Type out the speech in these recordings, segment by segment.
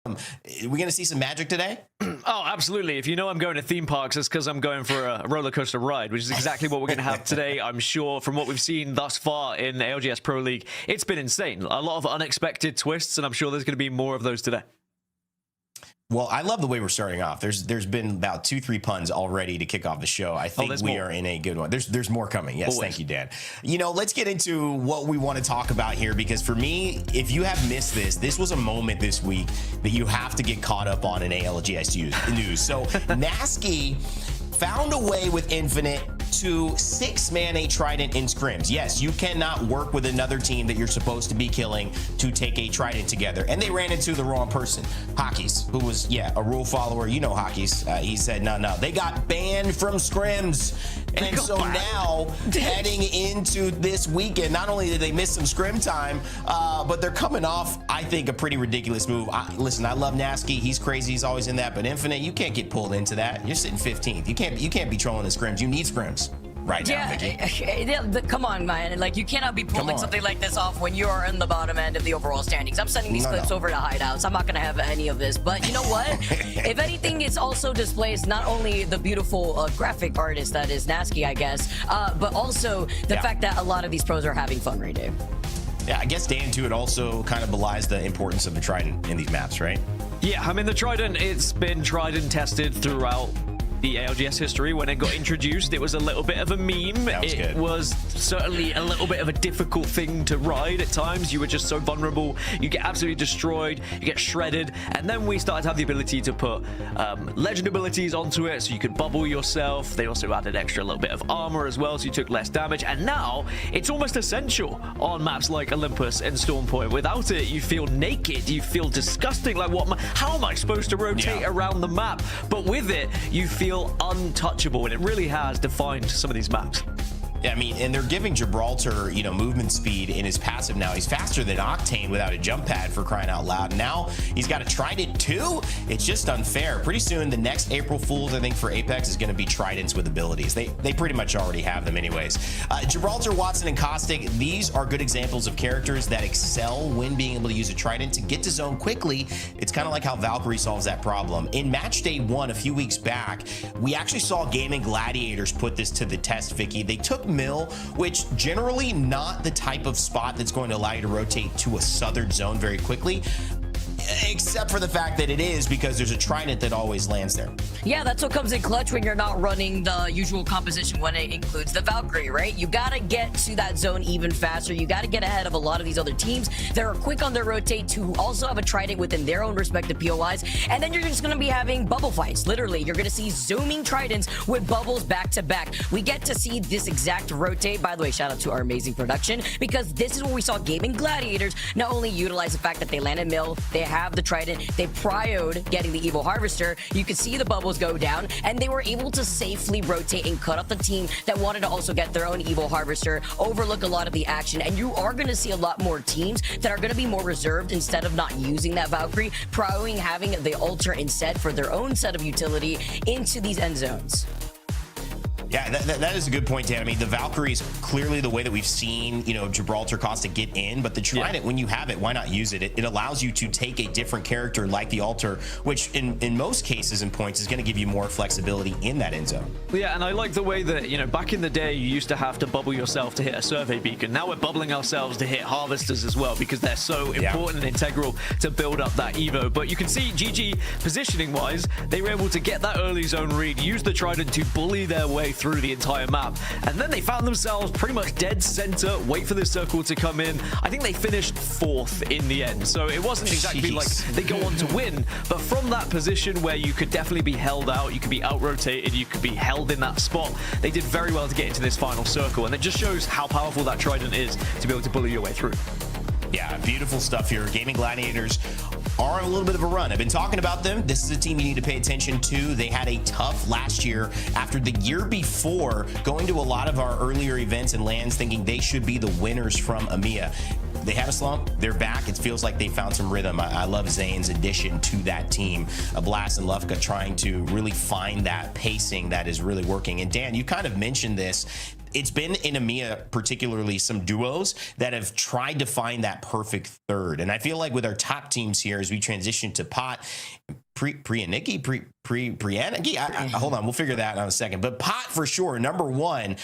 We're going to see some magic today? Oh, absolutely. If you know I'm going to theme parks, it's because I'm going for a roller coaster ride, which is exactly what we're going to have today. I'm sure from what we've seen thus far in the ALGS Pro League, it's been insane. A lot of unexpected twists, and I'm sure there's going to be more of those today. Well, I love the way we're starting off. There's been about 2-3 puns already to kick off the show. I think we are in a good one. There's more coming. Yes, thank you, Dan. You know, let's get into what we want to talk about here, because for me, if you have missed this was a moment this week that you have to get caught up on in ALGS news. So Nasky found a way with Infinite to 6-man a Trident in scrims. Yes, you cannot work with another team that you're supposed to be killing to take a Trident together. And they ran into the wrong person. Hockeys, who was, a rule follower. You know Hockeys. He said, no. They got banned from scrims. And so now, heading into this weekend, not only did they miss some scrim time, but they're coming off, I think, a pretty ridiculous move. Listen, I love Nasky. He's crazy. He's always in that. But Infinite, you can't get pulled into that. You're sitting 15th. You can't be trolling the scrims. You need scrims right now, Vicky. Come on, man. Like, you cannot be pulling something like this off when you are in the bottom end of the overall standings. I'm sending these clips over to hideouts. I'm not going to have any of this. But you know what? If anything, it also displays not only the beautiful graphic artist that is Nasky, I guess, but also the fact that a lot of these pros are having fun right now. Yeah, I guess, Dan, too, it also kind of belies the importance of the Trident in these maps, right? Yeah, I mean, the Trident, it's been tried and tested throughout the ALGS history. When it got introduced, it was a little bit of a meme. It was certainly a little bit of a difficult thing to ride at times. You were just so vulnerable. You get absolutely destroyed. You get shredded. And then we started to have the ability to put legend abilities onto it, so you could bubble yourself. They also added extra little bit of armor as well, so you took less damage. And now it's almost essential on maps like Olympus and Stormpoint. Without it, you feel naked. You feel disgusting. Like, how am I supposed to rotate around the map? But with it, you feel untouchable, and it really has defined some of these maps. Yeah, I mean, and they're giving Gibraltar, movement speed in his passive now. He's faster than Octane without a jump pad, for crying out loud. Now he's got a Trident too. It's just unfair. Pretty soon, the next April Fools, I think, for Apex is going to be Tridents with abilities. They pretty much already have them anyways. Gibraltar, Watson, and Caustic, these are good examples of characters that excel when being able to use a Trident to get to zone quickly. It's kind of like how Valkyrie solves that problem. In match day 1 a few weeks back, we actually saw Gamin Gladiators put this to the test, Vicky. They took Mill, which generally not the type of spot that's going to allow you to rotate to a southern zone very quickly, except for the fact that it is, because there's a Trident that always lands there. Yeah, that's what comes in clutch when you're not running the usual composition when it includes the Valkyrie, right? You gotta get to that zone even faster. You gotta get ahead of a lot of these other teams that are quick on their rotate to also have a Trident within their own respective POIs. And then you're just gonna be having bubble fights. Literally, you're gonna see zooming Tridents with bubbles back to back. We get to see this exact rotate. By the way, shout out to our amazing production, because this is where we saw Gaming Gladiators not only utilize the fact that they landed Mill, they have the Trident, they prioed getting the Evil Harvester. You could see the bubbles go down, and they were able to safely rotate and cut off the team that wanted to also get their own Evil Harvester, overlook a lot of the action. And you are going to see a lot more teams that are going to be more reserved instead of not using that Valkyrie, prioing having the Altar instead for their own set of utility into these end zones. Yeah, that is a good point, Dan. I mean, the Valkyrie is clearly the way that we've seen, Gibraltar Caustic get in, but the Trident, when you have it, why not use it? It allows you to take a different character like the Altar, which in most cases and points is going to give you more flexibility in that end zone. Yeah, and I like the way that, back in the day, you used to have to bubble yourself to hit a survey beacon. Now we're bubbling ourselves to hit harvesters as well, because they're so important and integral to build up that Evo. But you can see GG, positioning-wise, they were able to get that early zone read, use the Trident to bully their way through the entire map, and then they found themselves pretty much dead center, wait for the circle to come in. I think they finished 4th in the end, so it wasn't exactly like they go on to win, but from that position where you could definitely be held out, you could be out-rotated, you could be held in that spot, they did very well to get into this final circle, and it just shows how powerful that Trident is to be able to bully your way through. Yeah, beautiful stuff here. Gaming Gladiators are a little bit of a run. I've been talking about them. This is a team you need to pay attention to. They had a tough last year after the year before going to a lot of our earlier events and lands thinking they should be the winners from EMEA. They had a slump. They're back. It feels like they found some rhythm. I love Zane's addition to that team. Blast and Lufka trying to really find that pacing that is really working. And Dan, you kind of mentioned this. it's been in EMEA, particularly some duos that have tried to find that perfect third. And I feel like with our top teams here, as we transition to pot, PRYANIK, hold on, we'll figure that out in a second. But pot for sure, number one.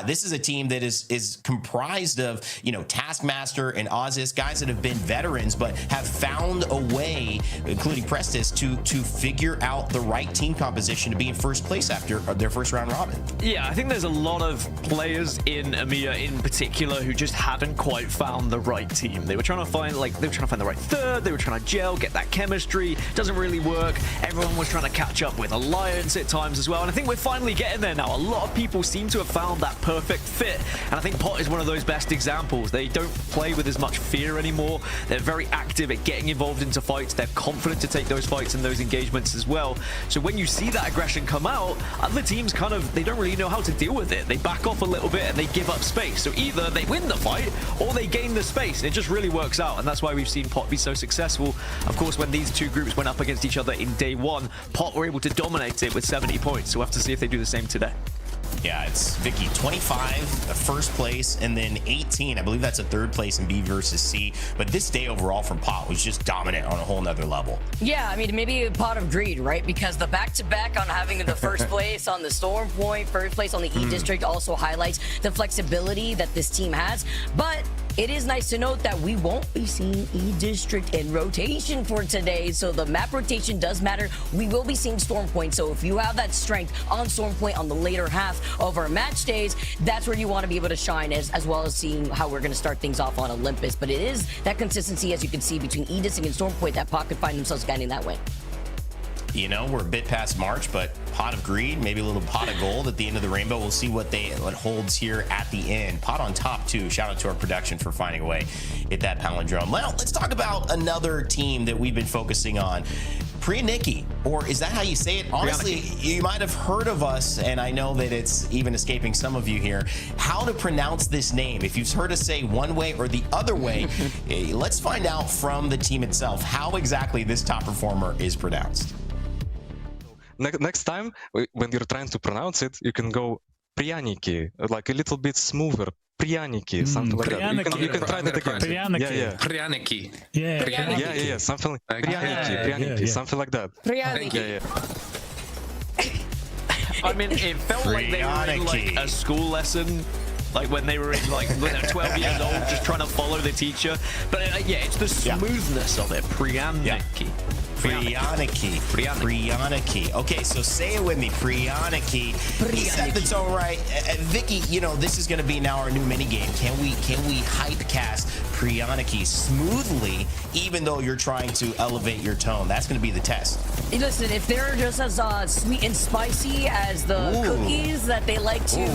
This is a team that is comprised of, you know, Taskmaster and Ozis, guys that have been veterans but have found a way, including Prestis, to figure out the right team composition to be in first place after their first round robin. Yeah, I think there's a lot of players in EMEA in particular who just hadn't quite found the right team. They were trying to find the right third. They were trying to gel, get that chemistry. Doesn't really work. Everyone was trying to catch up with Alliance at times as well, and I think we're finally getting there now. A lot of people seem to have found that perfect fit, and I think pot is one of those best examples. They don't play with as much fear anymore. They're very active at getting involved into fights. They're confident to take those fights and those engagements as well. So when you see that aggression come out, other teams they don't really know how to deal with it. They back off a little bit and they give up space. So either they win the fight or they gain the space, and it just really works out, and that's why we've seen pot be so successful. Of course, when these two groups went up against each other in day one, pot were able to dominate it with 70 points. So we'll have to see if they do the same today. Yeah, it's Vicky, 25, first place, and then 18. I believe that's a third place in B versus C. But this day overall from pot was just dominant on a whole nother level. Yeah, I mean, maybe a pot of greed, right? Because the back-to-back on having the first place on the Storm Point, first place on the E District also highlights the flexibility that this team has. But it is nice to note that we won't be seeing E District in rotation for today, so the map rotation does matter. We will be seeing Storm Point, so if you have that strength on Storm Point on the later half of our match days, that's where you want to be able to shine, as well as seeing how we're going to start things off on Olympus. But it is that consistency, as you can see, between E District and Storm Point that pot could find themselves getting that way. You know, we're a bit past March, but pot of greed, maybe a little pot of gold at the end of the rainbow. We'll see what holds here at the end. Pot on top, too. Shout out to our production for finding a way. Hit that palindrome. Well, let's talk about another team that we've been focusing on. PRYANIK, or is that how you say it? Honestly, you might have heard of us, and I know that it's even escaping some of you here, how to pronounce this name. If you've heard us say one way or the other way, let's find out from the team itself how exactly this top performer is pronounced. Next time, when you're trying to pronounce it, you can go PRYANIK, like a little bit smoother. PRYANIK, something like that. You can try that again. PRYANIK. Yeah, something like PRYANIK, something like that. PRYANIK. I mean, it felt like they were in like a school lesson, like when they were in when they're 12 years old, just trying to follow the teacher. But yeah, it's the smoothness of it. PRYANIK. PRYANIK. Okay, so say it with me. PRYANIK. He said it's all right. Vicky, you know, this is going to be now our new mini game. Can we hype cast PRYANIK smoothly, even though you're trying to elevate your tone? That's going to be the test. Hey, listen, if they're just as sweet and spicy as the cookies that they like to,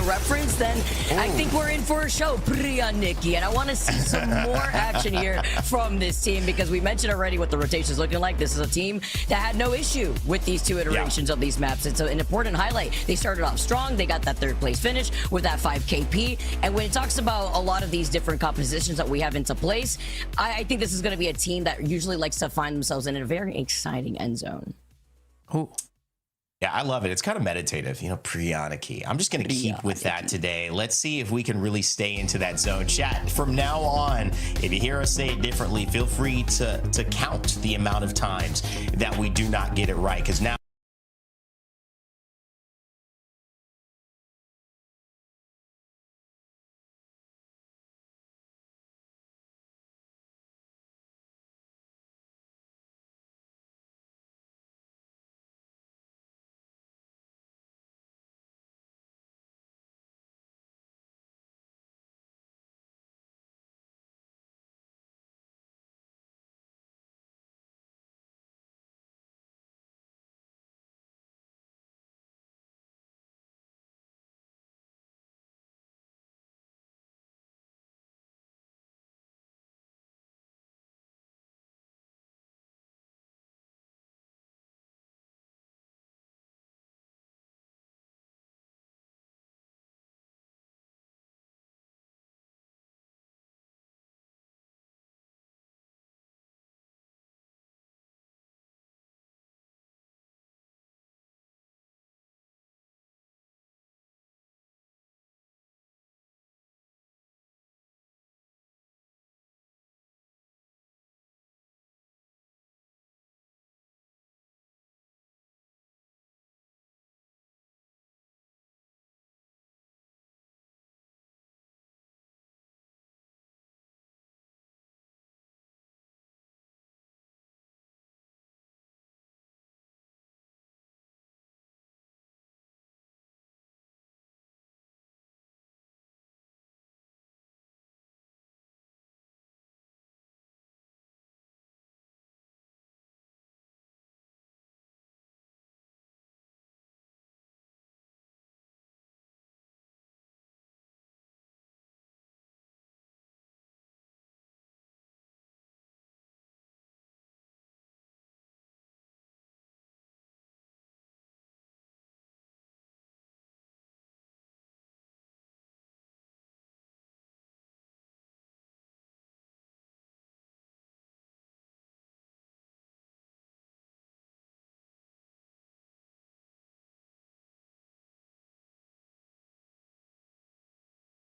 reference, then I think we're in for a show, PRYANIK. And I want to see some more action here from this team, because we mentioned already what the rotation is looking like. This is a team that had no issue with these two iterations of these maps. It's an important highlight. They started off strong. They got that third place finish with that 5 KP. And when it talks about a lot of these different compositions that we have into place, I think this is going to be a team that usually likes to find themselves in a very exciting end zone. Oh. Yeah, I love it. It's kind of meditative, PRYANIK. I'm just going to keep with that today. Let's see if we can really stay into that zone. Chat, from now on, if you hear us say it differently, feel free to count the amount of times that we do not get it right, because now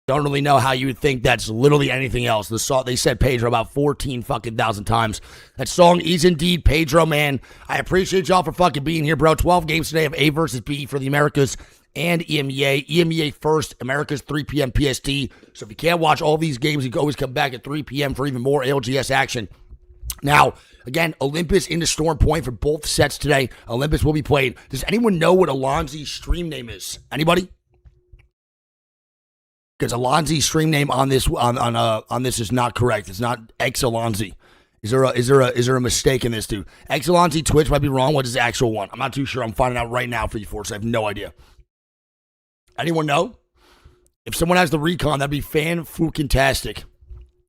Don't really know how you would think that's literally anything else. The song, they said Pedro about 14 fucking thousand times. That song is indeed Pedro, man. I appreciate y'all for fucking being here, bro. 12 games today of A versus B for the Americas and EMEA. EMEA first, Americas 3 p.m. PST. So if you can't watch all these games, you can always come back at 3 p.m. for even more ALGS action. Now, again, Olympus into Storm Point for both sets today. Olympus will be played. Does anyone know what Alonzi's stream name is? Anybody? Because Alonzi's stream name on this on this is not correct. It's not X Alonzi. Is there a mistake in this, dude? X Alonzi Twitch might be wrong. What is the actual one? I'm not too sure. I'm finding out right now for you, Force. I have no idea. Anyone know? If someone has the recon, that'd be fan-fucking-tastic.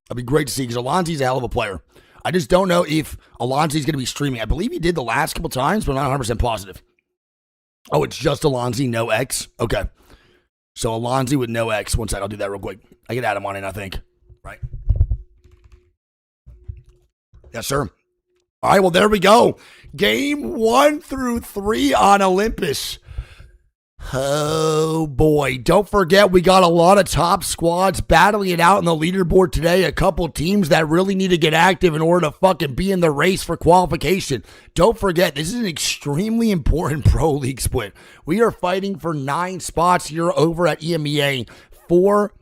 That'd be great to see because Alonzi's a hell of a player. I just don't know if Alonzi's going to be streaming. I believe he did the last couple times, but I'm not 100% positive. Oh, it's just Alonzi, no X? Okay. So Alonzi with no X. One sec, I'll do that real quick. I can add him on in, I think. Right? Yes, sir. All right, well, there we go. Game 1 through 3 on Olympus. Oh, boy. Don't forget, we got a lot of top squads battling it out on the leaderboard today. A couple teams that really need to get active in order to fucking be in the race for qualification. Don't forget, this is an extremely important Pro League split. We are fighting for 9 spots here over at EMEA for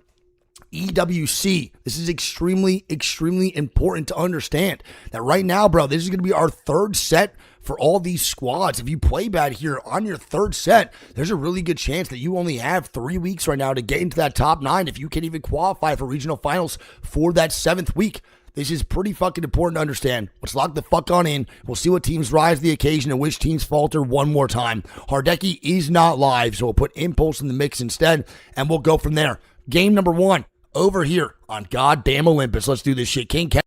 EWC. This is extremely, extremely important to understand that right now, bro, this is going to be our 3rd set for all these squads. If you play bad here on your 3rd set, there's a really good chance that you only have 3 weeks right now to get into that top 9 if you can even qualify for regional finals for that 7th week. This is pretty fucking important to understand. Let's lock the fuck on in. We'll see what teams rise to the occasion and which teams falter one more time. Hardeki is not live, so we'll put Impulse in the mix instead, and we'll go from there. Game number 1 over here on goddamn Olympus. Let's do this shit. King Cat.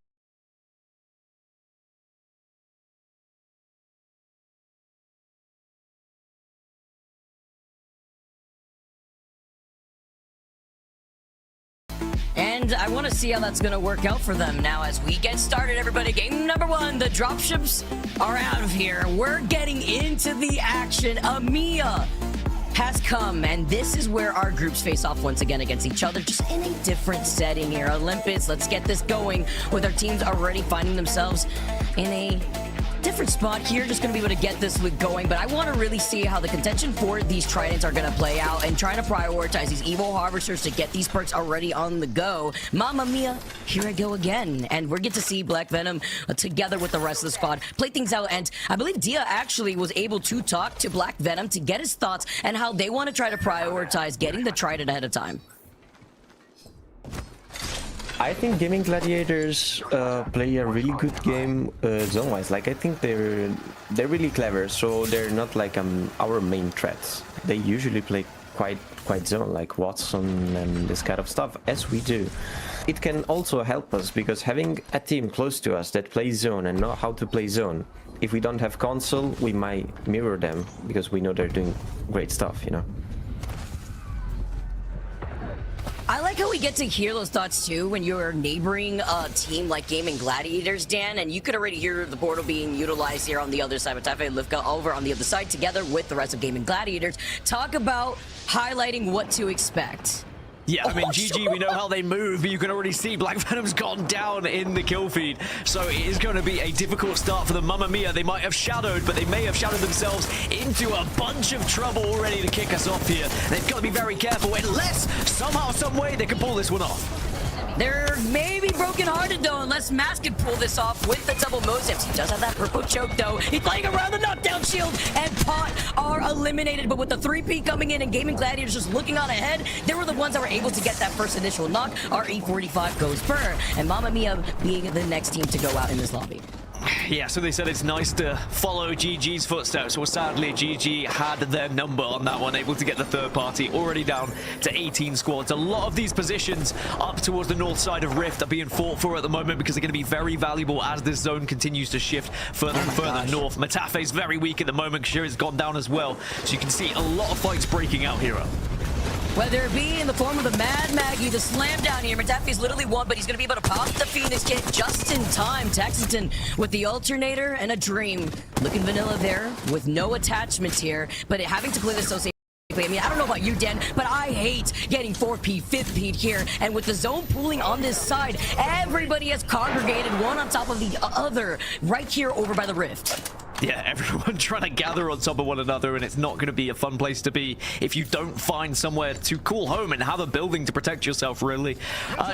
And I want to see how that's going to work out for them now as we get started, everybody. Game number 1, the dropships are out of here. We're getting into the action. EMEA has come, and this is where our groups face off once again against each other, just in a different setting here. Olympus, let's get this going with our teams already finding themselves in a different spot here, just going to be able to get this going, but I want to really see how the contention for these Tridents are going to play out and trying to prioritize these Evil Harvesters to get these perks already on the go. Mamma mia, here I go again, and we're get to see Black Venom together with the rest of the squad play things out, and I believe Dia actually was able to talk to Black Venom to get his thoughts and how they want to try to prioritize getting the Trident ahead of time. I think Gaming Gladiators play a really good game zone-wise. Like I think they're really clever, so they're not like our main threats. They usually play quite zone, like Watson and this kind of stuff, as we do. It can also help us because having a team close to us that plays zone and know how to play zone. If we don't have console, we might mirror them because we know they're doing great stuff, you know. I like how we get to hear those thoughts too when you're neighboring a team like Gaming Gladiators, Dan, and you could already hear the portal being utilized here on the other side. Matafe and Livka over on the other side together with the rest of Gaming Gladiators. Talk about highlighting what to expect. Yeah, I mean, GG, we know how they move, but you can already see Black Venom's gone down in the kill feed. So it is going to be a difficult start for the Mamma Mia. They might have shadowed, but they may have shadowed themselves into a bunch of trouble already to kick us off here. They've got to be very careful, unless somehow, some way, they can pull this one off. They're maybe broken-hearted, though, unless Mask can pull this off with the double Mozips. He does have that purple choke, though. He's playing around the knockdown shield, and Pot are eliminated. But with the 3P coming in and Gaming Gladiators just looking on ahead, they were the ones that were able to get that first initial knock. Our E45 goes burr, and Mamma Mia being the next team to go out in this lobby. Yeah, so they said it's nice to follow GG's footsteps. Well, sadly, GG had their number on that one, able to get the third party already down to 18 squads. A lot of these positions up towards the north side of Rift are being fought for at the moment because they're going to be very valuable as this zone continues to shift further and further north. Matafe's very weak at the moment. Kashira's gone down as well. So you can see a lot of fights breaking out here. Whether it be in the form of the Mad Maggie, the slam down here, Matafe's literally won, but he's going to be able to pop the Phoenix kit just in time. Texington with the alternator and a dream. Looking vanilla there with no attachments here, but having to play the association I mean, I don't know about you, Dan, but I hate getting 4P, 5P here. And with the zone pooling on this side, everybody has congregated one on top of the other right here over by the rift. Yeah, everyone trying to gather on top of one another, and it's not going to be a fun place to be if you don't find somewhere to call home and have a building to protect yourself, really.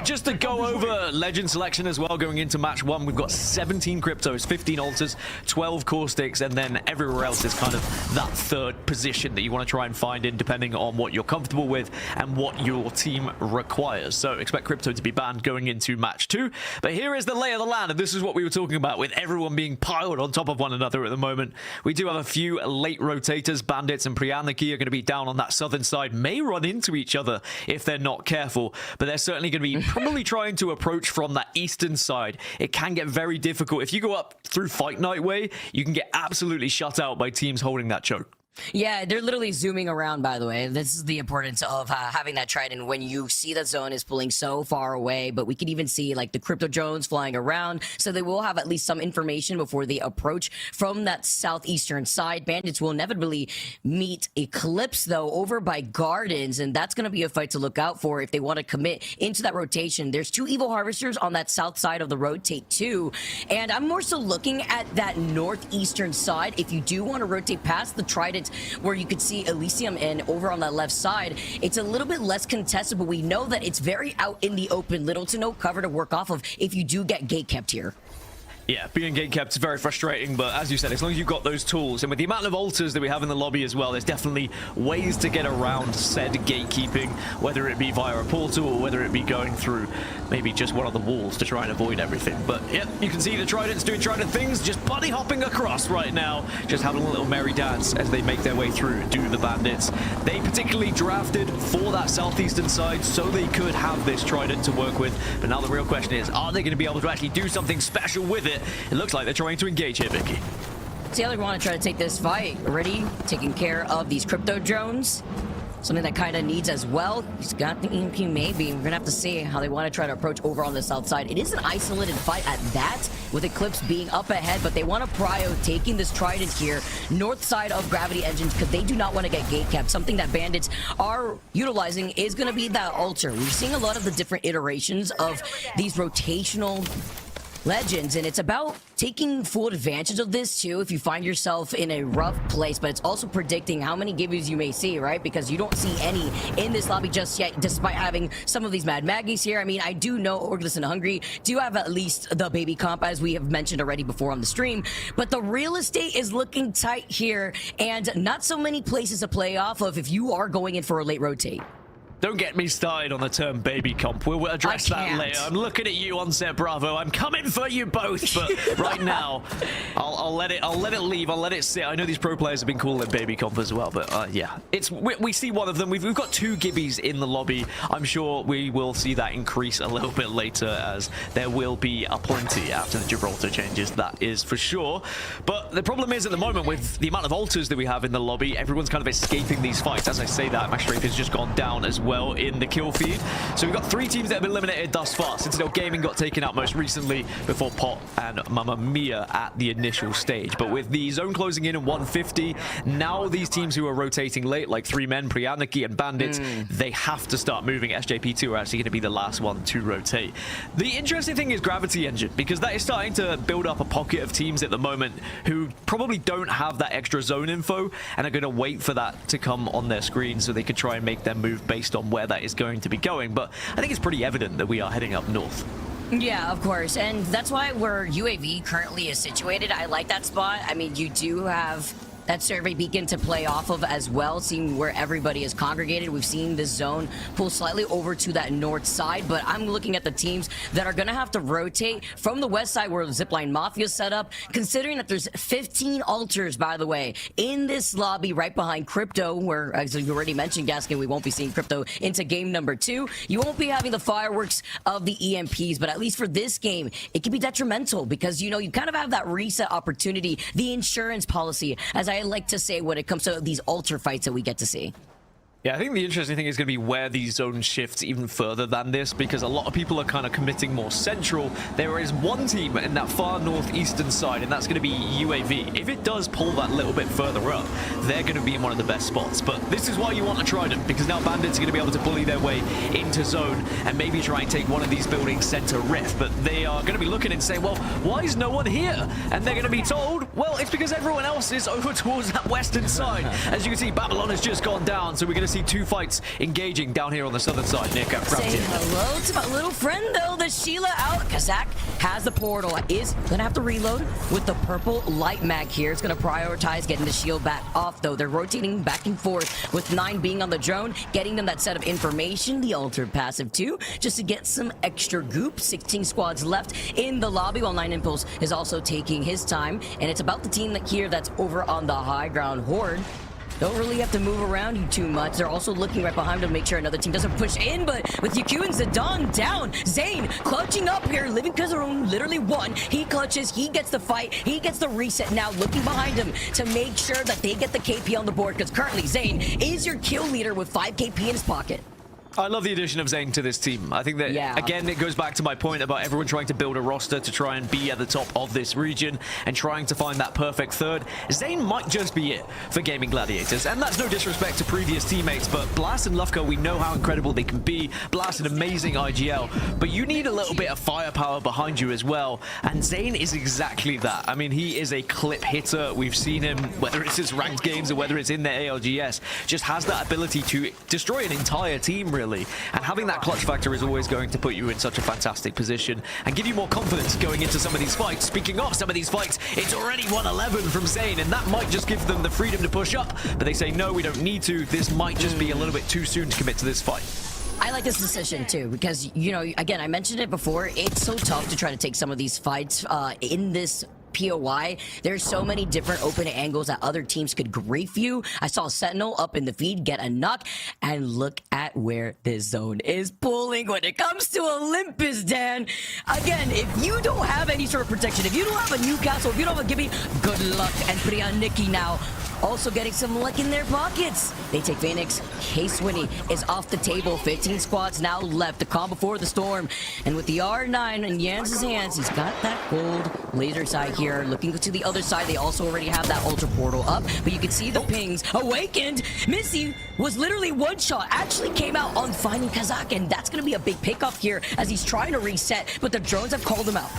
Just to go over legend selection as well, going into match 1, we've got 17 cryptos, 15 altars, 12 caustics, and then everywhere else is kind of that third position that you want to try and find in, depending on what you're comfortable with and what your team requires. So expect crypto to be banned going into match 2. But here is the lay of the land, and this is what we were talking about with everyone being piled on top of one another at the moment. We do have a few late rotators. Bandits and PRYANIK are going to be down on that southern side, may run into each other if they're not careful, but they're certainly going to be probably trying to approach from that eastern side. It can get very difficult. If you go up through Fight Night way, you can get absolutely shut out by teams holding that choke. Yeah, they're literally zooming around, by the way. This is the importance of having that trident when you see the zone is pulling so far away, but we can even see like the crypto drones flying around, so they will have at least some information before they approach from that southeastern side. Bandits will inevitably meet ECLIPSE, though, over by Gardens, and that's going to be a fight to look out for if they want to commit into that rotation. There's 2 Evil Harvesters on that south side of the rotate, too, and I'm more so looking at that northeastern side. If you do want to rotate past the trident, where you could see Elysium and over on that left side, it's a little bit less contested, but we know that it's very out in the open, little to no cover to work off of if you do get gate kept here. Yeah, being gate kept is very frustrating, but as you said, as long as you've got those tools, and with the amount of altars that we have in the lobby as well, there's definitely ways to get around said gatekeeping, whether it be via a portal or whether it be going through maybe just one of the walls to try and avoid everything. But yeah, you can see the Tridents doing Trident things, just bunny hopping across right now, just having a little merry dance as they make their way through due to the Bandits. They particularly drafted for that southeastern side so they could have this Trident to work with, but now the real question is, are they going to be able to actually do something special with it? It looks like they're trying to engage here, Vicky. Taylor want to try to take this fight. Already taking care of these crypto drones. Something that kind of needs as well. He's got the EMP maybe. We're going to have to see how they want to try to approach over on the south side. It is an isolated fight at that, with ECLIPSE being up ahead, but they want to prio taking this Trident here, north side of Gravity Engines, because they do not want to get gate capped. Something that Bandits are utilizing is going to be that altar. We're seeing a lot of the different iterations of these rotational legends, and it's about taking full advantage of this too if you find yourself in a rough place, but it's also predicting how many gibbies you may see, right? Because you don't see any in this lobby just yet, despite having some of these Mad Maggies here. I mean, I do know Orgless and Hungry do have at least the baby comp, as we have mentioned already before on the stream, but the real estate is looking tight here, and not so many places to play off of if you are going in for a late rotate. Don't get me started on the term baby comp. We'll address that later. I'm looking at you on set, Bravo. I'm coming for you both, but right now, I'll let it leave. I'll let it sit. I know these pro players have been calling it baby comp as well, but yeah, we see one of them. We've got 2 gibbies in the lobby. I'm sure we will see that increase a little bit later, as there will be a plenty after the Gibraltar changes. That is for sure. But the problem is, at the moment, with the amount of altars that we have in the lobby, everyone's kind of escaping these fights. As I say that, my strafe has just gone down as well in the kill feed. So we've got 3 teams that have been eliminated thus far. Citadel Gaming got taken out most recently before Pot and Mamma Mia at the initial stage. But with the zone closing in at 150, now these teams who are rotating late, like 3 men, PRYANIK and Bandits, they have to start moving. SJP2 are actually going to be the last one to rotate. The interesting thing is Gravity Engine, because that is starting to build up a pocket of teams at the moment who probably don't have that extra zone info and are going to wait for that to come on their screen so they could try and make their move based on where that is going to be going. But I think it's pretty evident that we are heading up north. Yeah, of course, and that's why where UAV currently is situated. I like that spot. I mean, you do have that survey beacon to play off of as well, seeing where everybody is congregated. We've seen this zone pull slightly over to that north side, but I'm looking at the teams that are going to have to rotate from the west side where Zipline Mafia is set up, considering that there's 15 altars, by the way, in this lobby right behind Crypto, where, as you already mentioned, Gaskin, we won't be seeing Crypto into game number 2. You won't be having the fireworks of the EMPs, but at least for this game, it can be detrimental because, you know, you kind of have that reset opportunity, the insurance policy, as I like to say when it comes to these altar fights that we get to see. Yeah, I think the interesting thing is going to be where these zones shift even further than this, because a lot of people are kind of committing more central. There is one team in that far northeastern side, and that's going to be UAV. If it does pull that little bit further up, they're going to be in one of the best spots. But this is why you want a Trident, because now Bandits are going to be able to bully their way into zone and maybe try and take one of these buildings center rift. But they are going to be looking and saying, well, why is no one here? And they're going to be told, well, it's because everyone else is over towards that western side. As you can see, Babylon has just gone down, so we're going to see two fights engaging down here on the southern side. Nick, say hello to my little friend, though. The Sheila out. Kazak has the portal. Is gonna have to reload with the purple light mag here. It's gonna prioritize getting the shield back off, though. They're rotating back and forth with 9 being on the drone, getting them that set of information, the altered passive too, just to get some extra goop. 16 squads left in the lobby, while 9 Impulse is also taking his time, and it's about the team here that's over on the high ground. Horde don't really have to move around you too much. They're also looking right behind them to make sure another team doesn't push in, but with Yaku and Zidane down, Zane clutching up here, living Kazaroon literally won. He clutches, he gets the fight, he gets the reset now, looking behind him to make sure that they get the KP on the board, because currently Zane is your kill leader with 5 KP in his pocket. I love the addition of Zane to this team. I think that, again, it goes back to my point about everyone trying to build a roster to try and be at the top of this region and trying to find that perfect third. Zane might just be it for Gaming Gladiators, and that's no disrespect to previous teammates, but Blast and Lufka, we know how incredible they can be. Blast, an amazing IGL, but you need a little bit of firepower behind you as well, and Zane is exactly that. I mean, he is a clip hitter. We've seen him, whether it's his ranked games or whether it's in the ALGS, just has that ability to destroy an entire team, really. And having that clutch factor is always going to put you in such a fantastic position and give you more confidence going into some of these fights. Speaking of some of these fights, it's already 111 from Zane, and that might just give them the freedom to push up. But they say, no, we don't need to. This might just be a little bit too soon to commit to this fight. I like this decision too, because, you know, again, I mentioned it before, it's so tough to try to take some of these fights in this POI. There's so many different open angles that other teams could grief you. I saw Sentinel up in the feed get a knock, and look at where this zone is pulling when it comes to Olympus, Dan. Again, if you don't have any sort of protection, if you don't have a Newcastle, if you don't have a Gibby, good luck. And PRYANIK now also getting some luck in their pockets. They take Phoenix. K-Swinny is off the table. 15 squads now left. The calm before the storm. And with the R9 in Jans' hands, he's got that gold laser sight here. Looking to the other side, they also already have that ultra portal up. But you can see the pings. Awakened. Missy was literally one shot. Actually came out on finding Kazak. And that's going to be a big pickup here as he's trying to reset. But the drones have called him out.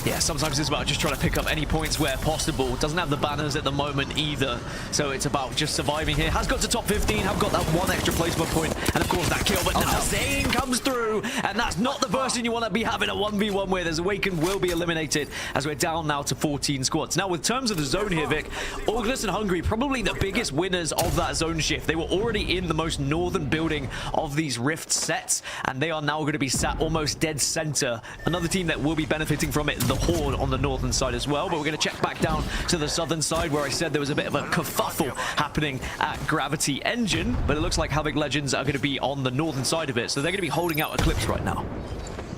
Yeah, sometimes it's about just trying to pick up any points where possible. Doesn't have the banners at the moment either, so it's about just surviving here. Has got to top 15, have got that one extra placement point, and of course that kill, but now Zane comes through, and that's not the person you want to be having a 1v1 with, as Awakened will be eliminated, as we're down now to 14 squads. Now, with terms of the zone here, Vic, Orgless and Hungry, probably the biggest winners of that zone shift. They were already in the most northern building of these rift sets, and they are now going to be sat almost dead center. Another team that will be benefiting from it, the Horde on the northern side as well, but we're going to check back down to the southern side where I said there was a bit of a kerfuffle happening at Gravity Engine, but it looks like Havoc Legends are going to be on the northern side of it, so they're going to be holding out ECLIPSE right now.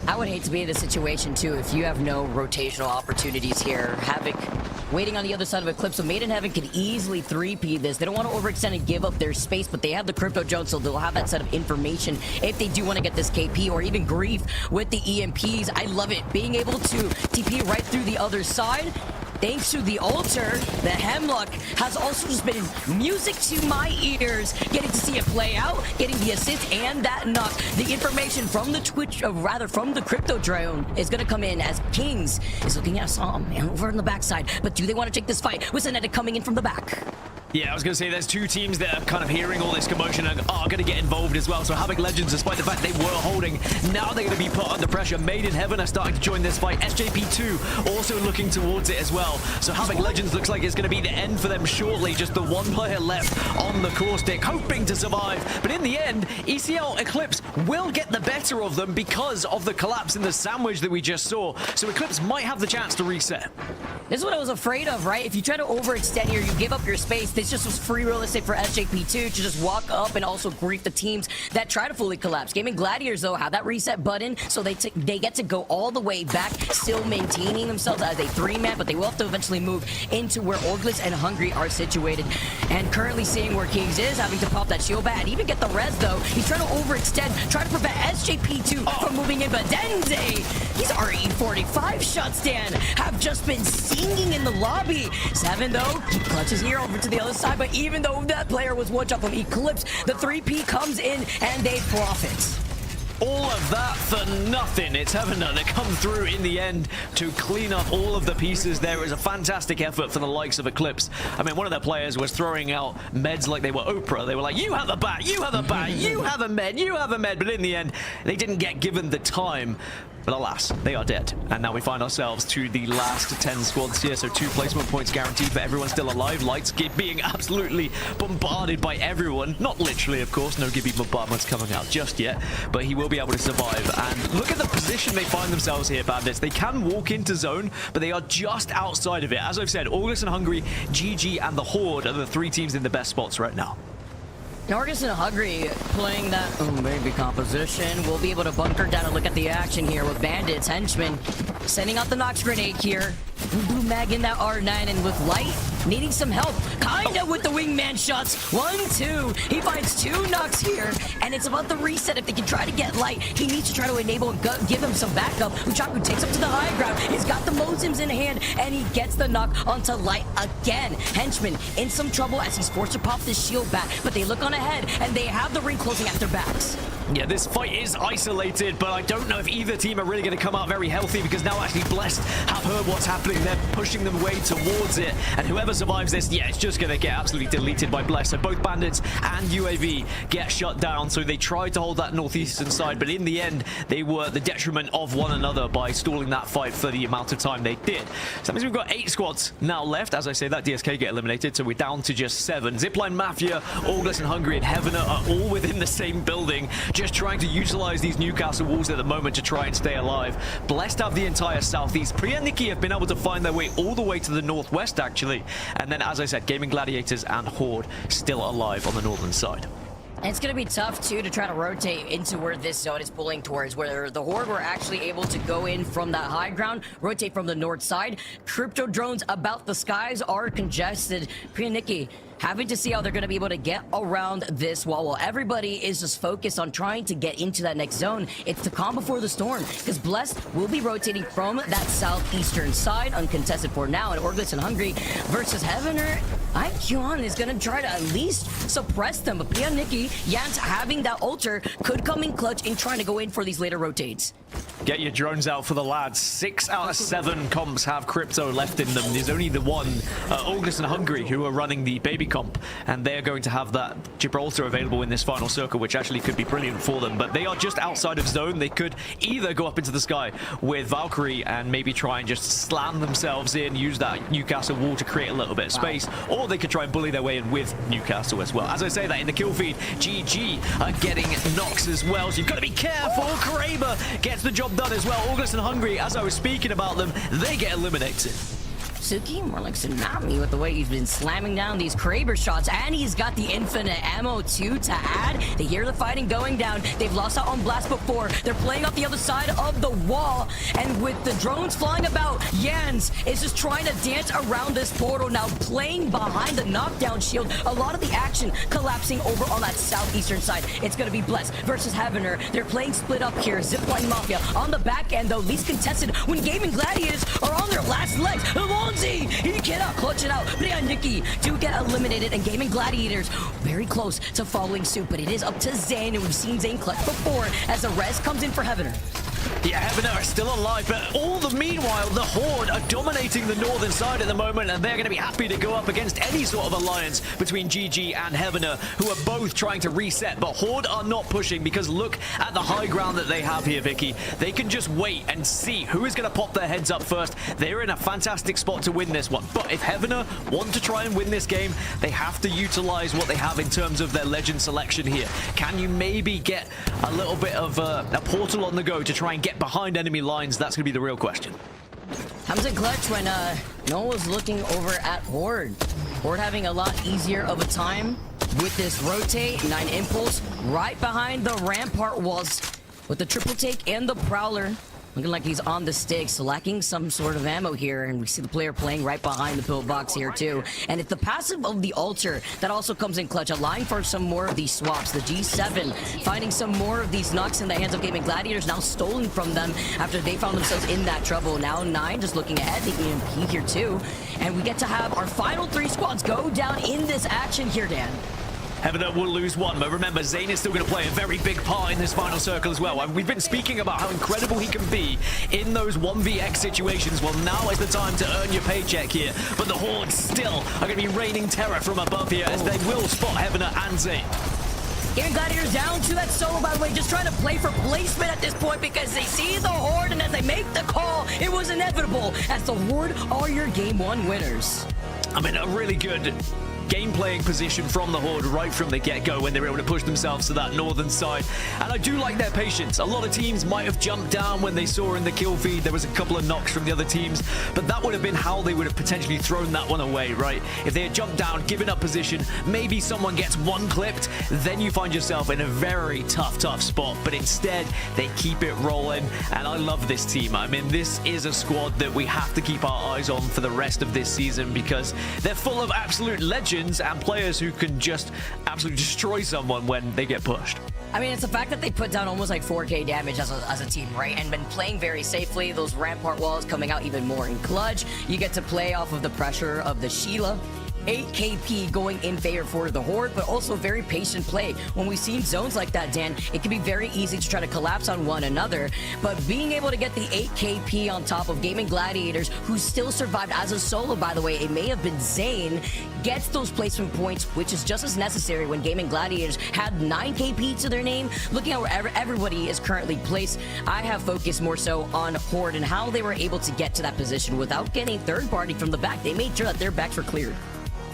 I would hate to be in this situation too if you have no rotational opportunities here. Havoc waiting on the other side of ECLIPSE, so Maiden Heaven could easily 3P this. They don't want to overextend and give up their space, but they have the Crypto Drone, so they'll have that set of information if they do want to get this KP or even grief with the EMPs. I love it. Being able to TP right through the other side. Thanks to the altar, the Hemlock has also just been music to my ears. Getting to see it play out, getting the assist and that knock. The information from the from the Crypto Drone is going to come in as Kings is looking at Psalm and over on the backside. But do they want to take this fight with Zenetta coming in from the back? Yeah, I was going to say there's two teams that are kind of hearing all this commotion and are going to get involved as well. So Havoc Legends, despite the fact they were holding, now they're going to be put under pressure. Maiden Heaven are starting to join this fight. SJP2 also looking towards it as well. So Havoc Legends looks like it's going to be the end for them shortly. Just the one player left on the core stick, hoping to survive. But in the end, ECLIPSE will get the better of them because of the collapse in the sandwich that we just saw. So ECLIPSE might have the chance to reset. This is what I was afraid of, right? If you try to overextend here, you give up your space. This just was free real estate for SJP2 to just walk up and also grief the teams that try to fully collapse. Gaming Gladiators, though, have that reset button, so they get to go all the way back, still maintaining themselves as a 3-man, but they will have to eventually move into where Orgless and Hungry are situated. And currently seeing where Kings is, having to pop that shield bat and even get the res though. He's trying to overextend, trying to prevent SJP2 from moving in, but Denze, he's RE45 shot stand, have just been singing in the lobby. Seven though, he clutches here over to the other side, but even though that player was one shot from Eclipse, the 3P comes in and they profit. All of that for nothing. It's Heavener that come through in the end to clean up all of the pieces. There was a fantastic effort for the likes of Eclipse. I mean, one of their players was throwing out meds like they were Oprah. They were like, you have a bat, you have a bat, you have a med, you have a med. But in the end, they didn't get given the time. But alas, they are dead. And now we find ourselves to the last 10 squads here. So 2 placement points guaranteed for everyone still alive. Lights being absolutely bombarded by everyone. Not literally, of course. No Gibby bombardments coming out just yet. But he will be able to survive. And look at the position they find themselves here, Bandits. They can walk into zone, but they are just outside of it. As I've said, Orgless and Hungry, GG, and the Horde are the 3 teams in the best spots right now. Orgless and Hungry playing that maybe composition. We'll be able to bunker down and look at the action here with Bandits, Henchmen, sending out the Nox grenade here. Blue Mag in that R9, and with Light needing some help, kinda with the wingman shots. 1, 2, he finds 2 Nox here, and it's about the reset. If they can try to get Light, he needs to try to enable and give him some backup. Uchaku takes him to the high ground. He's got the Mozims in hand, and he gets the knock onto Light again. Henchman in some trouble as he's forced to pop this shield back, but they look on ahead, and they have the ring closing at their backs. Yeah, this fight is isolated, but I don't know if either team are really going to come out very healthy, because now actually Blessed have heard what's happening. They're pushing them way towards it, and whoever survives this, yeah, it's just going to get absolutely deleted by Blessed. So both Bandits and UAV get shut down, so they tried to hold that northeastern side, but in the end, they were the detriment of one another by stalling that fight for the amount of time they did. So that means we've got 8 squads now left. As I say, that DSK get eliminated, so we're down to just 7. Zipline, Mafia, Orgless, and Hungry, and Heavener are all within the same building, just trying to utilize these Newcastle walls at the moment to try and stay alive. Blessed have the entire southeast. PRYANIK have been able to find their way all the way to the northwest, actually. And then, as I said, Gaming Gladiators and Horde still alive on the northern side. And it's going to be tough, too, to try to rotate into where this zone is pulling towards, where the Horde were actually able to go in from that high ground, rotate from the north side. Crypto drones about the skies are congested. PRYANIK having to see how they're going to be able to get around this wall while everybody is just focused on trying to get into that next zone. It's the calm before the storm, because Blessed will be rotating from that southeastern side, uncontested for now, and Orgless and Hungry versus Heavener. IQon is going to try to at least suppress them, but PRYANIK, Yans having that altar, could come in clutch in trying to go in for these later rotates. Get your drones out for the lads. 6 out of 7 comps have crypto left in them. There's only the one, Orgless and Hungry, who are running the baby comp, and they are going to have that Gibraltar available in this final circle, which actually could be brilliant for them. But they are just outside of zone. They could either go up into the sky with Valkyrie and maybe try and just slam themselves in, use that Newcastle wall to create a little bit of space, or they could try and bully their way in with Newcastle as well. As I say that, in the kill feed, GG are getting Nox as well, so you've got to be careful. Clxver gets the job done as well. Orgless and Hungry, as I was speaking about them, they get eliminated. Suki, more like Tsunami with the way he's been slamming down these Clxver shots, and he's got the infinite ammo too to add. They hear the fighting going down. They've lost out on Blast before. They're playing off the other side of the wall, and with the drones flying about, Jans is just trying to dance around this portal now, playing behind the knockdown shield. A lot of the action collapsing over on that southeastern side. It's going to be Blessed versus Heavener. They're playing split up here. Zipline Mafia on the back end, though, least contested when Gaming Gladiators are on their last legs. He cannot clutch it out. PRYANIK do get eliminated, and Gaming Gladiators very close to following suit, but it is up to Zane, and we've seen Zane clutch before as the res comes in for Heavener. Yeah, Heavener are still alive, but all the meanwhile, the Horde are dominating the northern side at the moment, and they're going to be happy to go up against any sort of alliance between GG and Heavener, who are both trying to reset, but Horde are not pushing, because look at the high ground that they have here, Vicky. They can just wait and see who is going to pop their heads up first. They're in a fantastic spot to win this one, but if Heavener want to try and win this game, they have to utilize what they have in terms of their legend selection here. Can you maybe get a little bit of a portal on the go to try and get behind enemy lines? That's going to be the real question. Comes in clutch when Noah was looking over at Horde. Horde having a lot easier of a time with this rotate. 9 impulse right behind the rampart walls with the triple take and the prowler. Looking like he's on the sticks, lacking some sort of ammo here, and we see the player playing right behind the pillbox here too. And it's the passive of the Alter that also comes in clutch, allowing for some more of these swaps. The G7 finding some more of these knocks in the hands of Gaming Gladiators, now stolen from them after they found themselves in that trouble. Now 9 just looking ahead, the EMP here too. And we get to have our final 3 squads go down in this action here, Dan. Heaven will lose one, but remember, Zane is still going to play a very big part in this final circle as well. And we've been speaking about how incredible he can be in those 1vx situations. Well, now is the time to earn your paycheck here. But the Horde still are going to be raining terror from above here as they will spot Heaven and Zane. Gaming Gladiators down to that solo, by the way, just trying to play for placement at this point because they see the Horde, and as they make the call, it was inevitable as the Horde are your Game 1 winners. I mean, a really good game-playing position from the Horde right from the get-go when they were able to push themselves to that northern side. And I do like their patience. A lot of teams might have jumped down when they saw in the kill feed there was a couple of knocks from the other teams, but that would have been how they would have potentially thrown that one away, right? If they had jumped down, given up position, maybe someone gets one clipped, then you find yourself in a very tough spot. But instead, they keep it rolling, and I love this team. I mean, this is a squad that we have to keep our eyes on for the rest of this season because they're full of absolute legends and players who can just absolutely destroy someone when they get pushed. I mean, it's the fact that they put down almost like 4K damage as a team, right? And been playing very safely. Those rampart walls coming out even more in clutch. You get to play off of the pressure of the Sheila. 8 KP going in favor for the Horde, but also very patient play. When we've seen zones like that, Dan, it can be very easy to try to collapse on one another, but being able to get the 8 KP on top of Gaming Gladiators, who still survived as a solo, by the way, it may have been Zane, gets those placement points, which is just as necessary when Gaming Gladiators had 9 KP to their name. Looking at where everybody is currently placed, I have focused more so on Horde and how they were able to get to that position without getting third party from the back. They made sure that their backs were cleared.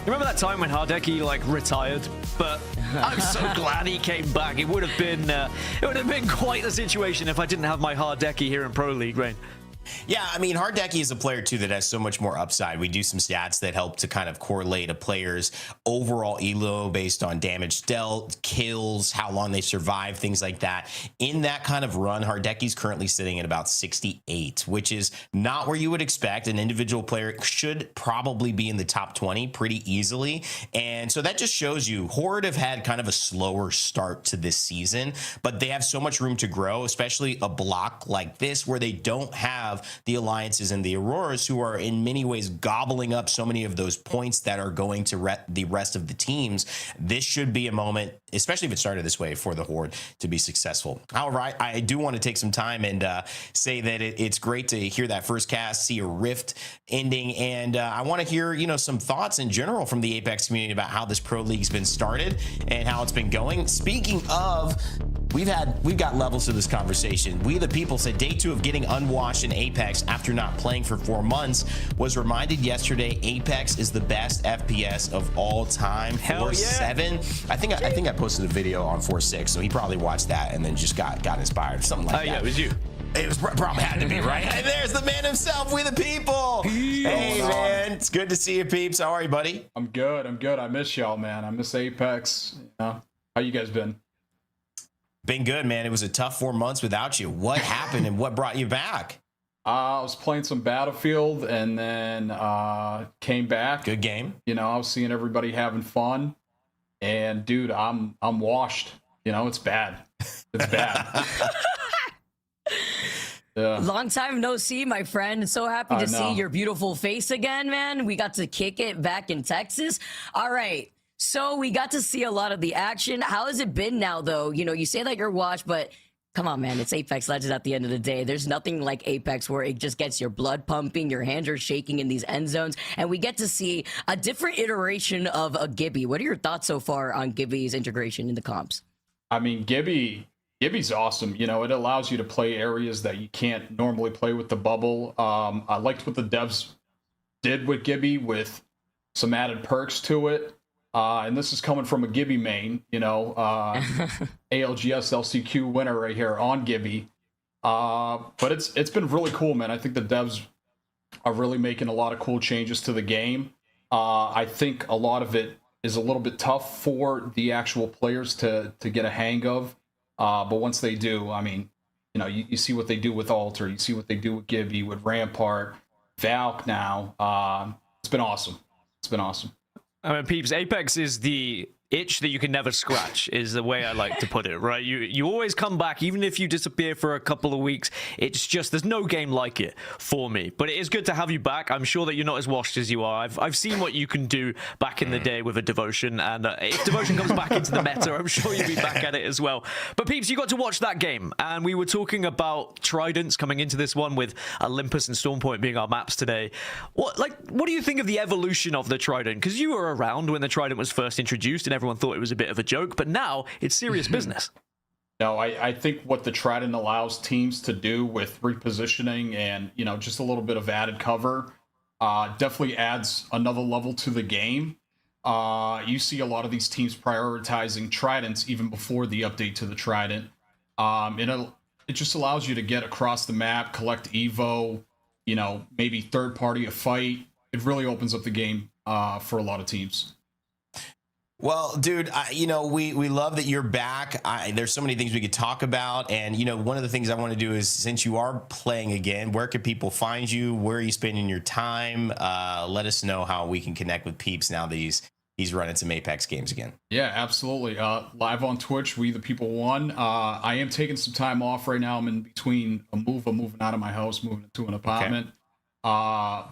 Remember that time when Hardeki like retired? But I'm so glad he came back. It would have been quite the situation if I didn't have my Hardeki here in Pro League, right? Yeah, I mean, Hardeki is a player, too, that has so much more upside. We do some stats that help to kind of correlate a player's overall elo based on damage dealt, kills, how long they survive, things like that. In that kind of run, Hardeki's currently sitting at about 68, which is not where you would expect. An individual player should probably be in the top 20 pretty easily. And so that just shows you Horde have had kind of a slower start to this season, but they have so much room to grow, especially a block like this where they don't have the alliances and the Auroras, who are in many ways gobbling up so many of those points that are going to the rest of the teams. This should be a moment, especially if it started this way, for the Horde to be successful. However, I do want to take some time and say that it's great to hear that first cast, see a Rift ending, and I want to hear, you know, some thoughts in general from the Apex community about how this Pro League's been started and how it's been going. Speaking of, we've got levels to this conversation. We the people said day 2 of getting unwashed in Apex after not playing for 4 months. Was reminded yesterday Apex is the best FPS of all time. 4.7. I think I posted a video on 4.6, so he probably watched that and then just got inspired, something like that. Yeah, it was you. It was probably had to be, right? Hey, there's the man himself. We the people. Hey, man, it's good to see you, peeps. How are you, buddy? I'm good. I miss y'all, man. I miss Apex. You know? How you guys been? Been good, man. It was a tough 4 months without you. What happened and what brought you back? I was playing some Battlefield and then came back. Good game. You know, I was seeing everybody having fun, and dude, I'm washed. You know, it's bad. It's bad. Yeah. Long time no see, my friend. So happy to see your beautiful face again, man. We got to kick it back in Texas. All right. So we got to see a lot of the action. How has it been now, though? You know, you say that you're washed, but come on, man. It's Apex Legends at the end of the day. There's nothing like Apex where it just gets your blood pumping, your hands are shaking in these end zones, and we get to see a different iteration of a Gibby. What are your thoughts so far on Gibby's integration in the comps? I mean, Gibby's awesome. You know, it allows you to play areas that you can't normally play with the bubble. I liked what the devs did with Gibby with some added perks to it. And this is coming from a Gibby main, you know, ALGS LCQ winner right here on Gibby. But it's been really cool, man. I think the devs are really making a lot of cool changes to the game. I think a lot of it is a little bit tough for the actual players to get a hang of. But once they do, I mean, you know, you see what they do with Alter, you see what they do with Gibby, with Rampart, Valk now. It's been awesome. It's been awesome. I mean, peeps, Apex is the itch that you can never scratch, is the way I like to put it, right? You always come back, even if you disappear for a couple of weeks. It's just, there's no game like it for me. But it is good to have you back. I'm sure that you're not as washed as you are. I've seen what you can do back in the day with a Devotion, and if Devotion comes back into the meta, I'm sure you'll be back at it as well. But peeps, you got to watch that game, and we were talking about Tridents coming into this one with Olympus and Stormpoint being our maps today. What do you think of the evolution of the Trident? Because you were around when the Trident was first introduced, and everyone thought it was a bit of a joke, but now it's serious business. No, I think what the Trident allows teams to do with repositioning and, you know, just a little bit of added cover definitely adds another level to the game. You see a lot of these teams prioritizing Tridents even before the update to the Trident. It just allows you to get across the map, collect Evo, you know, maybe third party a fight. It really opens up the game for a lot of teams. Well, dude, you know, we love that you're back. There's so many things we could talk about. And, you know, one of the things I want to do is, since you are playing again, where can people find you? Where are you spending your time? Let us know how we can connect with peeps now that he's running some Apex games again. Yeah, absolutely. Live on Twitch, We the People 1. I am taking some time off right now. I'm in between I'm moving out of my house, moving into an apartment. Okay.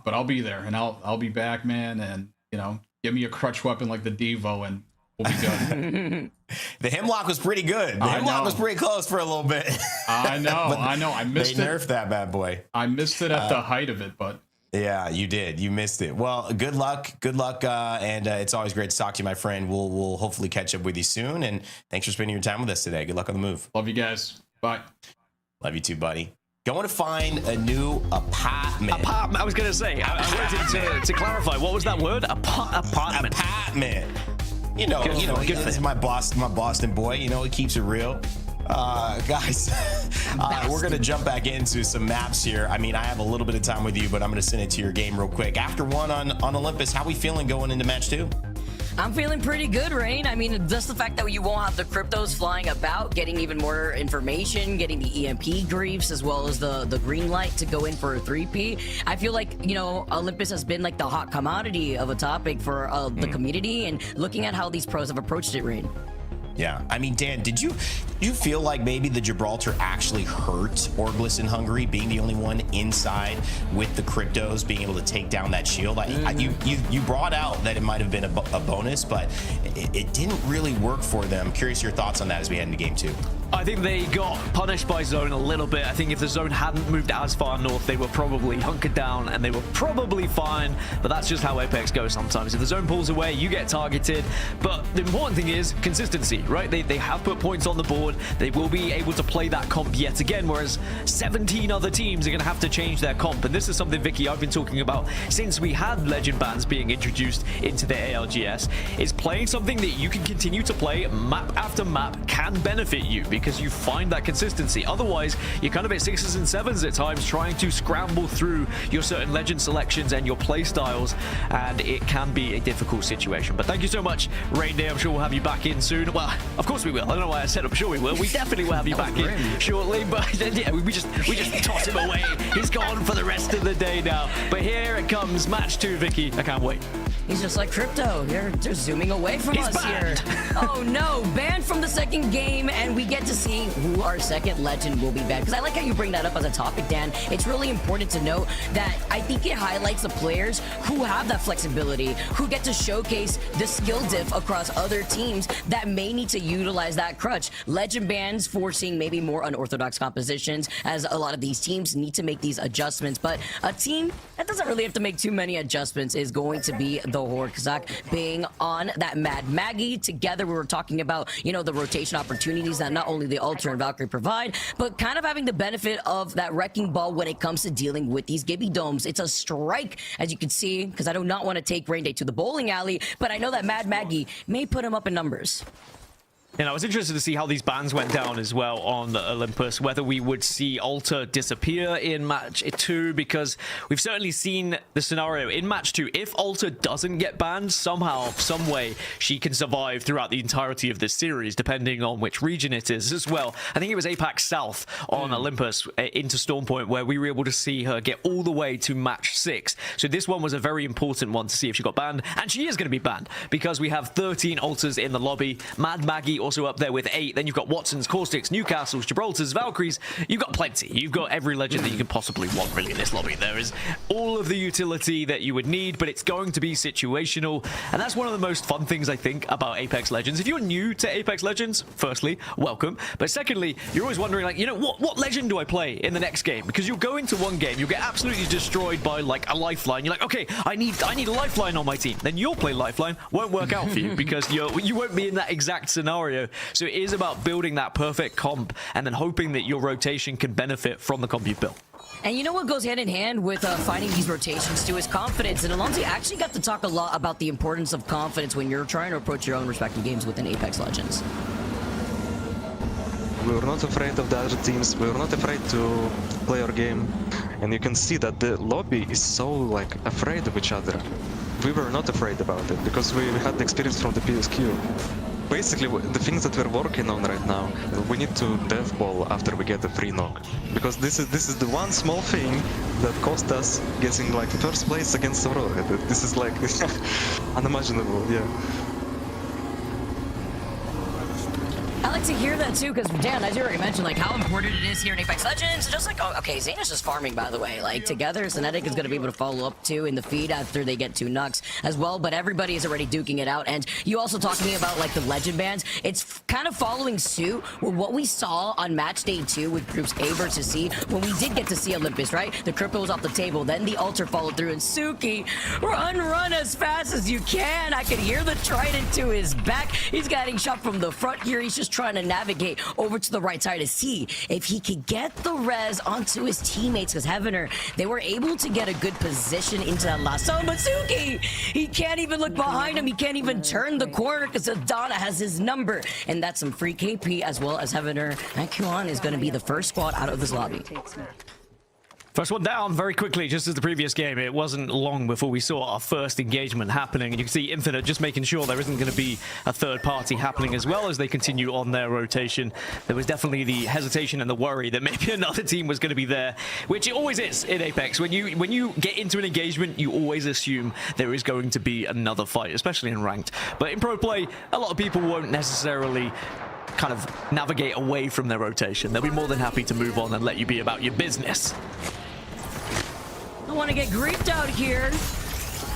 But I'll be there, and I'll be back, man. And, you know, give me a crutch weapon like the Devo, and we'll be good. The Hemlock was pretty good. The Hemlock was pretty close for a little bit. I know. I missed it. They nerfed that bad boy. I missed it at the height of it, but yeah, you did. You missed it. Well, good luck. Good luck. And it's always great to talk to you, my friend. We'll hopefully catch up with you soon. And thanks for spending your time with us today. Good luck on the move. Love you guys. Bye. Love you too, buddy. Going to find a new apartment. Apartment. I was going to say. I wanted to clarify. What was that word? Apartment. Apartment. You know, this is my Boston boy. You know, he keeps it real. Guys, we're going to jump back into some maps here. I mean, I have a little bit of time with you, but I'm going to send it to your game real quick. After one on Olympus, how we feeling going into match 2? I'm feeling pretty good, Rain. I mean, just the fact that you won't have the cryptos flying about, getting even more information, getting the EMP griefs, as well as the green light to go in for a 3P. I feel like, you know, Olympus has been like the hot commodity of a topic for the community, and looking at how these pros have approached it, Rain. Yeah, I mean, Dan, did you feel like maybe the Gibraltar actually hurt Orgless in Hungary, being the only one inside with the cryptos, being able to take down that shield? You brought out that it might have been a bonus, but it didn't really work for them. Curious your thoughts on that as we head into game 2. I think they got punished by zone a little bit. I think if the zone hadn't moved as far north, they were probably hunkered down and they were probably fine. But that's just how Apex goes sometimes. If the zone pulls away, you get targeted. But the important thing is consistency, right? They have put points on the board. They will be able to play that comp yet again, whereas 17 other teams are going to have to change their comp. And this is something, Vicky, I've been talking about since we had legend bans being introduced into the ALGS, is playing something that you can continue to play map after map can benefit you, because you find that consistency. Otherwise, you're kind of at 6s and 7s at times trying to scramble through your certain legend selections and your play styles, and it can be a difficult situation. But thank you so much, Rain Day. I'm sure we'll have you back in soon. Well, of course we will. I don't know why I said I'm sure we will. We definitely will have you back in shortly, but yeah, we just toss him away. He's gone for the rest of the day now. But here it comes, match 2, Vicky. I can't wait. He's just like Crypto. They're zooming away from us banned here. Oh no, banned from the second game, and we get to see who our second legend will be banned. Because I like how you bring that up as a topic, Dan. It's really important to note that I think it highlights the players who have that flexibility, who get to showcase the skill diff across other teams that may need to utilize that crutch. Legend bans forcing maybe more unorthodox compositions, as a lot of these teams need to make these adjustments. But a team that doesn't really have to make too many adjustments is going to be the Horde. Kazak being on that Mad Maggie. Together we were talking about, you know, the rotation opportunities that not only the Ultra and Valkyrie provide, but kind of having the benefit of that wrecking ball when it comes to dealing with these Gibby domes. It's a strike, as you can see, because I do not want to take Rain Day to the bowling alley, but I know that Mad Maggie may put him up in numbers. And I was interested to see how these bans went down as well on Olympus, whether we would see Alter disappear in match 2, because we've certainly seen the scenario in match 2. If Alter doesn't get banned, somehow, some way, she can survive throughout the entirety of this series, depending on which region it is as well. I think it was APAC South on Olympus into Stormpoint, where we were able to see her get all the way to match 6. So this one was a very important one to see if she got banned, and she is going to be banned, because we have 13 Alters in the lobby. Mad Maggie also up there with 8. Then you've got Watsons, Caustics, Newcastles, Gibraltars, Valkyries. You've got plenty. You've got every legend that you can possibly want really in this lobby. There is all of the utility that you would need, but it's going to be situational. And that's one of the most fun things, I think, about Apex Legends. If you're new to Apex Legends, firstly, welcome. But secondly, you're always wondering, like, you know, what legend do I play in the next game? Because you'll go into one game, you'll get absolutely destroyed by, like, a lifeline. You're like, okay, I need a lifeline on my team. Then you'll play lifeline. Won't work out for you because you won't be in that exact scenario. So it is about building that perfect comp and then hoping that your rotation can benefit from the comp you've built. And you know what goes hand in hand with finding these rotations too is confidence. And Alonso actually got to talk a lot about the importance of confidence when you're trying to approach your own respective games within Apex Legends. We were not afraid of the other teams. We were not afraid to play our game. And you can see that the lobby is so, like, afraid of each other. We were not afraid about it because we had the experience from the PSQ. Basically, the things that we're working on right now, we need to deathball after we get the free knock, because this is the one small thing that cost us getting, like, first place against Aurora. This is, like, unimaginable. Yeah. I like to hear that too, because Dan, as you already mentioned, like how important it is here in Apex Legends. Just like, oh, okay, Zayn is just farming, by the way. Like together, Synetic is going to be able to follow up too in the feed after they get 2 knocks as well. But everybody is already duking it out. And you also talking about like the legend bans. It's kind of following suit with what we saw on match day 2 with groups A versus C when we did get to see Olympus, right? The crypto was off the table, then the Alter followed through, and Suki, run as fast as you can. I could hear the trident to his back. He's getting shot from the front here. He's just trying to navigate over to the right side to see if he could get the res onto his teammates, because Heavener, they were able to get a good position into that last zone. But Suki, he can't even look behind him. He can't even turn the corner because Adana has his number. And that's some free KP as well as Heavener. And Kuan is going to be the first squad out of this lobby. First one down very quickly, just as the previous game. It wasn't long before we saw our first engagement happening. And you can see Infinite just making sure there isn't going to be a third party happening as well as they continue on their rotation. There was definitely the hesitation and the worry that maybe another team was going to be there, which it always is in Apex. When you get into an engagement, you always assume there is going to be another fight, especially in ranked. But in pro play, a lot of people won't necessarily kind of navigate away from their rotation. They'll be more than happy to move on and let you be about your business. I want to get griefed out here.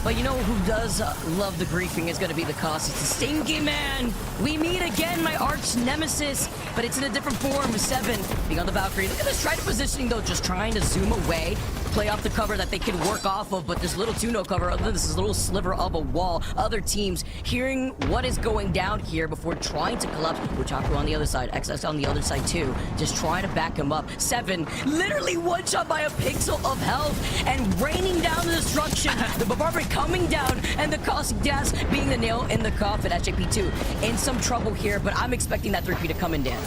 But you know who does love the griefing is going to be the cost. It's the Stinky Man. We meet again, my arch nemesis, but it's in a different form. 7 being on the Valkyrie. Look at this trident positioning though, just trying to zoom away, play off the cover that they can work off of, but this little 2-no cover, other than this little sliver of a wall. Other teams hearing what is going down here before trying to collapse. Wuchaku on the other side, XS on the other side too, just trying to back him up. 7 literally one shot by a pixel of health and raining down the destruction. The Barbaric coming down, and the Caustic Gas being the nail in the coffin. SJP2 in some trouble here, but I'm expecting that 3P to come in, Dan.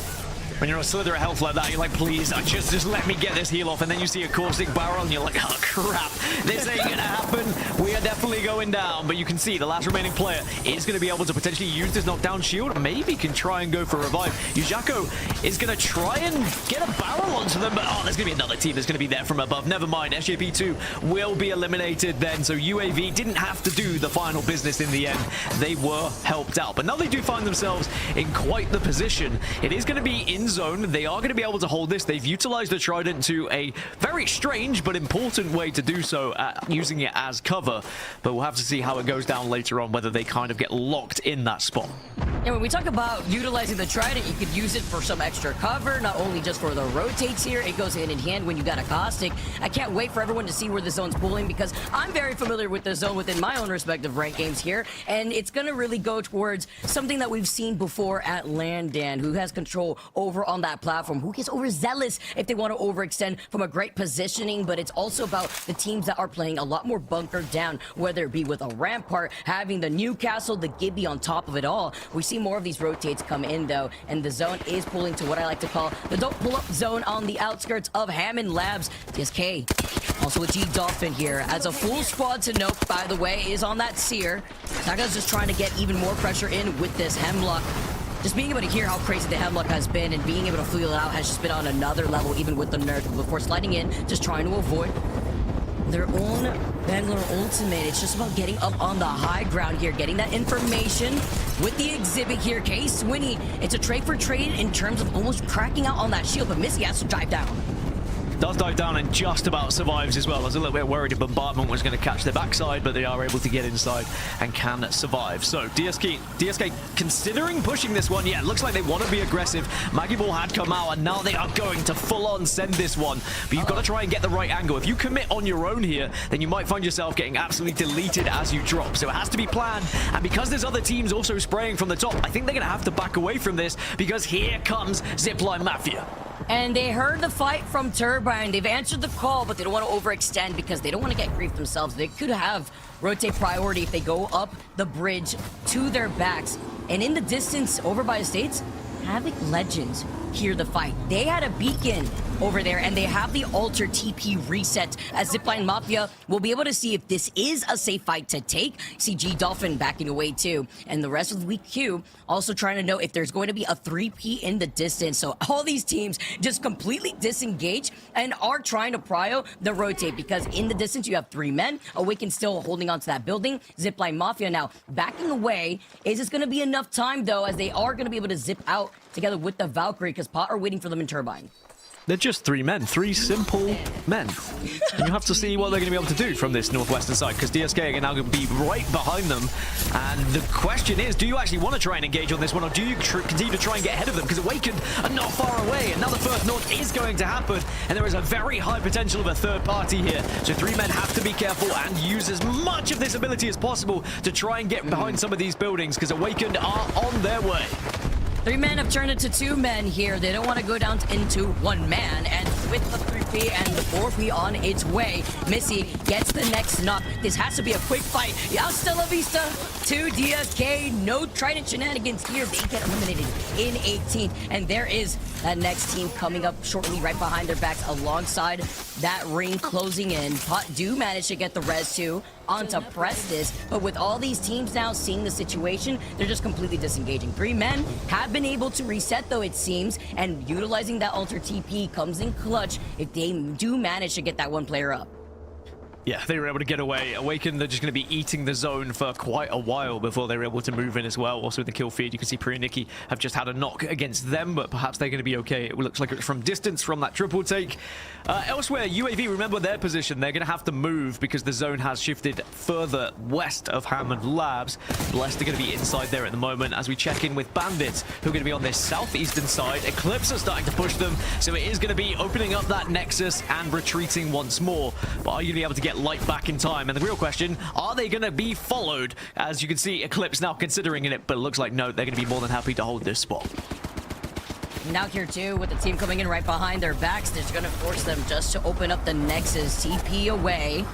When you're a slither of health like that, you're like, please, just let me get this heal off. And then you see a caustic barrel and you're like, oh crap, this ain't gonna happen. We are definitely going down. But you can see the last remaining player is gonna be able to potentially use this knockdown shield. Maybe can try and go for a revive. Yujako is gonna try and get a barrel onto them, but oh, there's gonna be another team that's gonna be there from above. Never mind, SJP2 will be eliminated then. So UAV didn't have to do the final business in the end. They were helped out. But now they do find themselves in quite the position. It is gonna be in zone. They are going to be able to hold this. They've utilized the trident to a very strange but important way to do so, using it as cover. But we'll have to see how it goes down later on, whether they kind of get locked in that spot. And when we talk about utilizing the trident, you could use it for some extra cover, not only just for the rotates here. It goes hand in hand when you got a caustic. I can't wait for everyone to see where the zone's pulling, because I'm very familiar with the zone within my own respective rank games here, and it's going to really go towards something that we've seen before at LAN, Dan, who has control over over on that platform, who gets overzealous if they want to overextend from a great positioning, but it's also about the teams that are playing a lot more bunkered down, whether it be with a Rampart, having the Newcastle, the Gibby on top of it all. We see more of these rotates come in though, and the zone is pulling to what I like to call the don't pull up zone on the outskirts of Hammond Labs. DSK, also with G-Dolphin here, as a full squad to note, by the way, is on that Seer. Saga's just trying to get even more pressure in with this Hemlock. Just being able to hear how crazy the Hemlock has been and being able to feel it out has just been on another level, even with the nerf before sliding in, just trying to avoid their own Bangalore ultimate. It's just about getting up on the high ground here, getting that information with the exhibit here. K-Swinny, it's a trade for trade in terms of almost cracking out on that shield, but Missy has to dive down. Does dive down and just about survives as well. I was a little bit worried a bombardment was going to catch their backside, but they are able to get inside and can survive. So DSK considering pushing this one. Yeah, it looks like they want to be aggressive. Maggie Ball had come out, and now they are going to full-on send this one. But you've got to try and get the right angle. If you commit on your own here, then you might find yourself getting absolutely deleted as you drop. So it has to be planned. And because there's other teams also spraying from the top, I think they're going to have to back away from this, because here comes Zipline Mafia. And they heard the fight from Turbine. They've answered the call, but they don't want to overextend because they don't want to get grief themselves. They could have rotate priority if they go up the bridge to their backs. And in the distance over by the States, Havoc Legends hear the fight. They had a beacon over there, and they have the alter TP reset, as Zipline Mafia will be able to see if this is a safe fight to take. See G-Dolphin backing away too, and the rest of Week Q also trying to know if there's going to be a 3P in the distance. So all these teams just completely disengage and are trying to prio the rotate, because in the distance you have 3 men. Awaken still holding on to that building. Zipline Mafia now backing away. Is this going to be enough time though, as they are going to be able to zip out together with the Valkyrie, because Pot are waiting for them in Turbine. They're just 3 men, 3 simple men. And you have to see what they're going to be able to do from this northwestern side, because DSK are now going to be right behind them. And the question is, do you actually want to try and engage on this one, or do you continue to try and get ahead of them? Because Awakened are not far away. Another first north is going to happen, and there is a very high potential of a third party here. So 3 men have to be careful and use as much of this ability as possible to try and get behind some of these buildings, because Awakened are on their way. 3 men have turned into 2 men here. They don't want to go down into 1 man. And with the 3P and the 4P on its way, Missy gets the next knock. This has to be a quick fight. Hasta la vista to DSK. No Trident shenanigans here. They get eliminated in 18th. And there is that next team coming up shortly right behind their backs alongside that ring closing in. Pot do manage to get the res too onto Prestis, but with all these teams now seeing the situation, they're just completely disengaging. 3 men have been able to reset though, it seems, and utilizing that alter TP comes in clutch if they do manage to get that 1 player up. Yeah, they were able to get away. Awakened, they're just going to be eating the zone for quite a while before they were able to move in as well. Also with the kill feed, you can see PRYANIK have just had a knock against them, but perhaps they're going to be okay. It looks like it's from distance from that triple take. Elsewhere, UAV, remember their position. They're going to have to move because the zone has shifted further west of Hammond Labs. Blessed are going to be inside there at the moment as we check in with Bandits, who are going to be on this southeastern side. ECLIPSE are starting to push them, so it is going to be opening up that nexus and retreating once more. But are you going to be able to get light back in time? And the real question, are they going to be followed? As you can see, ECLIPSE now considering it, but it looks like no, they're going to be more than happy to hold this spot. Now here too, with the team coming in right behind their backs, they're going to force them just to open up the nexus. TP away.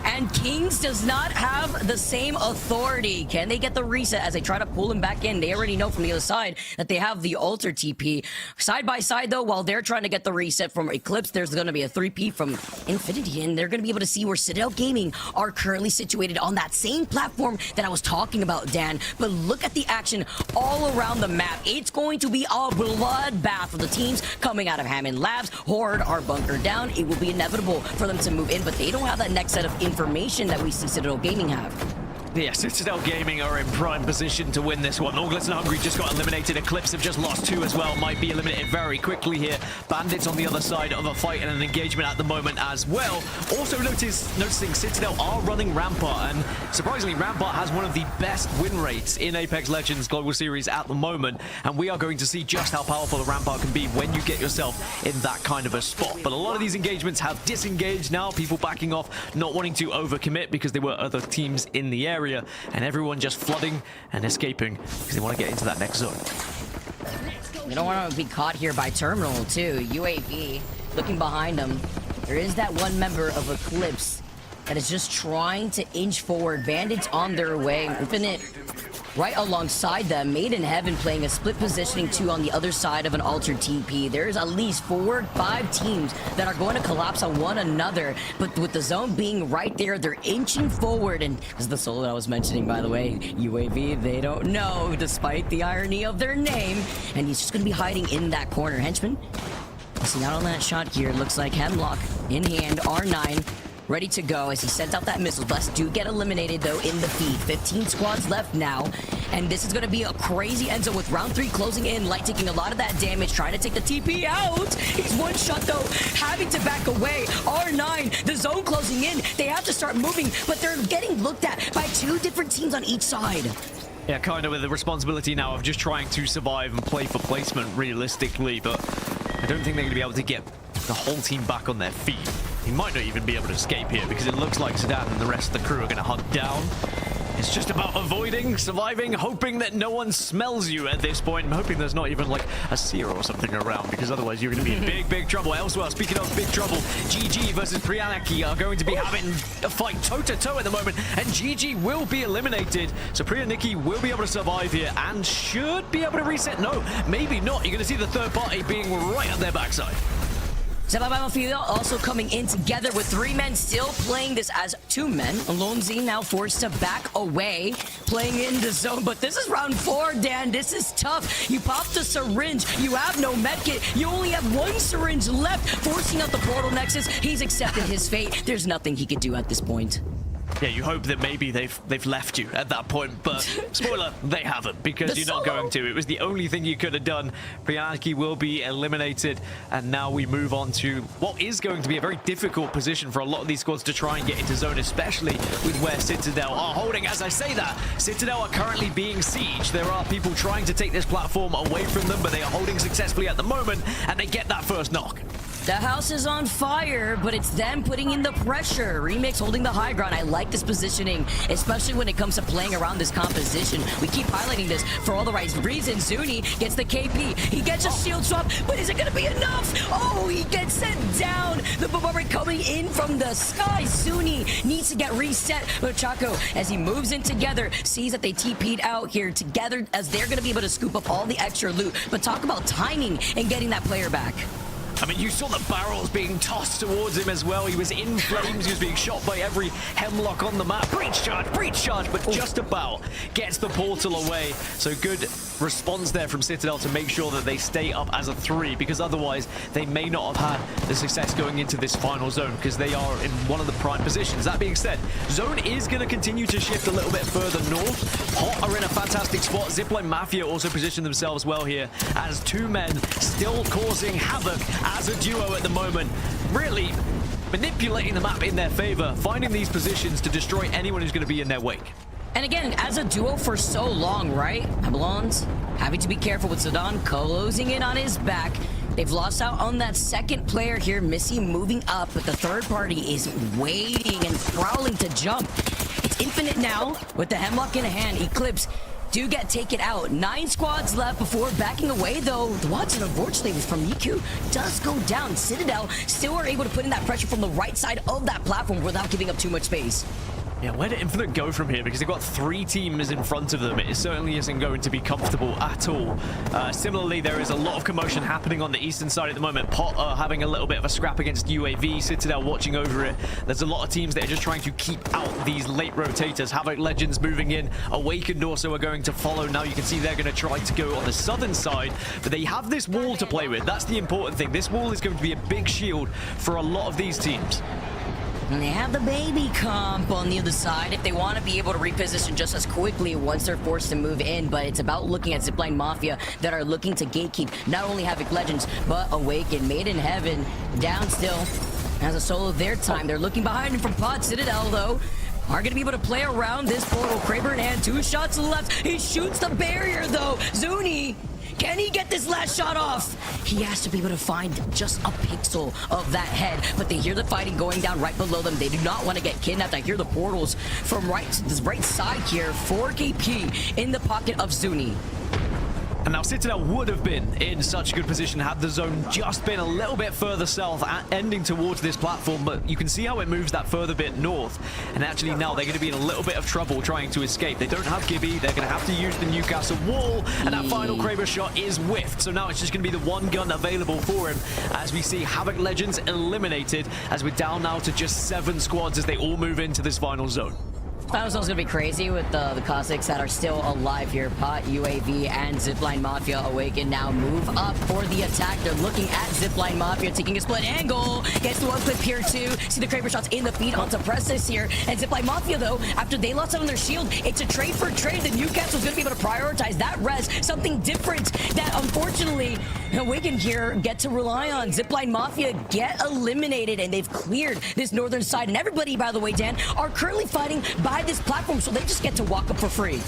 And Kings does not have the same authority. Can they get the reset as they try to pull him back in? They already know from the other side that they have the alter TP. Side by side, though, while they're trying to get the reset from ECLIPSE, there's going to be a 3P from Infinity, and they're going to be able to see where Citadel Gaming are currently situated on that same platform that I was talking about, Dan. But look at the action all around the map. It's going to be a bloodbath for the teams coming out of Hammond Labs. Horde are bunkered down. It will be inevitable for them to move in, but they don't have that next set of information that we see Citadel Gaming have. Yeah, Citadel Gaming are in prime position to win this one. Orgless and Hungry just got eliminated. ECLIPSE have just lost 2 as well. Might be eliminated very quickly here. Bandits on the other side of a fight and an engagement at the moment as well. Also noticing Citadel are running Rampart, and surprisingly, Rampart has one of the best win rates in Apex Legends Global Series at the moment. And we are going to see just how powerful the Rampart can be when you get yourself in that kind of a spot. But a lot of these engagements have disengaged now. People backing off, not wanting to overcommit because there were other teams in the area, and everyone just flooding and escaping because they want to get into that next zone. You don't want to be caught here by Terminal, too. UAV, looking behind him. There is that one member of ECLIPSE that is just trying to inch forward. Bandits on their way. Infinite right alongside them. Made in Heaven playing a split positioning too on the other side of an altered TP. There's at least 4 or 5 teams that are going to collapse on one another. But with the zone being right there, they're inching forward. And this is the solo that I was mentioning, by the way. UAV, they don't know, despite the irony of their name. And he's just going to be hiding in that corner. Henchman, missing out on that shot here. Looks like Hemlock in hand. R9. Ready to go as he sends out that missile. Bless do get eliminated, though, in the feed. 15 squads left now. And this is going to be a crazy end zone with round 3 closing in. Light taking a lot of that damage, trying to take the TP out. He's one shot, though, having to back away. R9, the zone closing in. They have to start moving, but they're getting looked at by 2 different teams on each side. Yeah, kind of with the responsibility now of just trying to survive and play for placement realistically, but I don't think they're going to be able to get the whole team back on their feet. He might not even be able to escape here because it looks like Citadel and the rest of the crew are going to hunt down. It's just about avoiding, surviving, hoping that no one smells you at this point. I'm hoping there's not even like a seer or something around because otherwise you're going to be in big, big trouble. Elsewhere, speaking of big trouble, GG versus PRYANIK are going to be having a fight toe-to-toe at the moment, and GG will be eliminated. So PRYANIK will be able to survive here and should be able to reset. No, maybe not. You're going to see the third party being right on their backside. Mafia also coming in together with 3 men, still playing this as 2 men. Alonzi now forced to back away, playing in the zone. But this is round 4, Dan. This is tough. You popped a syringe. You have no medkit. You only have 1 syringe left, forcing out the portal nexus. He's accepted his fate. There's nothing he could do at this point. Yeah, you hope that maybe they've left you at that point, but spoiler, they haven't, because you're not going to. It was the only thing you could have done. PRYANIK will be eliminated, and now we move on to what is going to be a very difficult position for a lot of these squads to try and get into zone, especially with where Citadel are holding. As I say that, Citadel are currently being sieged. There are people trying to take this platform away from them, but they are holding successfully at the moment, and they get that first knock. The house is on fire, but it's them putting in the pressure. Remix holding the high ground. I like this positioning, especially when it comes to playing around this composition. We keep highlighting this for all the right reasons. Zuni gets the KP. He gets a shield swap, but is it going to be enough? Oh, he gets sent down. The Barbaric coming in from the sky. Zuni needs to get reset. But Chaco, as he moves in together, sees that they TP'd out here together as they're going to be able to scoop up all the extra loot. But talk about timing and getting that player back. I mean, you saw the barrels being tossed towards him as well. He was in flames. He was being shot by every Hemlock on the map. Breach charge, but just about gets the portal away. So good response there from Citadel to make sure that they stay up as a 3, because otherwise they may not have had the success going into this final zone, because they are in one of the prime positions. That being said, zone is going to continue to shift a little bit further north. Hot are in a fantastic spot. Zipline Mafia also position themselves well here as 2 men still causing havoc as a duo at the moment, really manipulating the map in their favor, finding these positions to destroy anyone who's going to be in their wake. And again, as a duo for so long, right? Abalon's having to be careful with Zidane closing in on his back. They've lost out on that second player here. Missy moving up, but the third party is waiting and prowling to jump. It's Infinite now with the Hemlock in hand. ECLIPSE do get taken out. 9 squads left before backing away, though. The Watson, unfortunately, from Miku does go down. Citadel still are able to put in that pressure from the right side of that platform without giving up too much space. Yeah, where did Infinite go from here? Because they've got 3 teams in front of them. It certainly isn't going to be comfortable at all. Similarly, there is a lot of commotion happening on the eastern side at the moment. Pot are having a little bit of a scrap against UAV. Citadel watching over it. There's a lot of teams that are just trying to keep out these late rotators. Havoc Legends moving in. Awakened also are going to follow. Now you can see they're going to try to go on the southern side, but they have this wall to play with. That's the important thing. This wall is going to be a big shield for a lot of these teams. And they have the baby comp on the other side if they want to be able to reposition just as quickly once they're forced to move in. But it's about looking at Zipline Mafia that are looking to gatekeep not only Havoc Legends, but Awaken. Made in Heaven, down still, has a solo of their time. They're looking behind him from Pod. Citadel, though, are going to be able to play around this portal. Craver in hand, 2 shots left. He shoots the barrier, though. Zuni, can he get this last shot off? He has to be able to find just a pixel of that head, but they hear the fighting going down right below them. They do not want to get kidnapped. I hear the portals from this right side here. 4 KP in the pocket of Zuni. And now Citadel would have been in such a good position had the zone just been a little bit further south, ending towards this platform, but you can see how it moves that further bit north. And actually now they're going to be in a little bit of trouble trying to escape. They don't have Gibby, they're going to have to use the Newcastle wall, and that final Clxver shot is whiffed. So now it's just going to be the one gun available for him, as we see Havoc Legends eliminated, as we're down now to just 7 squads as they all move into this final zone. Final zone's gonna be crazy with the Cossacks that are still alive here. Pot, UAV, and Zipline Mafia Awaken now move up for the attack. They're looking at Zipline Mafia, taking a split angle. Gets the one clip here too. See the Clxver shots in the feed onto Presses here. And Zipline Mafia though, after they lost some of their shield, it's a trade for trade. The Newcastle's gonna be able to prioritize that res. Something different that unfortunately Awaken here get to rely on. Zipline Mafia get eliminated, and they've cleared this northern side. And everybody, by the way, Dan, are currently fighting by this platform, so they just get to walk up for free.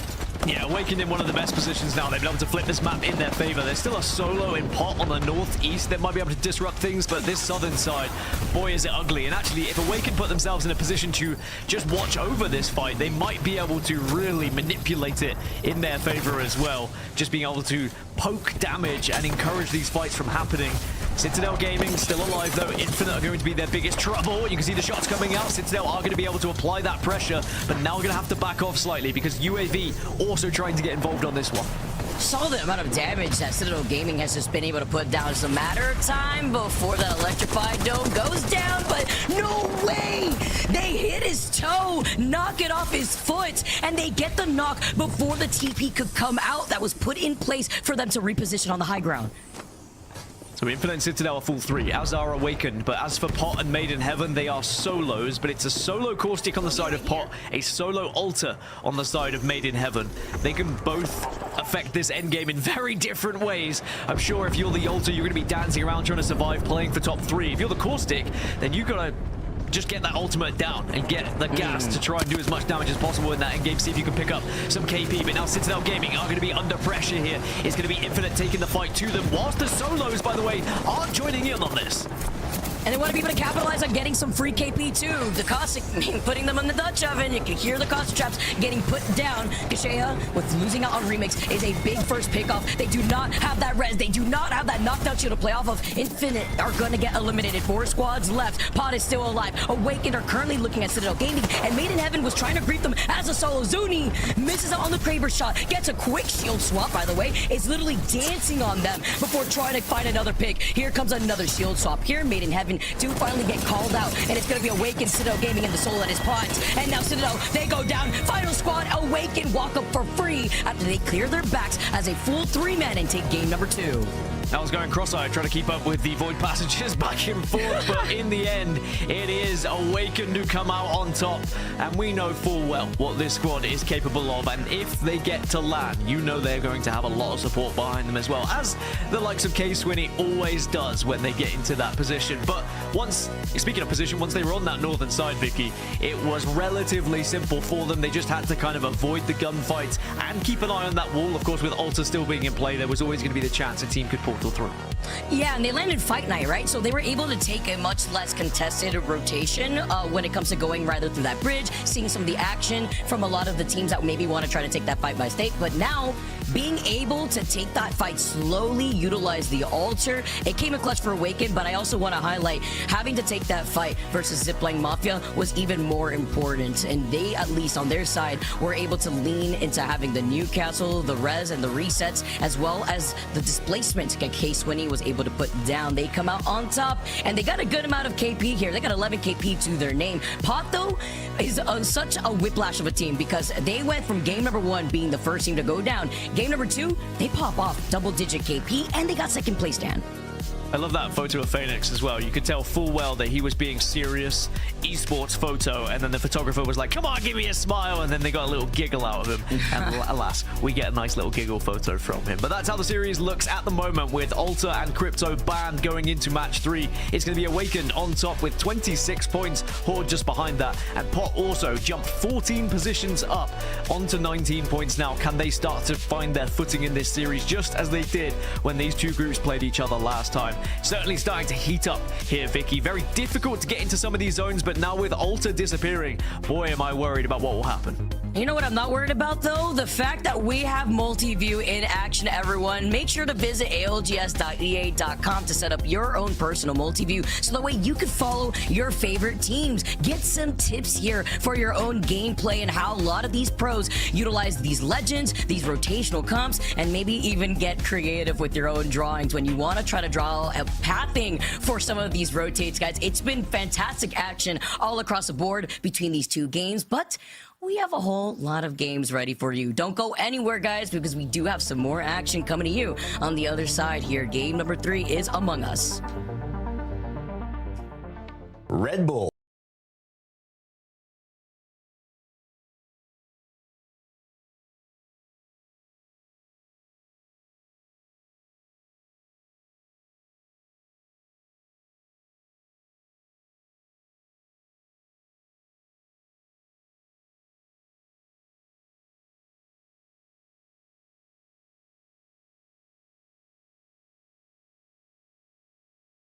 Yeah, Awakened in one of the best positions now. They've been able to flip this map in their favor. There's still a solo in pot on the northeast that might be able to disrupt things, but this southern side, boy, is it ugly. And actually, if Awakened put themselves in a position to just watch over this fight, they might be able to really manipulate it in their favor as well. Just being able to poke damage and encourage these fights from happening. Citadel Gaming still alive though. Infinite are going to be their biggest trouble. You can see the shots coming out. Citadel are going to be able to apply that pressure, but now we're going to have to back off slightly because UAV also trying to get involved on this one. Saw the amount of damage that Citadel Gaming has just been able to put down. It's a matter of time before the electrified dome goes down, but no way! They hit his toe, knock it off his foot, and they get the knock before the TP could come out that was put in place for them to reposition on the high ground. So Infinite and Citadel are full 3, as are Awakened, but as for Pot and Made in Heaven, they are solos, but it's a solo Caustic on the side of Pot, a solo Altar on the side of Made in Heaven. They can both affect this endgame in very different ways. I'm sure if you're the Altar, you're going to be dancing around trying to survive, playing for top 3. If you're the Caustic, then you've got to just get that ultimate down and get the gas to try and do as much damage as possible in that endgame. See if you can pick up some KP. But now Citadel Gaming are going to be under pressure here. It's going to be Infinite taking the fight to them, whilst the solos, by the way, aren't joining in on this. And they want to be able to capitalize on getting some free KP too. The Cossack putting them in the Dutch oven. You can hear the Cossack traps getting put down. Gashea, with losing out on Remix, is a big first pickoff. They do not have that res. They do not have that knockdown shield to play off of. Infinite are going to get eliminated. 4 squads left. Pod is still alive. Awakened are currently looking at Citadel Gaming. And Made in Heaven was trying to greet them as a solo. Zuni misses out on the Clxver shot. Gets a quick shield swap, by the way. Is literally dancing on them before trying to find another pick. Here comes another shield swap. Here, Made in Heaven do finally get called out, and it's going to be Awakened, Citadel Gaming, and the soul at his pods. And now Citadel, they go down. Final squad, Awakened, walk up for free after they clear their backs as a full 3-man and take game number 2. I was going cross-eyed trying to keep up with the Void Passages back and forth, but in the end, it is Awakened who come out on top, and we know full well what this squad is capable of, and if they get to LAN, you know they're going to have a lot of support behind them as well, as the likes of K-Swinny always does when they get into that position. But once, speaking of position, once they were on that northern side, Vicky, it was relatively simple for them. They just had to kind of avoid the gunfights and keep an eye on that wall. Of course, with Altar still being in play, there was always going to be the chance a team could portal through. Yeah, and they landed Fight Night, right? So they were able to take a much less contested rotation when it comes to going rather through that bridge, seeing some of the action from a lot of the teams that maybe want to try to take that fight by state. But now, being able to take that fight slowly, utilize the Altar, it came in clutch for Awakened, but I also want to highlight having to take that fight versus Zipline Mafia was even more important. And they, at least on their side, were able to lean into having the Newcastle, the res, and the resets, as well as the displacement that K-Swinny was able to put down. They come out on top, and they got a good amount of KP here. They got 11 KP to their name. Pot, though, is such a whiplash of a team because they went from game number 1 being the first team to go down. Game number 2, they pop off double-digit KP, and they got second place, Dan. I love that photo of Phoenix as well. You could tell full well that he was being serious esports photo, and then the photographer was like, come on, give me a smile, and then they got a little giggle out of him. And alas, we get a nice little giggle photo from him. But that's how the series looks at the moment, with Altar and Crypto banned going into match 3. It's going to be Awakened on top with 26 points, Horde just behind that, and Pot also jumped 14 positions up onto 19 points now. Can they start to find their footing in this series, just as they did when these two groups played each other last time? Certainly starting to heat up here, Vicky. Very difficult to get into some of these zones, but now with Altar disappearing, boy, am I worried about what will happen. You know what I'm not worried about, though? The fact that we have multi-view in action, everyone. Make sure to visit algs.ea.com to set up your own personal multi-view so that way you can follow your favorite teams. Get some tips here for your own gameplay and how a lot of these pros utilize these legends, these rotational comps, and maybe even get creative with your own drawings when you want to try to draw a pathing for some of these rotates, guys. It's been fantastic action all across the board between these two games, but we have a whole lot of games ready for you. Don't go anywhere, guys, because we do have some more action coming to you on the other side here. Game number 3 is Among Us. Red Bull.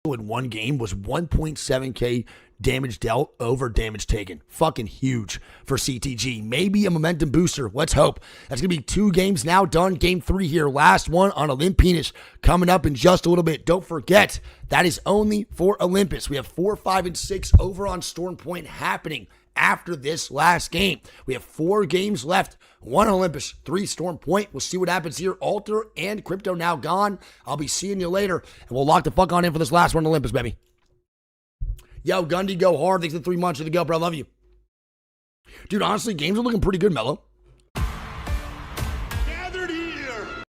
In one game was 1.7k damage dealt over damage taken. Fucking huge for CTG. Maybe a momentum booster. Let's hope. That's going to be 2 games now done. Game 3 here. Last one on Olympinus coming up in just a little bit. Don't forget, that is only for Olympus. We have 4, 5, and 6 over on Storm Point happening after this last game. We have 4 games left. 1 Olympus, 3 Storm Point. We'll see what happens here. Alter and Crypto now gone. I'll be seeing you later, and we'll lock the fuck on in for this last one, Olympus, baby. Yo, Gundy, go hard. Thanks for the 3 months of the go, bro. I love you. Dude, honestly, games are looking pretty good, Mello. Gathered here.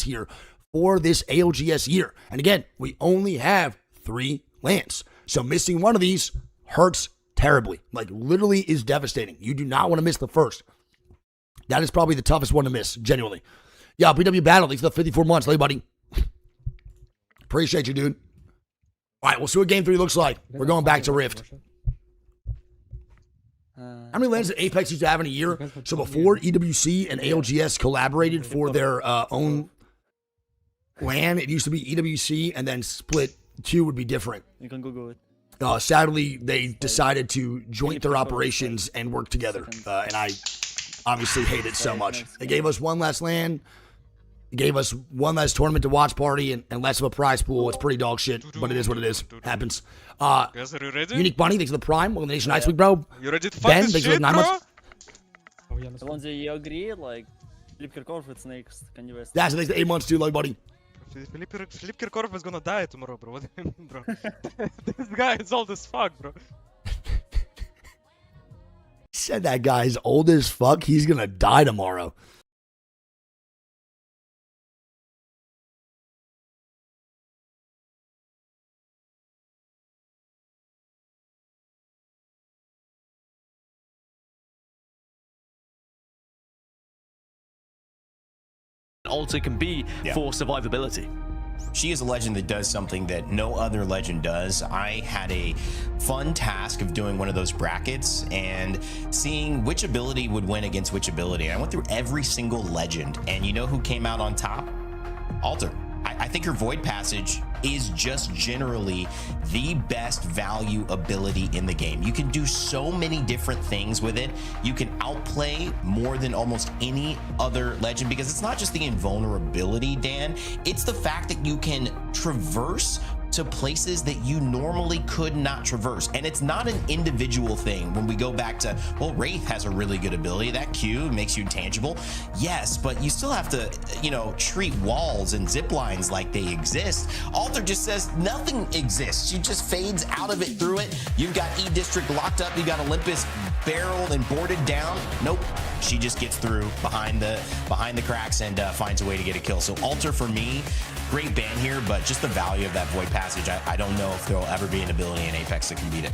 Here for this ALGS year. And again, we only have 3 lands. So missing one of these hurts terribly. Like, literally is devastating. You do not want to miss the first. That is probably the toughest one to miss, genuinely. Yeah, BW Battle, thanks for the 54 months. Love you, buddy. Appreciate you, dude. All right, we'll see what game 3 looks like. We're going back to Rift. How many lands did Apex used to have in a year? So before EWC and ALGS collaborated for their own LAN, it used to be EWC, and then split 2 would be different. You can Google it. Sadly, they decided to joint their operations and work together, and I obviously hate it so much. They gave us one less LAN, gave us one less tournament to watch party, and less of a prize pool. It's pretty dog shit, but it is what it is. Happens. Guys, are you ready? Unique Bunny, thanks for the Prime. Welcome to Nation Nights Week, bro. You ready to fuck Ben, this thanks for shit, the 9 bro? months. Alonso, you agree? Like, Flip Kirchhoff, it's next. Can you rest? That's thanks for 8 months too, like buddy. Flip Kirchhoff is gonna die tomorrow, bro. What do you mean, bro? This guy is old as fuck, bro. Said that guy's old as fuck. He's gonna die tomorrow. Alter can be for survivability. She is a legend that does something that no other legend does. I had a fun task of doing one of those brackets and seeing which ability would win against which ability. I went through every single legend, and you know who came out on top? Alter. I think her Void Passage is just generally the best value ability in the game. You can do so many different things with it. You can outplay more than almost any other legend, because it's not just the invulnerability, Dan. It's the fact that you can traverse to places that you normally could not traverse. And it's not an individual thing. When we go back to, well, Wraith has a really good ability. That Q makes you intangible. Yes, but you still have to, you know, treat walls and zip lines like they exist. Alter just says nothing exists. She just fades out of it through it. You've got E District locked up. You got Olympus barreled and boarded down. Nope. She just gets through behind the cracks and finds a way to get a kill. So Alter, for me, great ban here, but just the value of that Void Passage, I don't know if there'll ever be an ability in Apex that can beat it.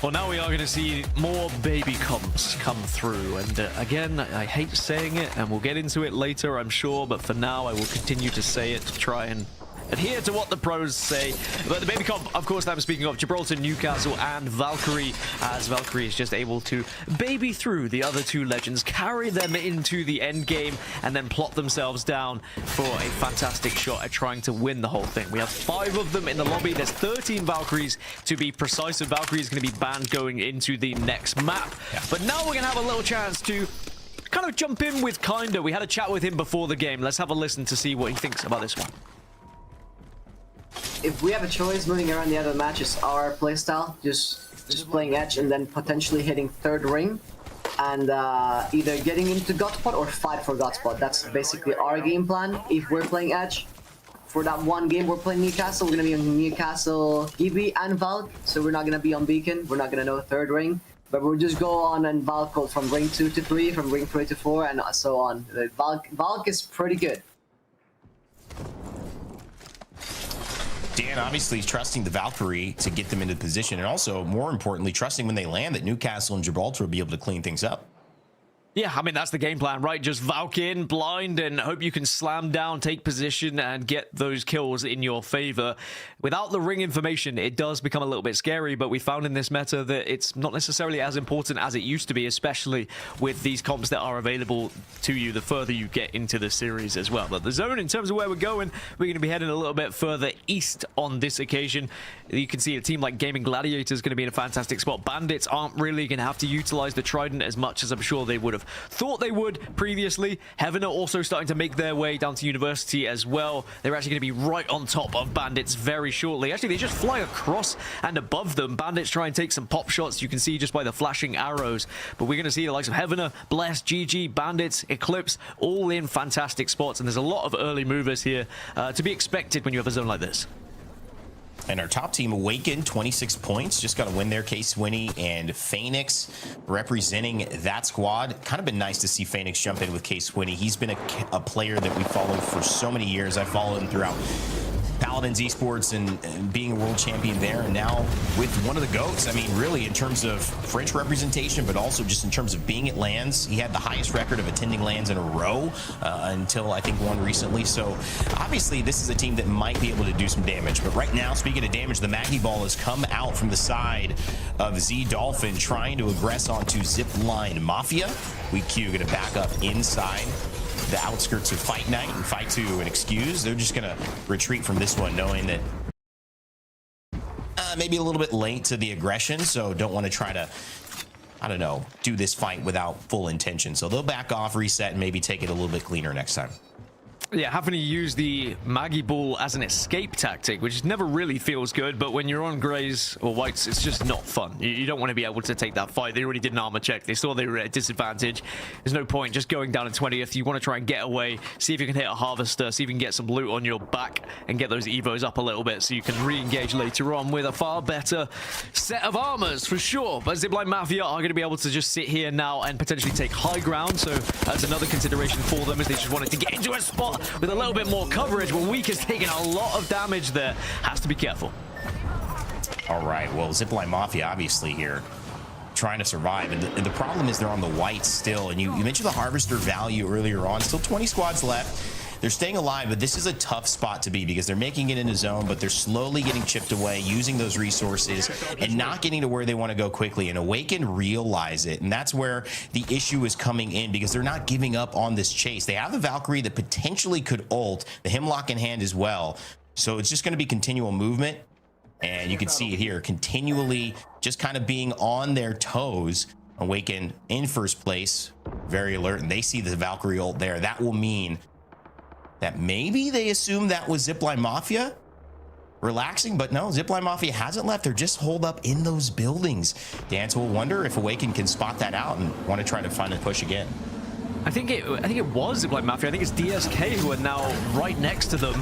Well, now we are going to see more baby comps come through. And again, I hate saying it, and we'll get into it later, I'm sure. But for now, I will continue to say it to try and adhere to what the pros say. But the baby comp, of course, I'm speaking of Gibraltar, Newcastle, and Valkyrie, as Valkyrie is just able to baby through the other two legends, carry them into the end game, and then plot themselves down for a fantastic shot at trying to win the whole thing. We have 5 of them in the lobby. There's 13 Valkyries to be precise, and Valkyrie is going to be banned going into the next map. Yeah. But now we're going to have a little chance to kind of jump in with Kinda. We had a chat with him before the game. Let's have a listen to see what he thinks about this one. If we have a choice, moving around the other match is our playstyle. Just playing edge and then potentially hitting third ring, and either getting into Godspot or fight for Godspot. That's basically our game plan. If we're playing edge, for that one game we're playing Newcastle, we're gonna be on Newcastle, Gibby, and Valk. So we're not gonna be on Beacon. We're not gonna know third ring, but we'll just go on and Valk from ring 2 to 3, from ring 3 to 4, and so on. Valk is pretty good. Dan obviously trusting the Valkyrie to get them into position, and also, more importantly, trusting when they land that Newcastle and Gibraltar will be able to clean things up. Yeah, I mean, that's the game plan, right? Just Valk in, blind, and hope you can slam down, take position, and get those kills in your favor. Without the ring information, it does become a little bit scary, but we found in this meta that it's not necessarily as important as it used to be, especially with these comps that are available to you the further you get into the series as well. But the zone, in terms of where we're going, we're going to be heading a little bit further east on this occasion. You can see a team like Gaming Gladiators is going to be in a fantastic spot. Bandits aren't really going to have to utilize the Trident as much as I'm sure they would have thought they would previously. Heaven are also starting to make their way down to University as well. They're actually going to be right on top of Bandits very shortly. Actually, they just fly across and above them. Bandits try and take some pop shots, you can see just by the flashing arrows. But we're going to see the likes of Heavener, Bless, GG, Bandits, Eclipse, all in fantastic spots. And there's a lot of early movers here to be expected when you have a zone like this. And our top team, Awaken, 26 points. Just got to win there. K-Swinny and Phoenix representing that squad. Kind of been nice to see Phoenix jump in with K-Swinny. He's been a player that we followed for so many years. I followed him throughout Paladins Esports and being a world champion there, and now with one of the GOATs. I mean, really, in terms of French representation, but also just in terms of being at LANs. He had the highest record of attending LANs in a row until, I think, one recently. So, obviously, this is a team that might be able to do some damage. But right now, speaking of damage, the Maggie Ball has come out from the side of Z Dolphin, trying to aggress onto Zipline Mafia. WeQ going to back up inside the outskirts of Fight Night and Fight to an excuse. They're just going to retreat from this one, knowing that maybe a little bit late to the aggression, so don't want to try to, I don't know, do this fight without full intention. So they'll back off, reset, and maybe take it a little bit cleaner next time. Yeah, having to use the Maggie Ball as an escape tactic, which never really feels good, but when you're on Greys or Whites, it's just not fun. You don't want to be able to take that fight. They already did an armor check. They saw they were at a disadvantage. There's no point just going down in 20th. You want to try and get away, see if you can hit a Harvester, see if you can get some loot on your back and get those Evos up a little bit so you can re-engage later on with a far better set of armors, for sure. But Zipline Mafia are going to be able to just sit here now and potentially take high ground, so that's another consideration for them, as they just wanted to get into a spot with a little bit more coverage. But Weak has taken a lot of damage there. Has to be careful. All right, well, Zipline Mafia obviously here trying to survive, and the problem is they're on the whites still. And you mentioned the Harvester value earlier on. Still 20 squads left. They're staying alive, but this is a tough spot to be because they're making it in a zone, but they're slowly getting chipped away, using those resources and not getting to where they want to go quickly. And Awaken realize it, and that's where the issue is coming in, because they're not giving up on this chase. They have the Valkyrie that potentially could ult, the Hemlock in hand as well. So it's just going to be continual movement. And you can see it here, continually just kind of being on their toes. Awaken in first place, very alert, and they see the Valkyrie ult there. That will mean that maybe they assume that was Zipline Mafia, relaxing, but no, Zipline Mafia hasn't left. They're just holed up in those buildings. Dan, so we'll wonder if Awaken can spot that out and want to try to find a push again. I think it was Zipline Mafia. I think it's DSK who are now right next to them,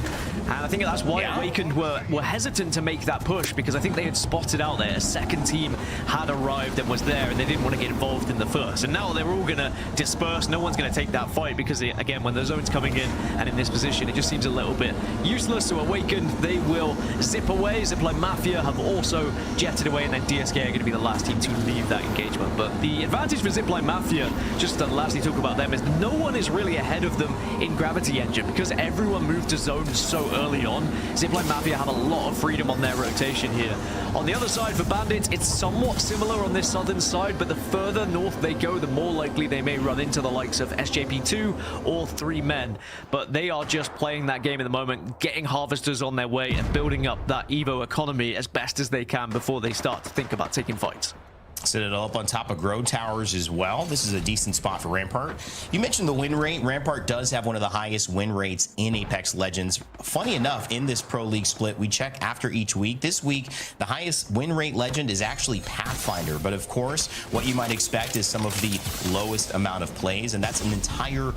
and I think that's why Awakened were hesitant to make that push, because I think they had spotted out there a second team had arrived and was there, and they didn't want to get involved in the first. And now they're all going to disperse. No one's going to take that fight because, again, when the zone's coming in and in this position, it just seems a little bit useless. So Awakened, they will zip away. Zipline Mafia have also jetted away, and then DSK are going to be the last team to leave that engagement. But the advantage for Zipline Mafia, just to lastly talk about them, is no one is really ahead of them in Gravity Engine because everyone moved to zone so early on. Zipline Mafia have a lot of freedom on their rotation here. On the other side for Bandits, it's somewhat similar on this southern side, but the further north they go, the more likely they may run into the likes of SJP2 or 3 Men. But they are just playing that game at the moment, getting harvesters on their way and building up that Evo economy as best as they can before they start to think about taking fights. Citadel up on top of Grow Towers as well. This is a decent spot for Rampart. You mentioned the win rate. Rampart does have one of the highest win rates in Apex Legends. Funny enough, in this Pro League split, we check after each week. This week, the highest win rate legend is actually Pathfinder. But of course, what you might expect is some of the lowest amount of plays, and that's an entire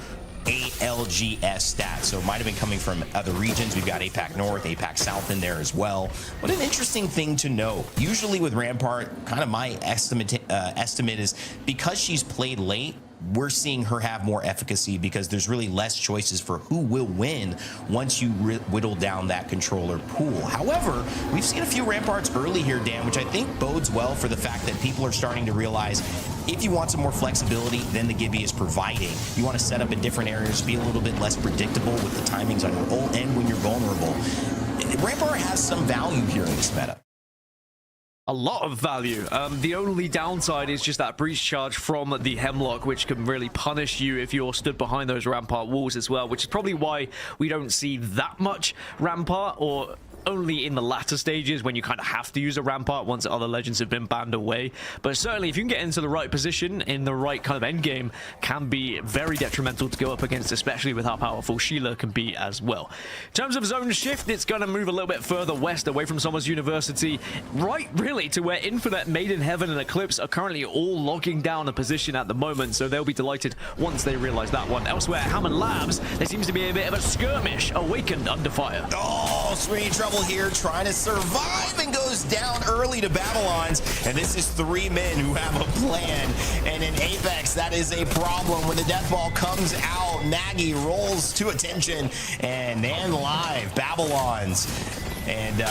ALGS stats. So it might have been coming from other regions. We've got APAC North, APAC South in there as well. But an interesting thing to know, usually with Rampart, kind of my estimate is because she's played late, we're seeing her have more efficacy because there's really less choices for who will win once you whittle down that controller pool. However, we've seen a few Ramparts early here, Dan, which I think bodes well for the fact that people are starting to realize if you want some more flexibility than the Gibby is providing, you want to set up in different areas, be a little bit less predictable with the timings on your ult and when you're vulnerable. Rampart has some value here in this meta. A lot of value. The only downside is just that breach charge from the Hemlock, which can really punish you if you're stood behind those Rampart walls as well, which is probably why we don't see that much Rampart, or only in the latter stages when you kind of have to use a Rampart once other legends have been banned away. But certainly if you can get into the right position in the right kind of end game, can be very detrimental to go up against, especially with how powerful Sheila can be as well. In terms of zone shift, it's going to move a little bit further west away from Somers University, right really to where Infinite, Maiden Heaven and Eclipse are currently all logging down a position at the moment, so they'll be delighted once they realize that one. Elsewhere, Hammond Labs, there seems to be a bit of a skirmish. Awakened under fire. Oh, Sweeney Trouble here trying to survive and goes down early to Babylons, and this is 3 men who have a plan, and in Apex that is a problem. When the death ball comes out, Maggie rolls to attention, and then live Babylons, and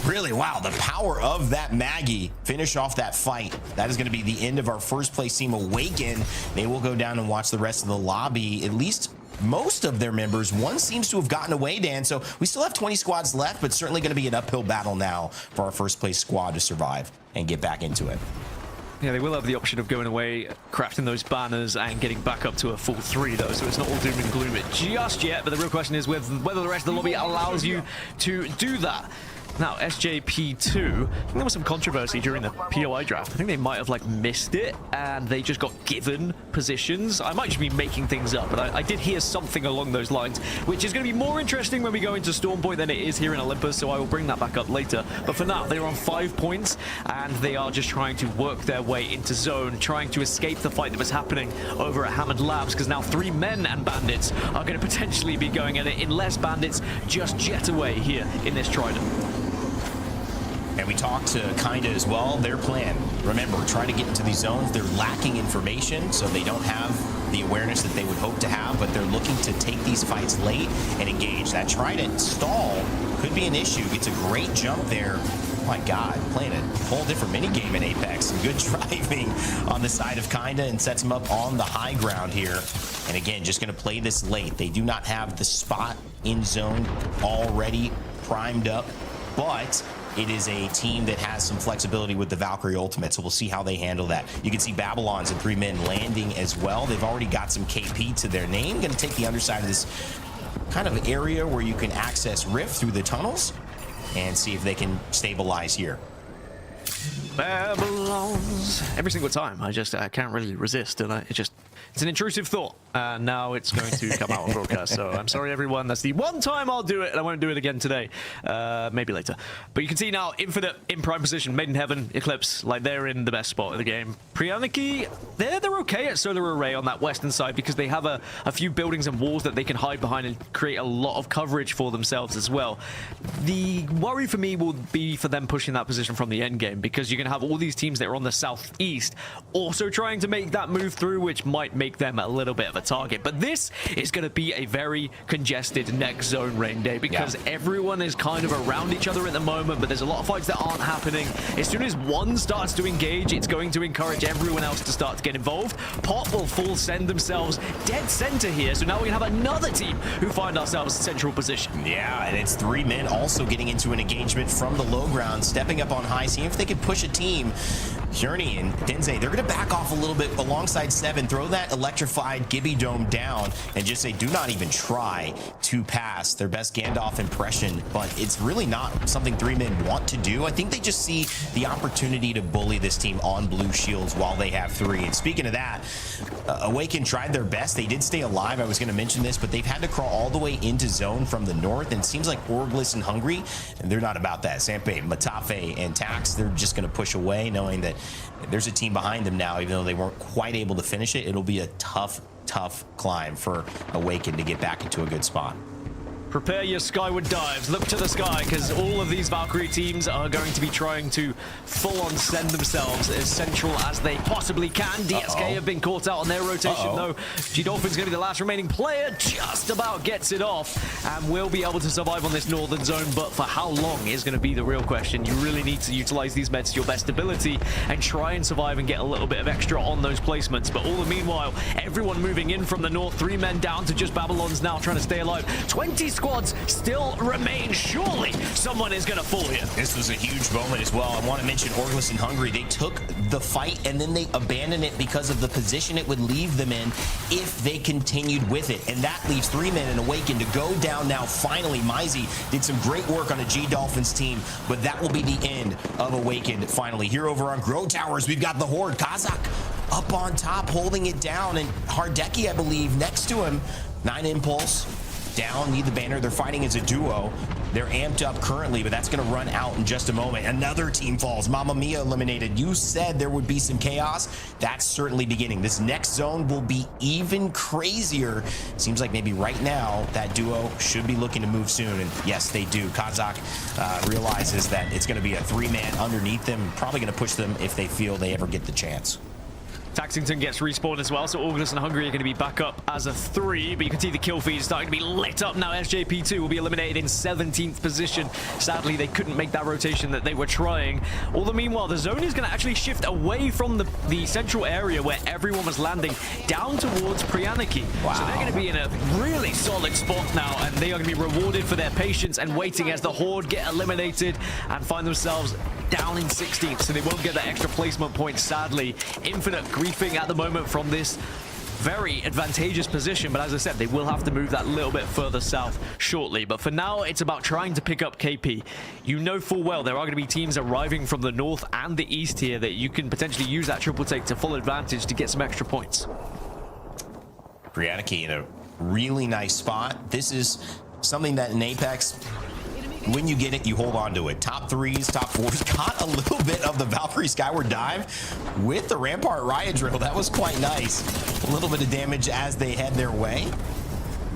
really, wow, the power of that Maggie finish off that fight. That is going to be the end of our first place team. Awaken, they will go down and watch the rest of the lobby, at least most of their members. One seems to have gotten away, Dan, so we still have 20 squads left, but certainly going to be an uphill battle now for our first place squad to survive and get back into it. Yeah, they will have the option of going away, crafting those banners, and getting back up to a full 3, though, so it's not all doom and gloom just yet. But the real question is whether the rest of the lobby allows you to do that. Now, SJP2, I think there was some controversy during the POI draft. I think they might have missed it and they just got given positions. I might just be making things up, but I did hear something along those lines, which is going to be more interesting when we go into Storm Point than it is here in Olympus, so I will bring that back up later. But for now, they're on 5 points and they are just trying to work their way into zone, trying to escape the fight that was happening over at Hammond Labs, because now 3 men and Bandits are going to potentially be going at it unless Bandits just jet away here in this Trident. And we talked to Kinda as well, their plan. Remember, trying to get into these zones, they're lacking information, so they don't have the awareness that they would hope to have, but they're looking to take these fights late and engage. That Trident stall could be an issue. Gets a great jump there. Oh my God, playing a whole different minigame in Apex. Some good driving on the side of Kinda and sets him up on the high ground here. And again, just gonna play this late. They do not have the spot in zone already primed up, but it is a team that has some flexibility with the Valkyrie ultimate, so we'll see how they handle that. You can see Babylons and 3 men landing as well. They've already got some KP to their name. Going to take the underside of this kind of area where you can access Rift through the tunnels and see if they can stabilize here. Babylons. Every single time, I can't really resist, and it's an intrusive thought. and now it's going to come out on broadcast. So I'm sorry, everyone. That's the one time I'll do it, and I won't do it again today. Maybe later. But you can see now, Infinite in prime position, Made in Heaven, Eclipse, like they're in the best spot of the game. PRYANIK, they're okay at Solar Array on that western side because they have a few buildings and walls that they can hide behind and create a lot of coverage for themselves as well. The worry for me will be for them pushing that position from the end game, because you're going to have all these teams that are on the southeast also trying to make that move through, which might make them a little bit of a target. But this is going to be a very congested next zone rain day, because everyone is kind of around each other at the moment, but there's a lot of fights that aren't happening. As soon as one starts to engage, it's going to encourage everyone else to start to get involved. Pot will full send themselves dead center here, so now we have another team who find ourselves central position. Yeah, and it's 3 men also getting into an engagement from the low ground, stepping up on high, seeing if they can push a team. Journey and Denze, they're going to back off a little bit alongside 7, throw that electrified Gibby Dome down, and just say, do not even try to pass. Their best Gandalf impression, but it's really not something 3 men want to do. I think they just see the opportunity to bully this team on blue shields while they have 3. And speaking of that, Awaken tried their best. They did stay alive. I was going to mention this, but they've had to crawl all the way into zone from the north, and it seems like Orgless and Hungry, and they're not about that. Sampe, Matafe, and Tax, they're just going to push away, knowing that there's a team behind them now. Even though they weren't quite able to finish it, it'll be a tough climb for Awaken to get back into a good spot. Prepare your skyward dives. Look to the sky, because all of these Valkyrie teams are going to be trying to full-on send themselves as central as they possibly can. DSK have been caught out on their rotation, though. G-Dolphin's going to be the last remaining player. Just about gets it off and will be able to survive on this northern zone, but for how long is going to be the real question. You really need to utilize these meds to your best ability and try and survive and get a little bit of extra on those placements. But all the meanwhile, everyone moving in from the north, 3 men down to just Babylon's now trying to stay alive. 20 squads still remain. Surely someone is going to fall here. This was a huge moment as well. I want to mention Orgless and Hungry. They took the fight and then they abandoned it because of the position it would leave them in if they continued with it. And that leaves 3 men in Awaken to go down now. Finally, Mizey did some great work on a G-Dolphins team, but that will be the end of Awaken finally. Here over on Grow Towers, we've got the Horde. Kazakh up on top, holding it down, and Hardeki, I believe, next to him. 9 Impulse. Down, need the banner. They're fighting as a duo. They're amped up currently, but that's going to run out in just a moment. Another team falls. Mamma Mia eliminated. You said there would be some chaos. That's certainly beginning. This next zone will be even crazier. Seems like maybe right now that duo should be looking to move soon. And yes, they do. Kazakh realizes that it's going to be a 3-man underneath them. Probably going to push them if they feel they ever get the chance. Taxington gets respawned as well, so Orgless and Hungry are going to be back up as a 3, but you can see the kill feed is starting to be lit up now. SJP2 will be eliminated in 17th position. Sadly, they couldn't make that rotation that they were trying. All the meanwhile, the zone is going to actually shift away from the central area where everyone was landing down towards PRYANIK. Wow. So they're going to be in a really solid spot now, and they are going to be rewarded for their patience and waiting as the Horde get eliminated and find themselves down in 16th, so they won't get that extra placement point, sadly. Infinite griefing at the moment from this very advantageous position, but as I said, they will have to move that little bit further south shortly. But for now, it's about trying to pick up KP. You know full well there are going to be teams arriving from the north and the east here that you can potentially use that triple take to full advantage to get some extra points. PRYANIK in a really nice spot. This is something that in Apex, when you get it, you hold on to it. Top 3s, top 4s, got a little bit of the Valkyrie Skyward Dive with the Rampart Riot Drill. That was quite nice. A little bit of damage as they head their way.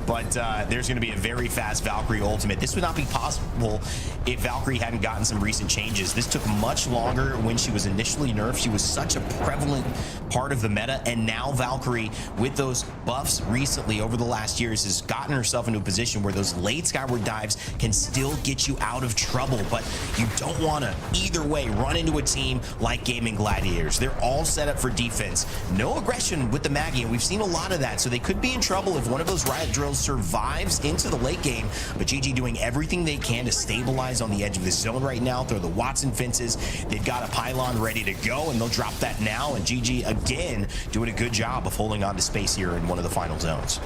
But there's going to be a very fast Valkyrie ultimate. This would not be possible if Valkyrie hadn't gotten some recent changes. This took much longer when she was initially nerfed. She was such a prevalent part of the meta, and now Valkyrie, with those buffs recently over the last years, has gotten herself into a position where those late Skyward Dives can still get you out of trouble. But you don't want to, either way, run into a team like Gaming Gladiators. They're all set up for defense. No aggression with the Maggie, and we've seen a lot of that. So they could be in trouble if one of those Riot Drills survives into the late game. But GG doing everything they can to stabilize on the edge of this zone right now. Throw the Watson fences. They've got a pylon ready to go, and they'll drop that now. And GG again doing a good job of holding on to space here in one of the final zones.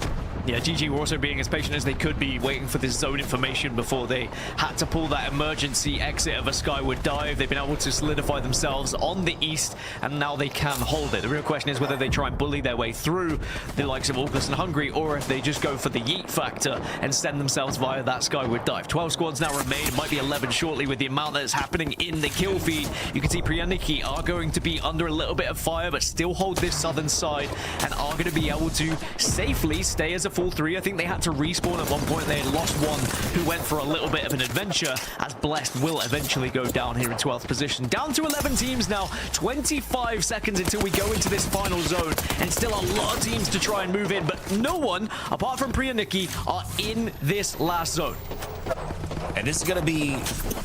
Yeah, GG were also being as patient as they could be, waiting for this zone information before they had to pull that emergency exit of a skyward dive. They've been able to solidify themselves on the east, and now they can hold it. The real question is whether they try and bully their way through the likes of Orgless and Hungry, or if they just go for the yeet factor and send themselves via that skyward dive. 12 squads now remain. It might be 11 shortly with the amount that is happening in the kill feed. You can see PRYANIK are going to be under a little bit of fire, but still hold this southern side and are going to be able to safely stay as a full 3. I think they had to respawn at one point. They had lost one who went for a little bit of an adventure, as Blessed will eventually go down here in 12th position. Down to 11 teams now, 25 seconds until we go into this final zone, and still a lot of teams to try and move in, but no one, apart from PRYANIK, are in this last zone. And this is going to be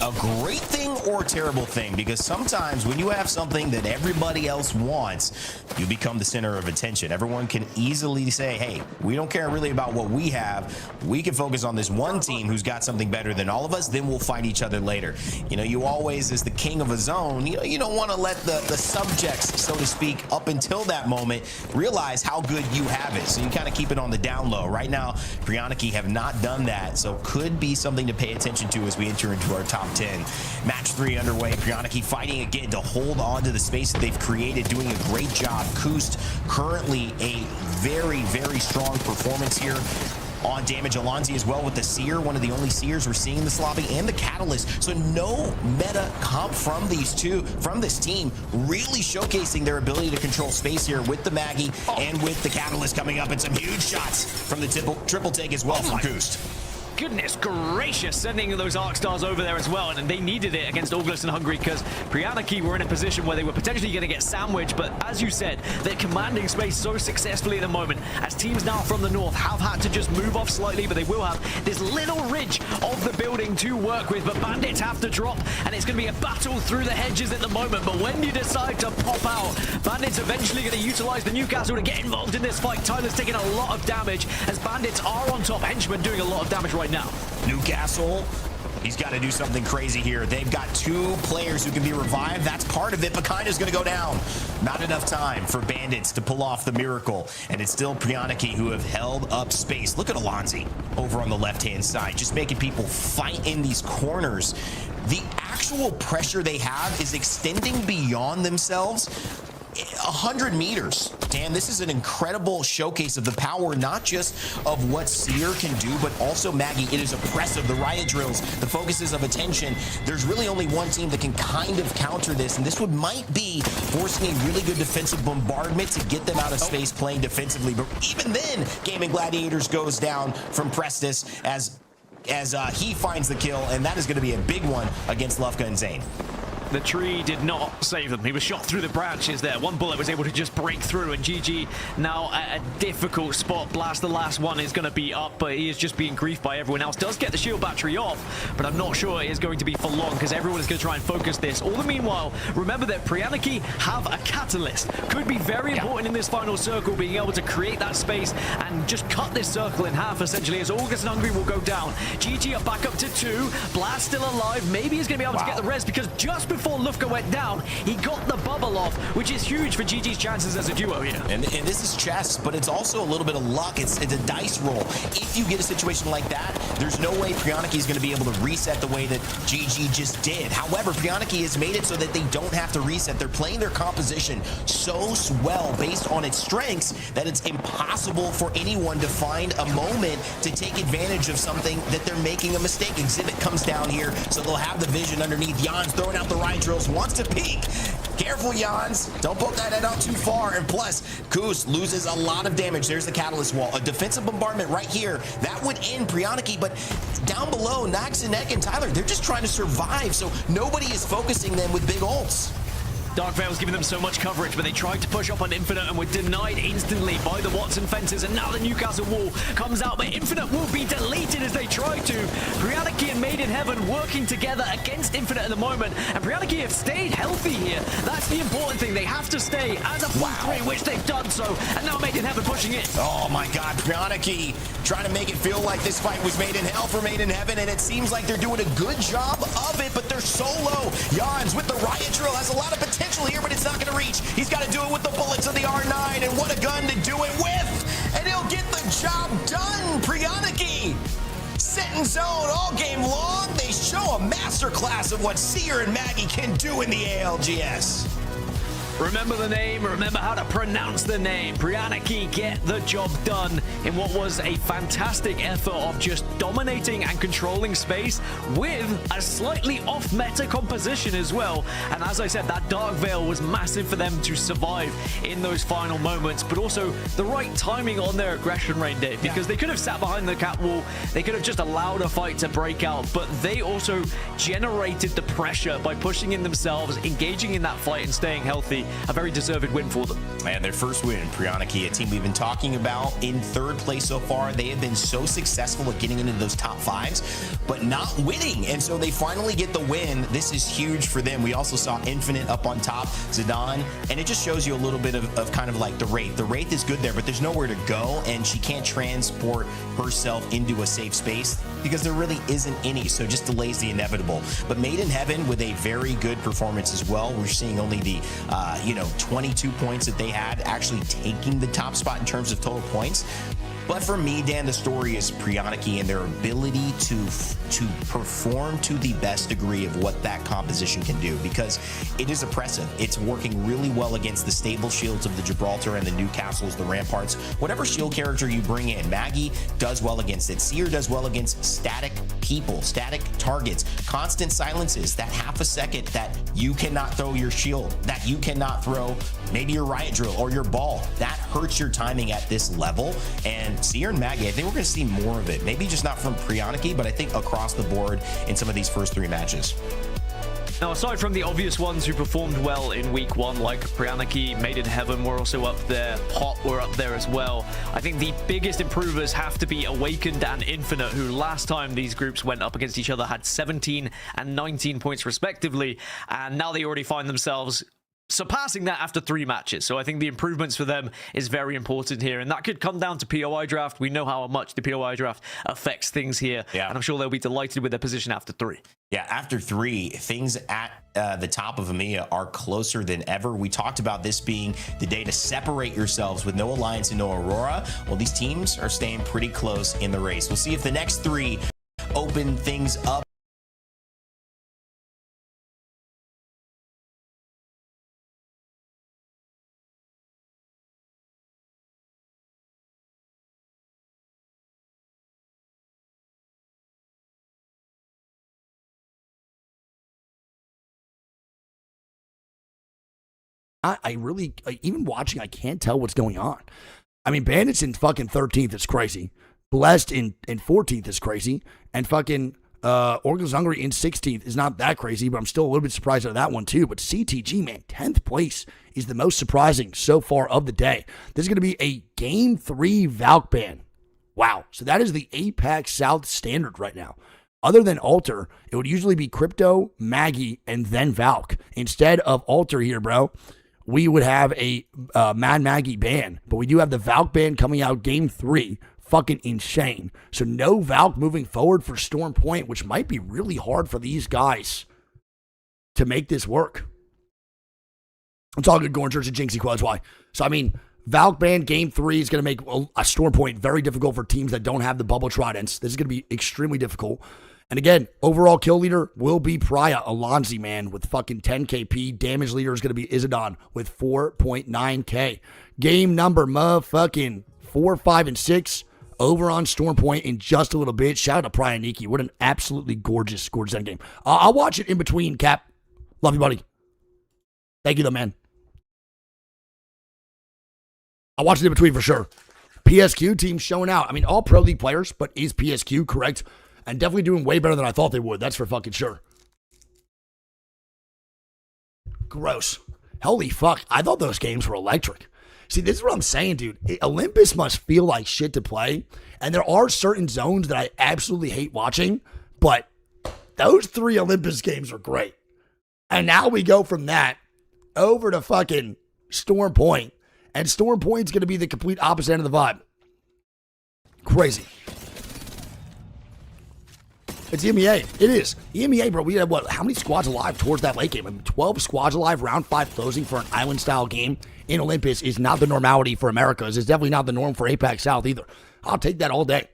a great thing or a terrible thing, because sometimes when you have something that everybody else wants, you become the center of attention. Everyone can easily say, hey, we don't care really about what we have. We can focus on this one team who's got something better than all of us, then we'll fight each other later. You know, you always, as the king of a zone, you don't want to let the subjects, so to speak, up until that moment, realize how good you have it. So you kind of keep it on the down low. Right now, PRYANIK have not done that, so could be something to pay attention to as we enter into our top 10. Match 3 underway. PRYANIK fighting again to hold on to the space that they've created, doing a great job. Koost currently a very, very strong performance here on damage. Alonzi as well with the Seer, one of the only Seers we're seeing in this lobby, and the Catalyst. So no meta comp from these two, from this team, really showcasing their ability to control space here with the Maggie and with the Catalyst coming up, and some huge shots from the triple take as well from Koost. Goodness gracious, sending those Arc Stars over there as well, and they needed it against Orgless and Hungry, because PRYANIK were in a position where they were potentially going to get sandwiched, but as you said, they're commanding space so successfully at the moment, as teams now from the north have had to just move off slightly, but they will have this little ridge of the building to work with. But Bandits have to drop, and it's going to be a battle through the hedges at the moment. But when you decide to pop out, Bandits eventually going to utilize the Newcastle to get involved in this fight. Tyler's taking a lot of damage, as Bandits are on top. Henchman doing a lot of damage right now. Newcastle, he's got to do something crazy here. They've got 2 players who can be revived. That's part of it, but Kinda's going to go down. Not enough time for Bandits to pull off the miracle, and it's still PRYANIK who have held up space. Look at Alonzi over on the left-hand side, just making people fight in these corners. The actual pressure they have is extending beyond themselves 100 meters. Dan, this is an incredible showcase of the power, not just of what Seer can do, but also Maggie. It is oppressive. The riot drills, the focuses of attention. There's really only one team that can kind of counter this, and this might be forcing a really good defensive bombardment to get them out of space playing defensively. But even then, Gamin Gladiators goes down from Prestis as he finds the kill, and that is going to be a big one against Lufka and Zane. The tree did not save them. He was shot through the branches there. One bullet was able to just break through, and GG now at a difficult spot. Blast, the last one, is going to be up, but he is just being griefed by everyone else. Does get the shield battery off, but I'm not sure it is going to be for long, because everyone is going to try and focus this. All the meanwhile, remember that PRYANIK have a Catalyst. Could be very important in this final circle, being able to create that space and just cut this circle in half, essentially, as Orgless and Hungry will go down. GG are back up to 2. Blast still alive. Maybe he's going to be able to get the res, because just before Lufka went down, he got the bubble off, which is huge for GG's chances as a duo here. And this is chess, but it's also a little bit of luck. It's a dice roll. If you get a situation like that, there's no way PRYANIK is going to be able to reset the way that GG just did. However, PRYANIK has made it so that they don't have to reset. They're playing their composition so well based on its strengths that it's impossible for anyone to find a moment to take advantage of something that they're making a mistake. Exhibit comes down here, so they'll have the vision underneath. Jan's throwing out the riot drills, wants to peek. Careful, Jans. Don't poke that head out too far. And plus, Koost loses a lot of damage. There's the Catalyst wall. A defensive bombardment right here. That would end PRYANIK, but down below, Nax and Neck and Tyler, they're just trying to survive, so nobody is focusing them with big ults. Dark Veil's giving them so much coverage, but they tried to push up on Infinite and were denied instantly by the Watson fences, and now the Newcastle wall comes out, but Infinite will be deleted as they try to. PRYANIK and Made in Heaven working together against Infinite at the moment, and PRYANIK have stayed healthy here. That's the important thing. They have to stay as a full 3, which they've done so, and now Made in Heaven pushing it. Oh my god, PRYANIK trying to make it feel like this fight was made in hell for Made in Heaven, and it seems like they're doing a good job of it, but they're so low. Jans with the riot drill has a lot of potential here, but it's not going to reach. He's got to do it with the bullets of the R9, and what a gun to do it with! And he'll get the job done, PRYANIK. Sit in zone all game long. They show a masterclass of what Seer and Maggie can do in the ALGS. Remember the name, remember how to pronounce the name. PRYANIK get the job done in what was a fantastic effort of just dominating and controlling space with a slightly off-meta composition as well. And as I said, that Dark Veil was massive for them to survive in those final moments, but also the right timing on their aggression range, Dave, because they could have sat behind the cat wall, they could have just allowed a fight to break out, but they also generated the pressure by pushing in themselves, engaging in that fight and staying healthy. A very deserved win for them. And their first win, PRYANIK, a team we've been talking about in third place so far. They have been so successful at getting into those top fives, but not winning. And so they finally get the win. This is huge for them. We also saw Infinite up on top, Zidane, and it just shows you a little bit of kind of like the Wraith. The Wraith is good there, but there's nowhere to go, and she can't transport herself into a safe space because there really isn't any, so just delays the inevitable. But Made in Heaven with a very good performance as well. We're seeing only the 22 points that they had, actually taking the top spot in terms of total points. But for me, Dan, the story is PRYANIK and their ability to perform to the best degree of what that composition can do, because it is oppressive. It's working really well against the stable shields of the Gibraltar and the Newcastles, the Ramparts. Whatever shield character you bring in, Maggie does well against it. Seer does well against static people, static targets, constant silences, that half a second that you cannot throw your shield, that you cannot throw maybe your riot drill or your ball. That hurts your timing at this level. And Seer and Maggie, I think we're going to see more of it. Maybe just not from PRYANIK, but I think across the board in some of these first three matches. Now, aside from the obvious ones who performed well in week one, like PRYANIK, Made in Heaven were also up there, Hot were up there as well, I think the biggest improvers have to be Awakened and Infinite, who last time these groups went up against each other had 17 and 19 points respectively, and now they already find themselves surpassing that after 3 matches. So I think the improvements for them is very important here, and that could come down to POI draft. We know how much the POI draft affects things here, and I'm sure they'll be delighted with their position after 3. Yeah, after 3, things at the top of EMEA are closer than ever. We talked about this being the day to separate yourselves with no Alliance and no Aurora. Well, these teams are staying pretty close in the race. We'll see if the next 3 open things up. I really, even watching, I can't tell what's going on. I mean, Bandits in fucking 13th is crazy. Blessed in 14th is crazy. And fucking Orgless Hungary in 16th is not that crazy, but I'm still a little bit surprised at that one too. But CTG, man, 10th place is the most surprising so far of the day. This is going to be a Game 3 Valk ban. Wow. So that is the Apex South standard right now. Other than Alter, it would usually be Crypto, Maggie, and then Valk. Instead of Alter here, bro, we would have a Mad Maggie ban, but we do have the Valk ban coming out Game 3. Fucking insane. So no Valk moving forward for Storm Point, which might be really hard for these guys to make this work. It's all good going church and Jinxie Quads. Why? So, I mean, Valk ban Game 3 is going to make a Storm Point very difficult for teams that don't have the bubble tridents. This is going to be extremely difficult. And again, overall kill leader will be Prya Alonzi, man, with fucking 10 KP. Damage leader is going to be Izadon with 4.9k. Game number motherfucking 4, 5, and 6 over on Storm Point in just a little bit. Shout out to PRYANIK. What an absolutely gorgeous end game. I'll watch it in between, Cap. Love you, buddy. Thank you, though, man. I'll watch it in between for sure. PSQ team showing out. I mean, all Pro League players, but is PSQ correct? And definitely doing way better than I thought they would. That's for fucking sure. Gross. Holy fuck. I thought those games were electric. See, this is what I'm saying, dude. Olympus must feel like shit to play. And there are certain zones that I absolutely hate watching. But those 3 Olympus games are great. And now we go from that over to fucking Storm Point. And Storm Point's going to be the complete opposite end of the vibe. Crazy. It's EMEA. It is. EMEA, bro. We had, what, how many squads alive towards that late game? I mean, 12 squads alive, round 5 closing for an island-style game in Olympus is not the normality for Americas. It's definitely not the norm for Apex South either. I'll take that all day.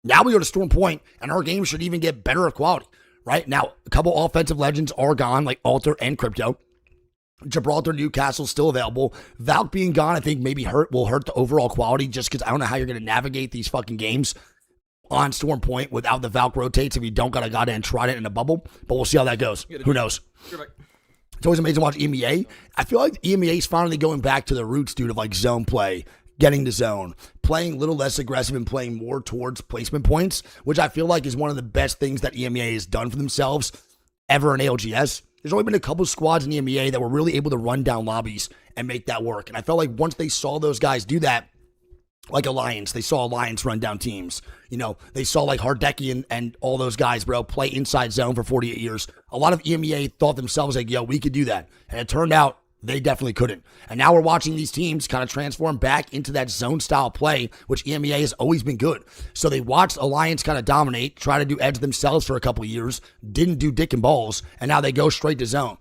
Now we go to Storm Point, and our game should even get better quality, right? Now, a couple offensive legends are gone, like Alter and Crypto. Gibraltar, Newcastle still available. Valk being gone, I think maybe will hurt the overall quality just because I don't know how you're going to navigate these fucking games on Storm Point without the Valk rotates if you don't got to go and try it in a bubble. But we'll see how that goes. Who knows? It's always amazing to watch EMEA. I feel like EMEA is finally going back to the roots, dude, of like zone play, getting to zone, playing a little less aggressive and playing more towards placement points, which I feel like is one of the best things that EMEA has done for themselves ever in ALGS. There's only been a couple squads in EMEA that were really able to run down lobbies and make that work. And I felt like once they saw those guys do that, like Alliance, they saw Alliance run down teams. You know, they saw like Hardeki and all those guys, bro, play inside zone for 48 years. A lot of EMEA thought themselves like, yo, we could do that. And it turned out they definitely couldn't. And now we're watching these teams kind of transform back into that zone style play, which EMEA has always been good. So they watched Alliance kind of dominate, try to do edge themselves for a couple of years, didn't do dick and balls, and now they go straight to zone.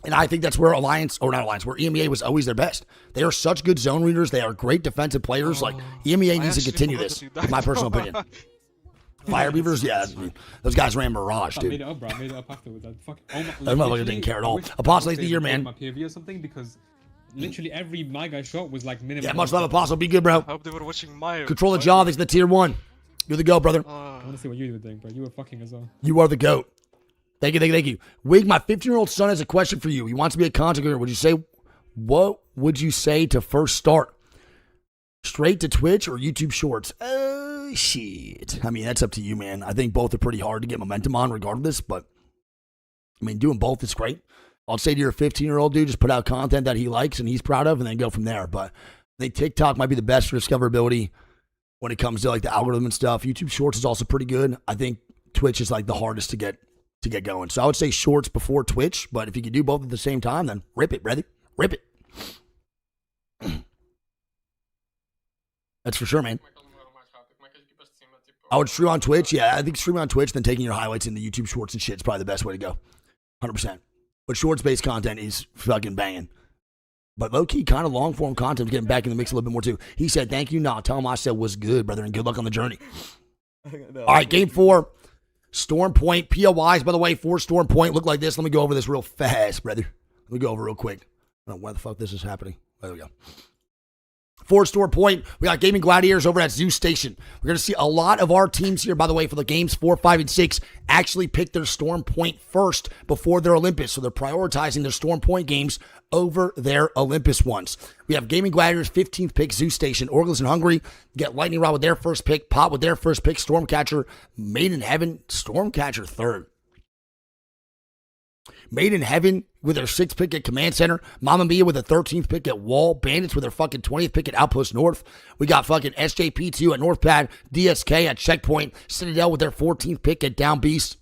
And I think that's where where EMEA was always their best. They are such good zone readers. They are great defensive players. Like, EMEA needs to continue this, in my personal opinion. Fire Beavers, yeah, those guys ran Mirage, dude. I made it up, bro. I made it up afterwards. That motherfucker didn't care at all. Apostle of the year, man. My POV or something because literally every my guy shot was like minimum. Yeah, much love, Apostle. Be good, bro. I hope they were watching my. Control the jaw. Thanks to the tier 1. You're the GOAT, brother. I want to see what you were doing, bro. You were fucking as well. You are the GOAT. Thank you. Wig, my 15-year-old son has a question for you. He wants to be a content creator. What would you say to first start? Straight to Twitch or YouTube Shorts? Shit. I mean, that's up to you, man. I think both are pretty hard to get momentum on regardless, but I mean, doing both is great. I'll say to your 15-year-old dude, just put out content that he likes and he's proud of and then go from there. But I think TikTok might be the best for discoverability when it comes to like the algorithm and stuff. YouTube Shorts is also pretty good. I think Twitch is like the hardest to get going. So I would say Shorts before Twitch, but if you can do both at the same time, then rip it, brother. Rip it. That's for sure, man. I would stream on Twitch. Yeah, I think streaming on Twitch, then taking your highlights into YouTube Shorts and shit is probably the best way to go. 100%. But Shorts-based content is fucking banging. But low-key, kind of long-form content is getting back in the mix a little bit more, too. He said, thank you. Nah, tell him I said was good, brother, and good luck on the journey. All right, game 4. Storm Point. POIs, by the way, for Storm Point look like this. Let me go over this real fast, brother. Let me go over real quick. I don't know why the fuck this is happening. There we go. For Storm Point, we got Gaming Gladiators over at Zeus Station. We're going to see a lot of our teams here, by the way, for the games 4, 5, and 6, actually pick their Storm Point first before their Olympus. So they're prioritizing their Storm Point games over their Olympus ones. We have Gaming Gladiators, 15th pick, Zeus Station. Orgless and Hungry get Lightning Rod with their first pick. Pot with their first pick. Stormcatcher, Made in Heaven, Stormcatcher third. Made in Heaven with their 6th pick at Command Center. Mamma Mia with their 13th pick at Wall. Bandits with their fucking 20th pick at Outpost North. We got fucking SJP2 at North Pad. DSK at Checkpoint. Citadel with their 14th pick at Down Beast.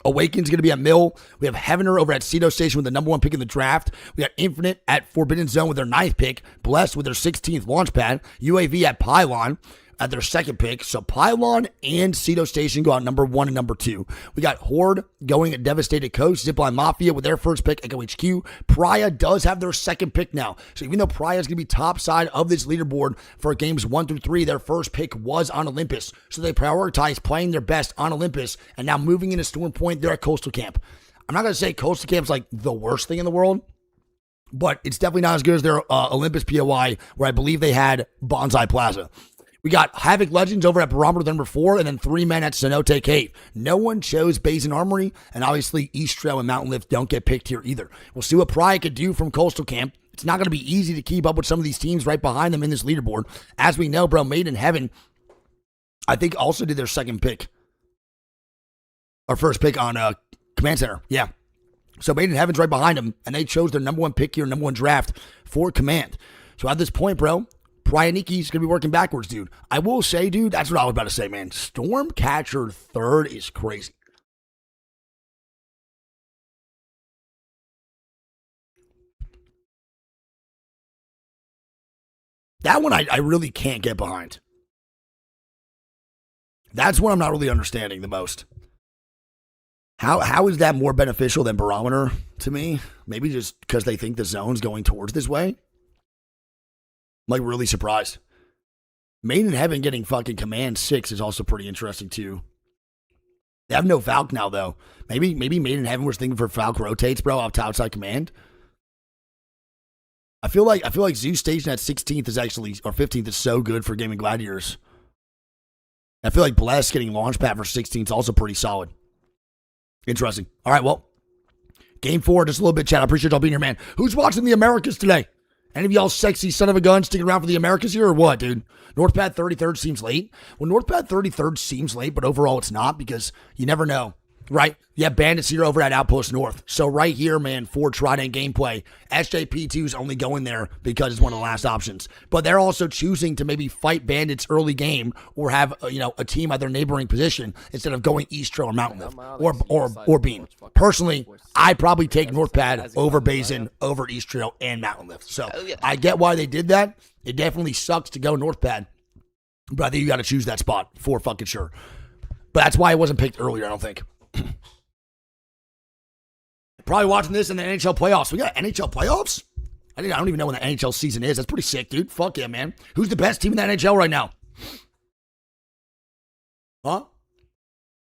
Awaken's going to be at Mill. We have Heavener over at Cedo Station with the number 1 pick in the draft. We got Infinite at Forbidden Zone with their 9th pick. Blessed with their 16th launch pad. UAV at Pylon at their 2nd pick. So Pylon and Cedo Station go out number 1 and number 2. We got Horde going at Devastated Coast. Zipline Mafia with their first pick. Echo HQ. Prya does have their 2nd pick now. So even though Prya is going to be top side of this leaderboard for games 1 through 3, their first pick was on Olympus. So they prioritize playing their best on Olympus. And now moving into Storm Point, they're at Coastal Camp. I'm not going to say Coastal Camp's like the worst thing in the world, but it's definitely not as good as their Olympus POI, where I believe they had Bonsai Plaza. We got Havoc Legends over at Barometer number 4, and then 3 men at Cenote Cave. No one chose Basin Armory, and obviously East Trail and Mountain Lift don't get picked here either. We'll see what PRYANIK could do from Coastal Camp. It's not going to be easy to keep up with some of these teams right behind them in this leaderboard. As we know, bro, Made in Heaven, I think also did their 2nd pick. Or first pick on Command Center. Yeah. So Made in Heaven's right behind them, and they chose their number 1 pick here, number 1 draft for Command. So at this point, bro, PRYANIK's going to be working backwards, dude. I will say, dude, that's what I was about to say, man. Stormcatcher third is crazy. That one I really can't get behind. That's what I'm not really understanding the most. How is that more beneficial than Barometer to me? Maybe just because they think the zone's going towards this way? I'm like really surprised. Made in Heaven getting fucking Command 6 is also pretty interesting too. They have no Valk now though. Maybe Made in Heaven was thinking for Valk rotates, bro, up to outside command. I feel like Zeus Station at 16th is actually, or 15th is so good for Gaming Gladiators. I feel like Bless getting Launchpad for 16th is also pretty solid. Interesting. All right, well, game 4, just a little bit, chat. I appreciate y'all being here, man. Who's watching the Americas today? Any of y'all sexy son of a gun sticking around for the Americas here or what, dude? Northpad 33rd seems late. Well, Northpad 33rd seems late, but overall it's not because you never know, right? You have Bandits here over at Outpost North. So right here, man, for Trident gameplay, SJP2 is only going there because it's one of the last options. But they're also choosing to maybe fight Bandits early game or have, a team at their neighboring position instead of going Eastro or Mountain Lift or Bean. Personally, I probably take Northpad over Basin, over Eastro and Mountain Lift. So I get why they did that. It definitely sucks to go Northpad, but I think you got to choose that spot for fucking sure. But that's why it wasn't picked earlier, I don't think. Probably watching this in the NHL playoffs. We got NHL playoffs? I don't even know when the NHL season is. That's pretty sick, dude. Fuck yeah, man. Who's the best team in the NHL right now? Huh?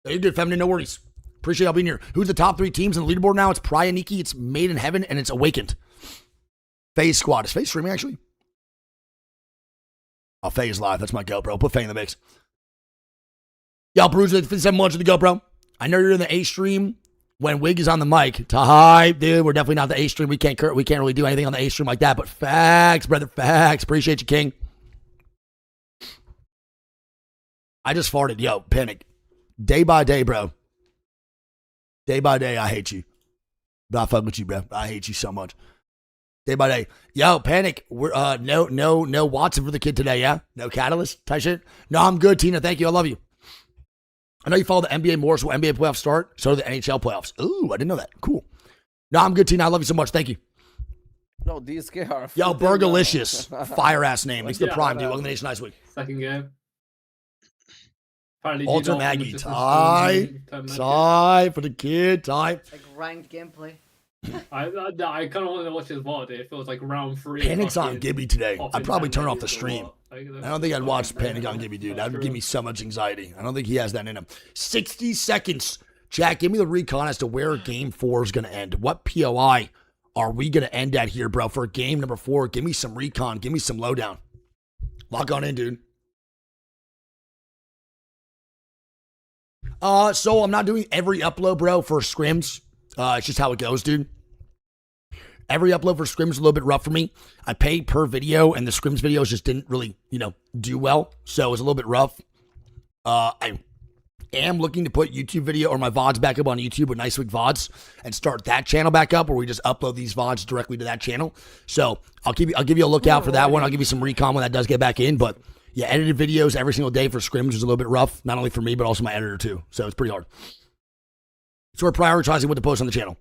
You're good, Feminine. No worries. Appreciate y'all being here. Who's the top 3 teams in the leaderboard now? It's PRYANIK, it's Made in Heaven, and it's Awakened. FaZe Squad. Is FaZe streaming, actually? Oh, FaZe live. That's my go, bro. Put FaZe in the mix. Y'all, Bruiser, 57 months to go, bro. I know you're in the A stream when Wig is on the mic. Hi, dude. We're definitely not the A stream. We can't really do anything on the A stream like that. But facts, brother. Facts. Appreciate you, King. I just farted. Yo, Panic. Day by day, bro. Day by day, I hate you. But I fuck with you, bro. I hate you so much. Day by day. Yo, Panic. We're no Watson for the kid today, yeah? No Catalyst type shit? No, I'm good, Tina. Thank you. I love you. I know you follow the NBA more, so when NBA playoffs start, so do the NHL playoffs. Ooh, I didn't know that. Cool. No, I'm good, Tina. I love you so much. Thank you. No, DSK are... Yo, Burgalicious. Fire-ass name. Thanks to the Prime, dude. Welcome to the Nation Nice Week. Second game. Alter Maggie. Tie for the kid. Tie. Like ranked gameplay. I kind of want to watch his VOD. It feels like round 3. Panic's on Gibby today. I'd probably turn off the stream. I don't think I'd watch Panic on Gibby, dude. That would give me so much anxiety. I don't think he has that in him. 60 seconds. Jack, give me the recon as to where game 4 is going to end. What POI are we going to end at here, bro? For game number 4, give me some recon. Give me some lowdown. Lock on in, dude. So I'm not doing every upload, bro, for scrims. It's just how it goes, dude. Every upload for scrims is a little bit rough for me. I paid per video, and the scrims videos just didn't really, do well. So it was a little bit rough. I am looking to put YouTube video or my VODs back up on YouTube with Nice Week VODs and start that channel back up where we just upload these VODs directly to that channel. So I'll give you a look out for that one. I'll give you some recon when that does get back in. But yeah, edited videos every single day for scrims is a little bit rough. Not only for me, but also my editor too. So it's pretty hard. So we're prioritizing what to post on the channel.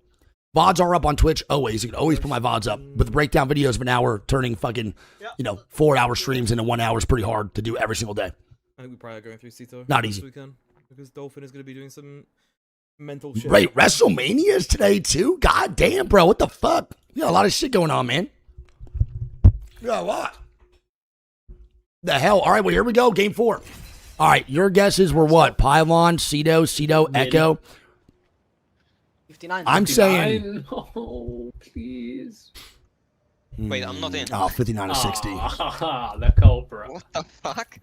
VODs are up on Twitch always. You can always put my VODs up. But the breakdown videos, but now we're turning fucking, 4-hour streams into 1 hour is pretty hard to do every single day. I think we probably are going through Cito. Not easy. Weekend, because Dolphin is going to be doing some mental shit. Right, WrestleMania is today too? God damn, bro. What the fuck? You got a lot of shit going on, man. You got a lot. The hell? All right, well, here we go. Game 4. All right, your guesses were what? Pylon, Cedo, Echo. 59. I'm saying... Oh, please. Wait, I'm not in. Oh, 59 to 60. The culprit. What the fuck?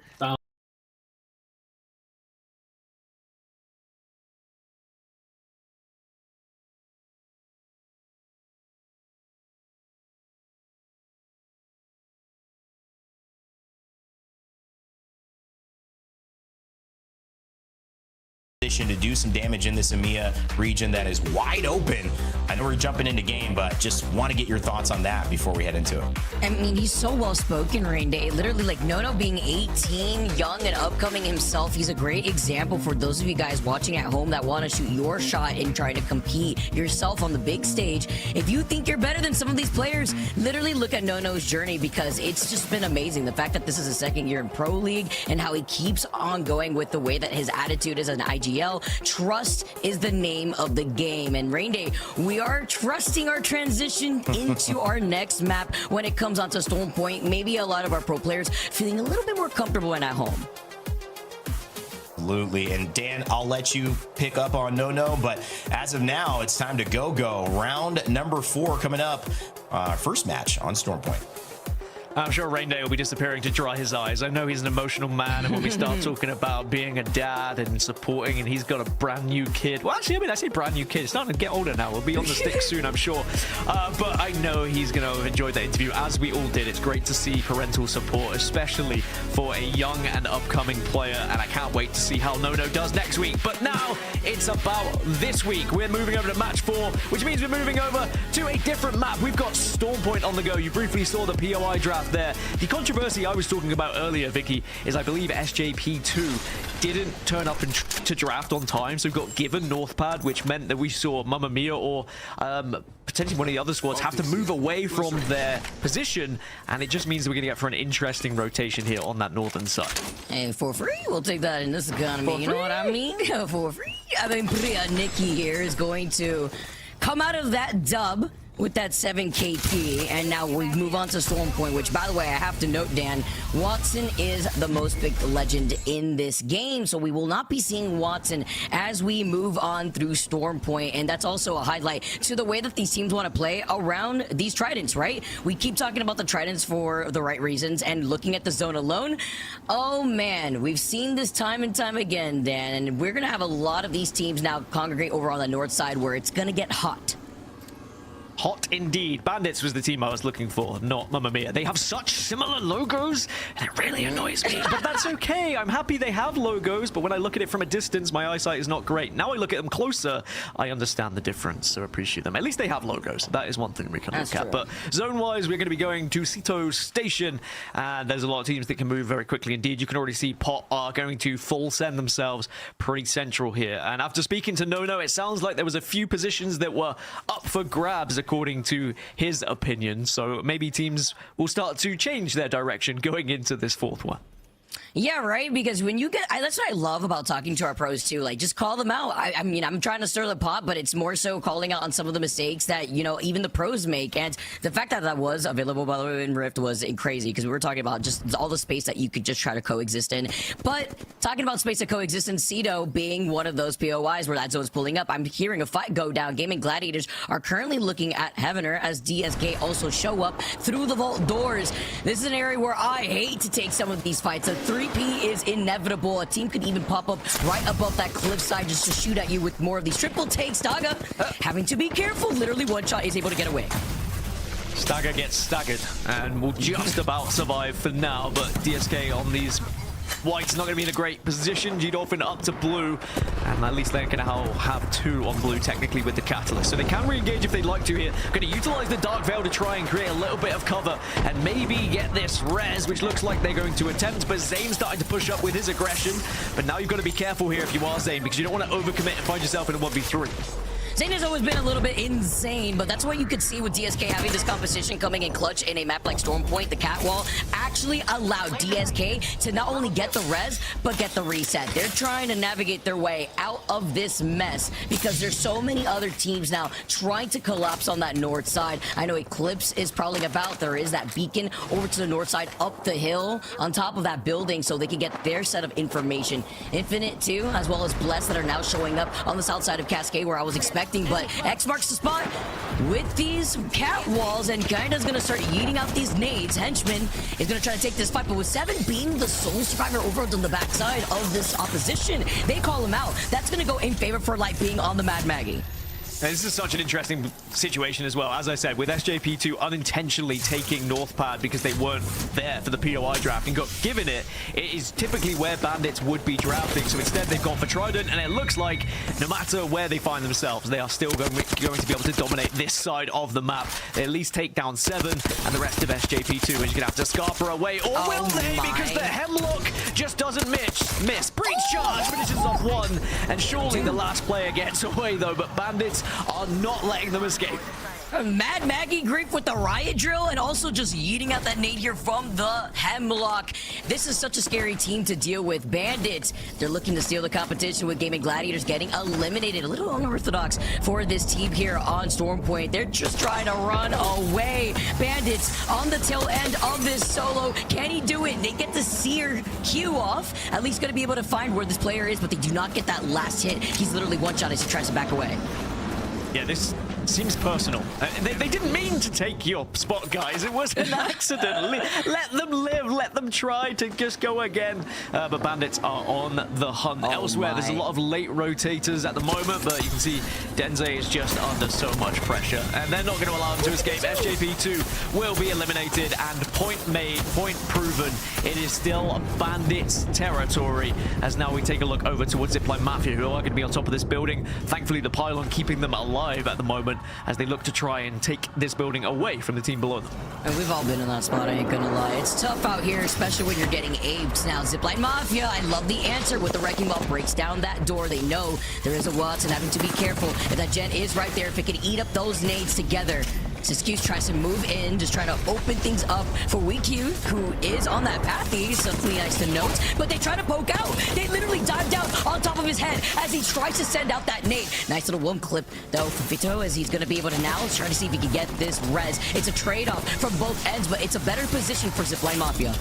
To do some damage in this EMEA region that is wide open. I know we're jumping into game, but just want to get your thoughts on that before we head into it. I mean, he's so well spoken, Rain Day. Literally, like Nono being 18, young and upcoming himself, he's a great example for those of you guys watching at home that want to shoot your shot and try to compete yourself on the big stage. If you think you're better than some of these players, literally look at Nono's journey, because it's just been amazing. The fact that this is his second year in Pro League and how he keeps on going with the way that his attitude is an IGL. PL. Trust is the name of the game. And Rainday, we are trusting our transition into our next map when it comes onto Storm Point. Maybe a lot of our pro players feeling a little bit more comfortable when at home. Absolutely. And Dan, I'll let you pick up on No, but as of now, it's time to go. Round number 4 coming up. First match on Storm Point. I'm sure Rainday will be disappearing to dry his eyes. I know he's an emotional man, and when we start talking about being a dad and supporting, and he's got a brand new kid. Well, actually, I mean, I say brand new kid. It's starting to get older now. We'll be on the stick soon, I'm sure. But I know he's going to enjoy that interview, as we all did. It's great to see parental support, especially for a young and upcoming player, and I can't wait to see how No does next week. But now it's about this week. We're moving over to match 4, which means we're moving over to a different map. We've got Storm Point on the go. You briefly saw the POI draft there. The controversy I was talking about earlier, Vicky, is I believe SJP2 didn't turn up to draft on time, so we got given Northpad, which meant that we saw Mamma Mia or potentially one of the other squads have to move away from their position, and it just means that we're going to get for an interesting rotation here on that northern side. And for free, we'll take that in this economy. You know what I mean? For free. I mean, PRYANIK here is going to come out of that dub with that 7 KP, and now we move on to Storm Point, which, by the way, I have to note, Dan, Watson is the most picked legend in this game, so we will not be seeing Watson as we move on through Storm Point, and that's also a highlight to the way that these teams want to play around these Tridents, right? We keep talking about the Tridents for the right reasons, and looking at the zone alone, oh man, we've seen this time and time again, Dan, and we're going to have a lot of these teams now congregate over on the north side where it's going to get hot. Hot indeed. Bandits was the team I was looking for, not Mamma Mia. They have such similar logos, and it really annoys me. But that's okay. I'm happy they have logos, but when I look at it from a distance, my eyesight is not great. Now I look at them closer, I understand the difference, so appreciate them. At least they have logos. That is one thing we can look at. But zone-wise, we're going to be going to Sito Station, and there's a lot of teams that can move very quickly indeed. You can already see Pot are going to full send themselves pretty central here. And after speaking to No, it sounds like there was a few positions that were up for grabs, according to his opinion, so maybe teams will start to change their direction going into this 4th one. Yeah, right, because when you get, that's what I love about talking to our pros too, like just call them out. I mean, I'm trying to stir the pot, but it's more so calling out on some of the mistakes that, you know, even the pros make. And the fact that that was available, by the way, in Rift was crazy, because we were talking about just all the space that you could just try to coexist in. But talking about space to coexist in, Cito being one of those POIs where that zone's pulling up, I'm hearing a fight go down. Gaming Gladiators are currently looking at Heavener as DSK also show up through the vault doors. This is an area where I hate to take some of these fights. A 3P is inevitable. A team could even pop up right above that cliff side just to shoot at you with more of these triple takes. Stagger having to be careful. Literally one shot is able to get away. Stagger gets staggered and will just about survive for now, but DSK on these white's not going to be in a great position. G-Dolphin up to blue, and at least they're going to have 2 on blue technically with the catalyst, so they can re-engage if they'd like to here. Going to utilize the Dark Veil to try and create a little bit of cover and maybe get this res, which looks like they're going to attempt, but Zane's starting to push up with his aggression. But now you've got to be careful here if you are Zane, because you don't want to overcommit and find yourself in a 1v3. Zane has always been a little bit insane, but that's what you could see with DSK having this composition coming in clutch in a map like Storm Point. The catwall actually allowed DSK to not only get the res, but get the reset. They're trying to navigate their way out of this mess because there's so many other teams now trying to collapse on that north side. I know ECLIPSE is prowling about. There is that beacon over to the north side, up the hill, on top of that building, so they can get their set of information. Infinite too, as well as Bless that are now showing up on the south side of Cascade, where I was expecting. But X marks the spot with these cat walls, and Kinda's gonna start yeeting out these nades. Henchman is gonna try to take this fight, but with 7 being the sole survivor over on the backside of this opposition, they call him out. That's gonna go in favor for Light being on the Mad Maggie. And this is such an interesting situation as well, as I said, with SJP2 unintentionally taking Northpad because they weren't there for the POI draft and got given it. It is typically where Bandits would be drafting, so instead they've gone for Trident, and it looks like no matter where they find themselves, they are still going to be able to dominate this side of the map. They at least take down 7, and the rest of SJP2 is going to have to Scarper away, or will they? Because the Hemlock just doesn't miss. Breach charge finishes off 1, and surely the last player gets away though, but Bandits are not letting them escape. Mad Maggie Grief with the riot drill and also just yeeting out that nade here from the Hemlock. This is such a scary team to deal with. Bandits, they're looking to steal the competition with Gamin Gladiators getting eliminated. A little unorthodox for this team here on Storm Point. They're just trying to run away. Bandits on the tail end of this solo. Can he do it? They get the Seer Q off. At least going to be able to find where this player is, but they do not get that last hit. He's literally one shot as he tries to back away. Yeah, this seems personal. They didn't mean to take your spot, guys. It was an accident. Let them live. Let them try to just go again. But Bandits are on the hunt. Elsewhere, there's a lot of late rotators at the moment, but you can see Denze is just under so much pressure, and they're not going to allow him to escape. SJP2 will be eliminated, and point made, point proven. It is still Bandits territory, as now we take a look over towards Zipline Mafia, who are going to be on top of this building. Thankfully, the pylon keeping them alive at the moment, as they look to try and take this building away from the team below them. And we've all been in that spot, I ain't gonna lie. It's tough out here, especially when you're getting aped. Now, Zipline Mafia, I love the answer with the Wrecking Ball breaks down that door. They know there is a Watson, having to be careful. If that Gen is right there, if it can eat up those nades together. Excuse tries to move in, just trying to open things up for WeQ, who is on that path. He's something nice to note, but they try to poke out. They literally dive down on top of his head as he tries to send out that nade. Nice little one clip, though, for Vito, as he's going to be able to now try to see if he can get this res. It's a trade-off from both ends, but it's a better position for Zipline Mafia.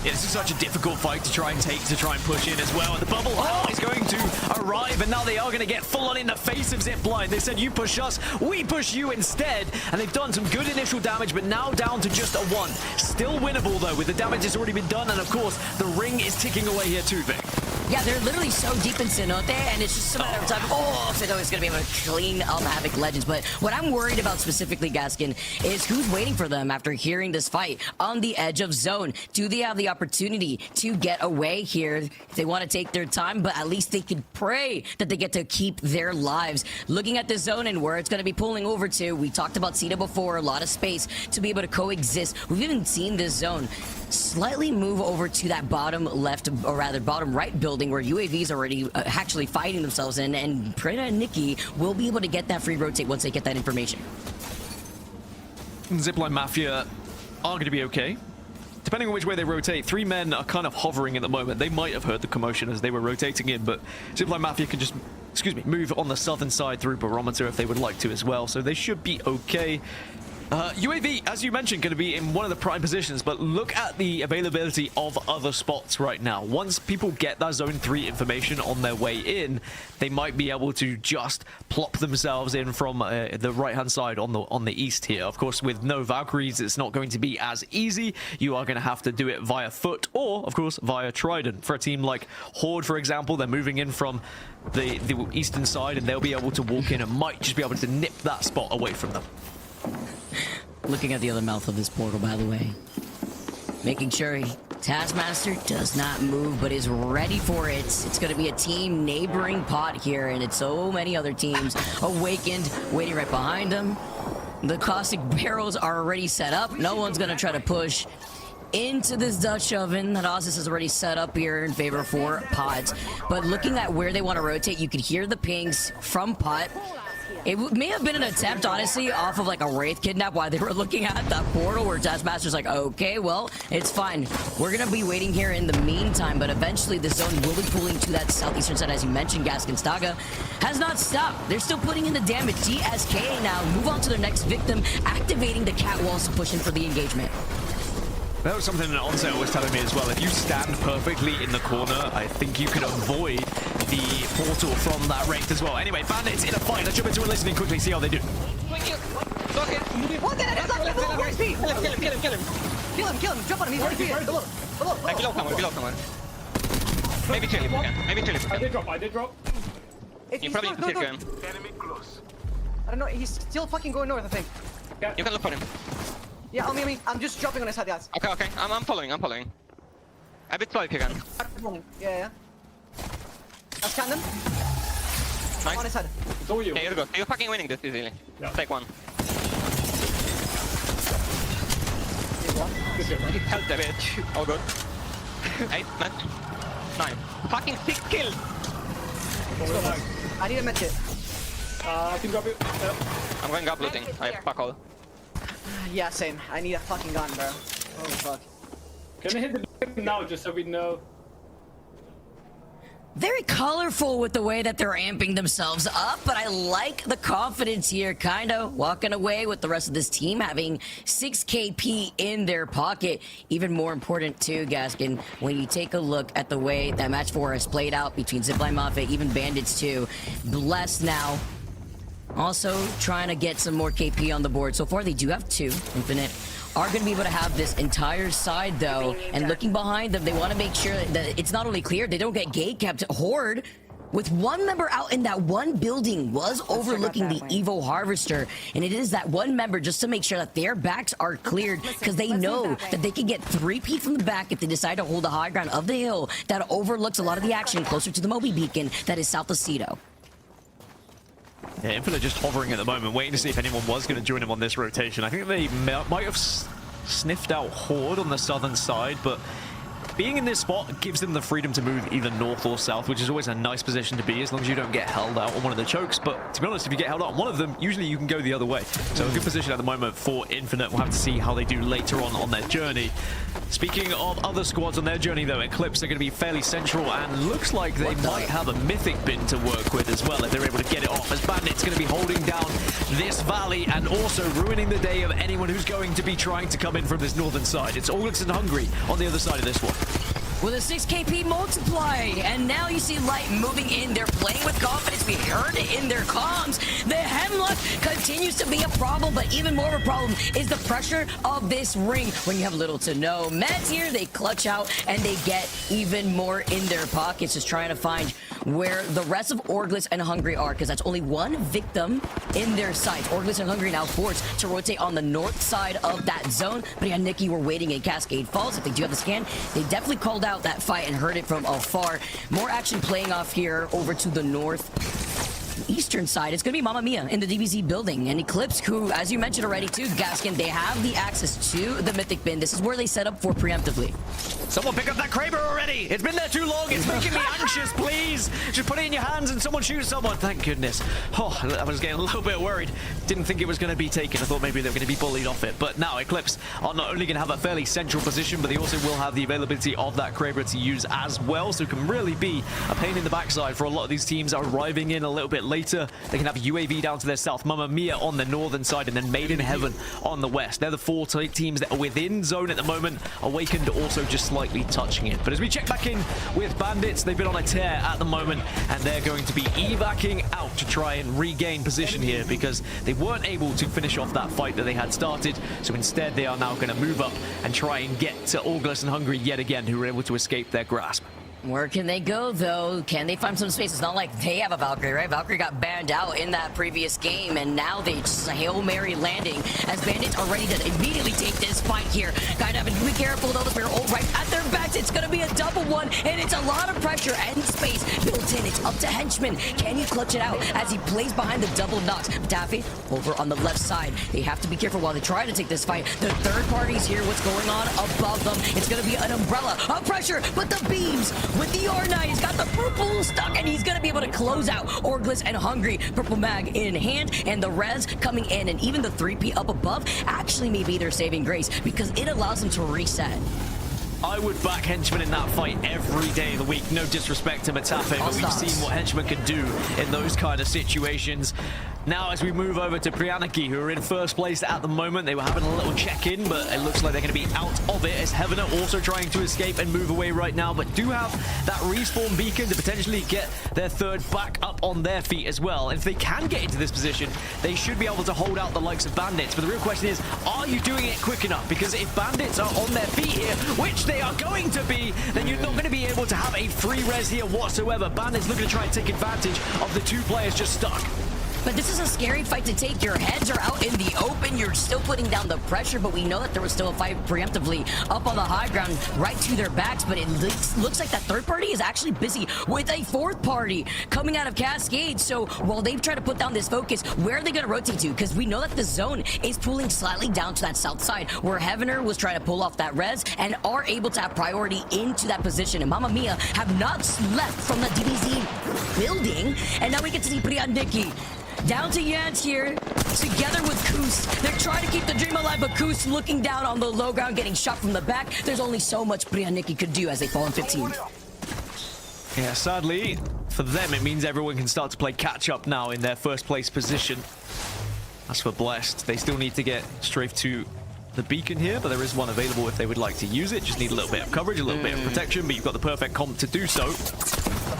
Yeah, this is such a difficult fight to try and take, to try and push in as well. And the bubble is going to arrive, and now they are going to get full on in the face of Zipline. They said, you push us, we push you instead. And they've done some good initial damage, but now down to just a 1. Still winnable, though, with the damage that's already been done. And, of course, the ring is ticking away here too, Vic. Yeah, they're literally so deep in Cenote, and it's just a matter of time. Oh, Cenote is going to be able to clean up Havoc Legends. But what I'm worried about specifically, Gaskin, is who's waiting for them after hearing this fight on the edge of zone. Do they have the opportunity to get away here if they want to take their time? But at least they can pray that they get to keep their lives. Looking at the zone and where it's going to be pulling over to, we talked about Cita before, a lot of space to be able to coexist. We've even seen this zone slightly move over to that bottom left, or rather bottom right building where UAVs are already actually fighting themselves in, and PRYANIK will be able to get that free rotate once they get that information. Zipline Mafia are going to be okay. Depending on which way they rotate, 3 men are kind of hovering at the moment. They might have heard the commotion as they were rotating in, but Zipline Mafia can just, move on the southern side through Barometer if they would like to as well, so they should be okay. UAV, as you mentioned, going to be in one of the prime positions, but look at the availability of other spots right now. Once people get that Zone 3 information on their way in, they might be able to just plop themselves in from the right-hand side on the east here. Of course, with no Valkyries, it's not going to be as easy. You are going to have to do it via foot or, of course, via Trident. For a team like Horde, for example, they're moving in from the eastern side, and they'll be able to walk in and might just be able to nip that spot away from them. Looking at the other mouth of this portal, by the way. Making sure Taskmaster does not move, but is ready for it. It's going to be a team neighboring pot here, and it's so many other teams awakened, waiting right behind them. The caustic barrels are already set up. No one's going to try to push into this Dutch oven that Ozzy has already set up here in favor for pot. But looking at where they want to rotate, you could hear the pings from pot. It may have been an attempt, honestly, off of like a Wraith kidnap while they were looking at that portal where Taskmaster's like, okay, well, it's fine. We're going to be waiting here in the meantime, but eventually the zone will be pulling to that southeastern side. As you mentioned, Gaskin Staga has not stopped. They're still putting in the damage. DSK now move on to their next victim, activating the cat walls to push in for the engagement. That was something that Onset was telling me as well. If you stand perfectly in the corner, I think you can avoid the portal from that Wraith as well. Anyway, Bandits in a fight. Let's jump into it, listening quickly, see how they do. What the heck? Where's he? Kill him. Jump on him. He's already below. I kill someone. Maybe kill him again. I did drop. You probably need to kill him. Enemy close. I don't know. He's still fucking going north, I think. You can look for him. Yeah, on me. I'm just dropping on his head, guys. Okay. I'm following. A bit slow if you can. Yeah. I'll scan them. Nice. On his head. It's all you. Okay, you're good. You're fucking winning this easily. Yeah. Take one. He held the bitch. All good. 8, 9. Fucking 6 kills. I need a medkit. I can drop you. I'm going up looting. I have pack all. Yeah, same. I need a fucking gun, bro. Holy fuck. Can I hit the beacon now just so we know? Very colorful with the way that they're amping themselves up, but I like the confidence here, kind of walking away with the rest of this team having 6 KP in their pocket. Even more important too, Gaskin, when you take a look at the way that match 4 has played out between Zipline, Mafia, even Bandits too. Blessed now, also trying to get some more KP on the board. So far they do have 2. Infinite are going to be able to have this entire side though, and looking behind them, they want to make sure that it's not only clear, they don't get gate kept. Horde, with 1 member out in that one building, was overlooking the Evo Harvester, and it is that 1 member just to make sure that their backs are cleared, because they know that they can get 3P from the back if they decide to hold the high ground of the hill that overlooks a lot of the action closer to the Moby beacon that is south of Citadel. Yeah, Infinite just hovering at the moment, waiting to see if anyone was going to join him on this rotation. I think they might have sniffed out Horde on the southern side, but being in this spot gives them the freedom to move either north or south, which is always a nice position to be as long as you don't get held out on one of the chokes. But to be honest, if you get held out on one of them, usually you can go the other way. So a good position at the moment for Infinite. We'll have to see how they do later on their journey. Speaking of other squads on their journey though, ECLIPSE are going to be fairly central, and looks like they might have a mythic bin to work with as well if they're able to get it off, as Bandits going to be holding down this valley and also ruining the day of anyone who's going to be trying to come in from this northern side. It's Orgless and Hungry on the other side of this one. With a 6 KP multiply, and now you see Light moving in. They're playing with confidence. We heard it in their comms. The Hemlock continues to be a problem, but even more of a problem is the pressure of this ring. When you have little to no meds here, they clutch out and they get even more in their pockets, just trying to find where the rest of Orgless and Hungry are, because that's only 1 victim in their sights. Orgless and Hungry now forced to rotate on the north side of that zone. But yeah, Nikki were waiting in Cascade Falls. If they do have the scan, they definitely called out that fight and heard it from afar. More action playing off here over to the northeastern side. It's going to be Mamma Mia in the DBZ building, and ECLIPSE, who, as you mentioned already too, Gaskin, they have the access to the Mythic Bin. This is where they set up for preemptively. Someone pick up that Clxver already! It's been there too long, it's making me anxious, please! Just put it in your hands and someone shoot someone, thank goodness. Oh, I was getting a little bit worried. Didn't think it was going to be taken. I thought maybe they were going to be bullied off it. But now ECLIPSE are not only going to have a fairly central position, but they also will have the availability of that Clxver to use as well, so it can really be a pain in the backside for a lot of these teams arriving in a little bit later. They can have UAV down to their south, Mamma Mia on the northern side, and then Made in Heaven on the west. They're the 4 teams that are within zone at the moment. Awakened also just slightly touching it. But as we check back in with Bandits, they've been on a tear at the moment, and they're going to be evacing out to try and regain position here because they weren't able to finish off that fight that they had started. So instead, they are now going to move up and try and get to Orgless and Hungry yet again, who were able to escape their grasp. Where can they go, though? Can they find some space? It's not like they have a Valkyrie, right? Valkyrie got banned out in that previous game, and now they just Hail Mary landing as Bandits are ready to immediately take this fight here. Kind of have to be careful, though. They're all right at their backs. It's going to be a double one, and it's a lot of pressure and space built in. It's up to Henchman. Can he clutch it out as he plays behind the double knocks? Taffy over on the left side. They have to be careful while they try to take this fight. The third party's here. What's going on above them? It's going to be an umbrella of pressure, but the beams with the R9, he's got the purple stuck, and he's gonna be able to close out Orgless and Hungry. Purple mag in hand, and the res coming in, and even the 3P up above actually may be their saving grace because it allows them to reset. I would back Henchman in that fight every day of the week. No disrespect to Matafe, but we've seen what Henchman can do in those kind of situations. Now, as we move over to PRYANIK, who are in first place at the moment, they were having a little check-in, but it looks like they're going to be out of it, as Heavener also trying to escape and move away right now, but do have that respawn beacon to potentially get their third back up on their feet as well. If they can get into this position, they should be able to hold out the likes of Bandits, but the real question is, are you doing it quick enough? Because if Bandits are on their feet here, which they are going to be, then you're not going to be able to have a free res here whatsoever. Bandits looking to try and take advantage of the 2 players just stuck. But this is a scary fight to take. Your heads are out in the open. You're still putting down the pressure, but we know that there was still a fight preemptively up on the high ground right to their backs, but it looks like that third party is actually busy with a 4th party coming out of Cascade. So while they've tried to put down this focus, where are they going to rotate to? Because we know that the zone is pulling slightly down to that south side where Heavener was trying to pull off that res and are able to have priority into that position. And Mamma Mia have not left from the DBZ building. And now we get to see PRYANIK Down to Yant here, together with Koos. They're trying to keep the dream alive, but Koos looking down on the low ground, getting shot from the back. There's only so much PRYANIK could do as they fall in 15. Yeah, sadly, for them, it means everyone can start to play catch-up now in their first place position. As for Blessed, they still need to get strafe to the beacon here, but there is one available if they would like to use it. Just need a little bit of coverage, a little bit of protection, but you've got the perfect comp to do so.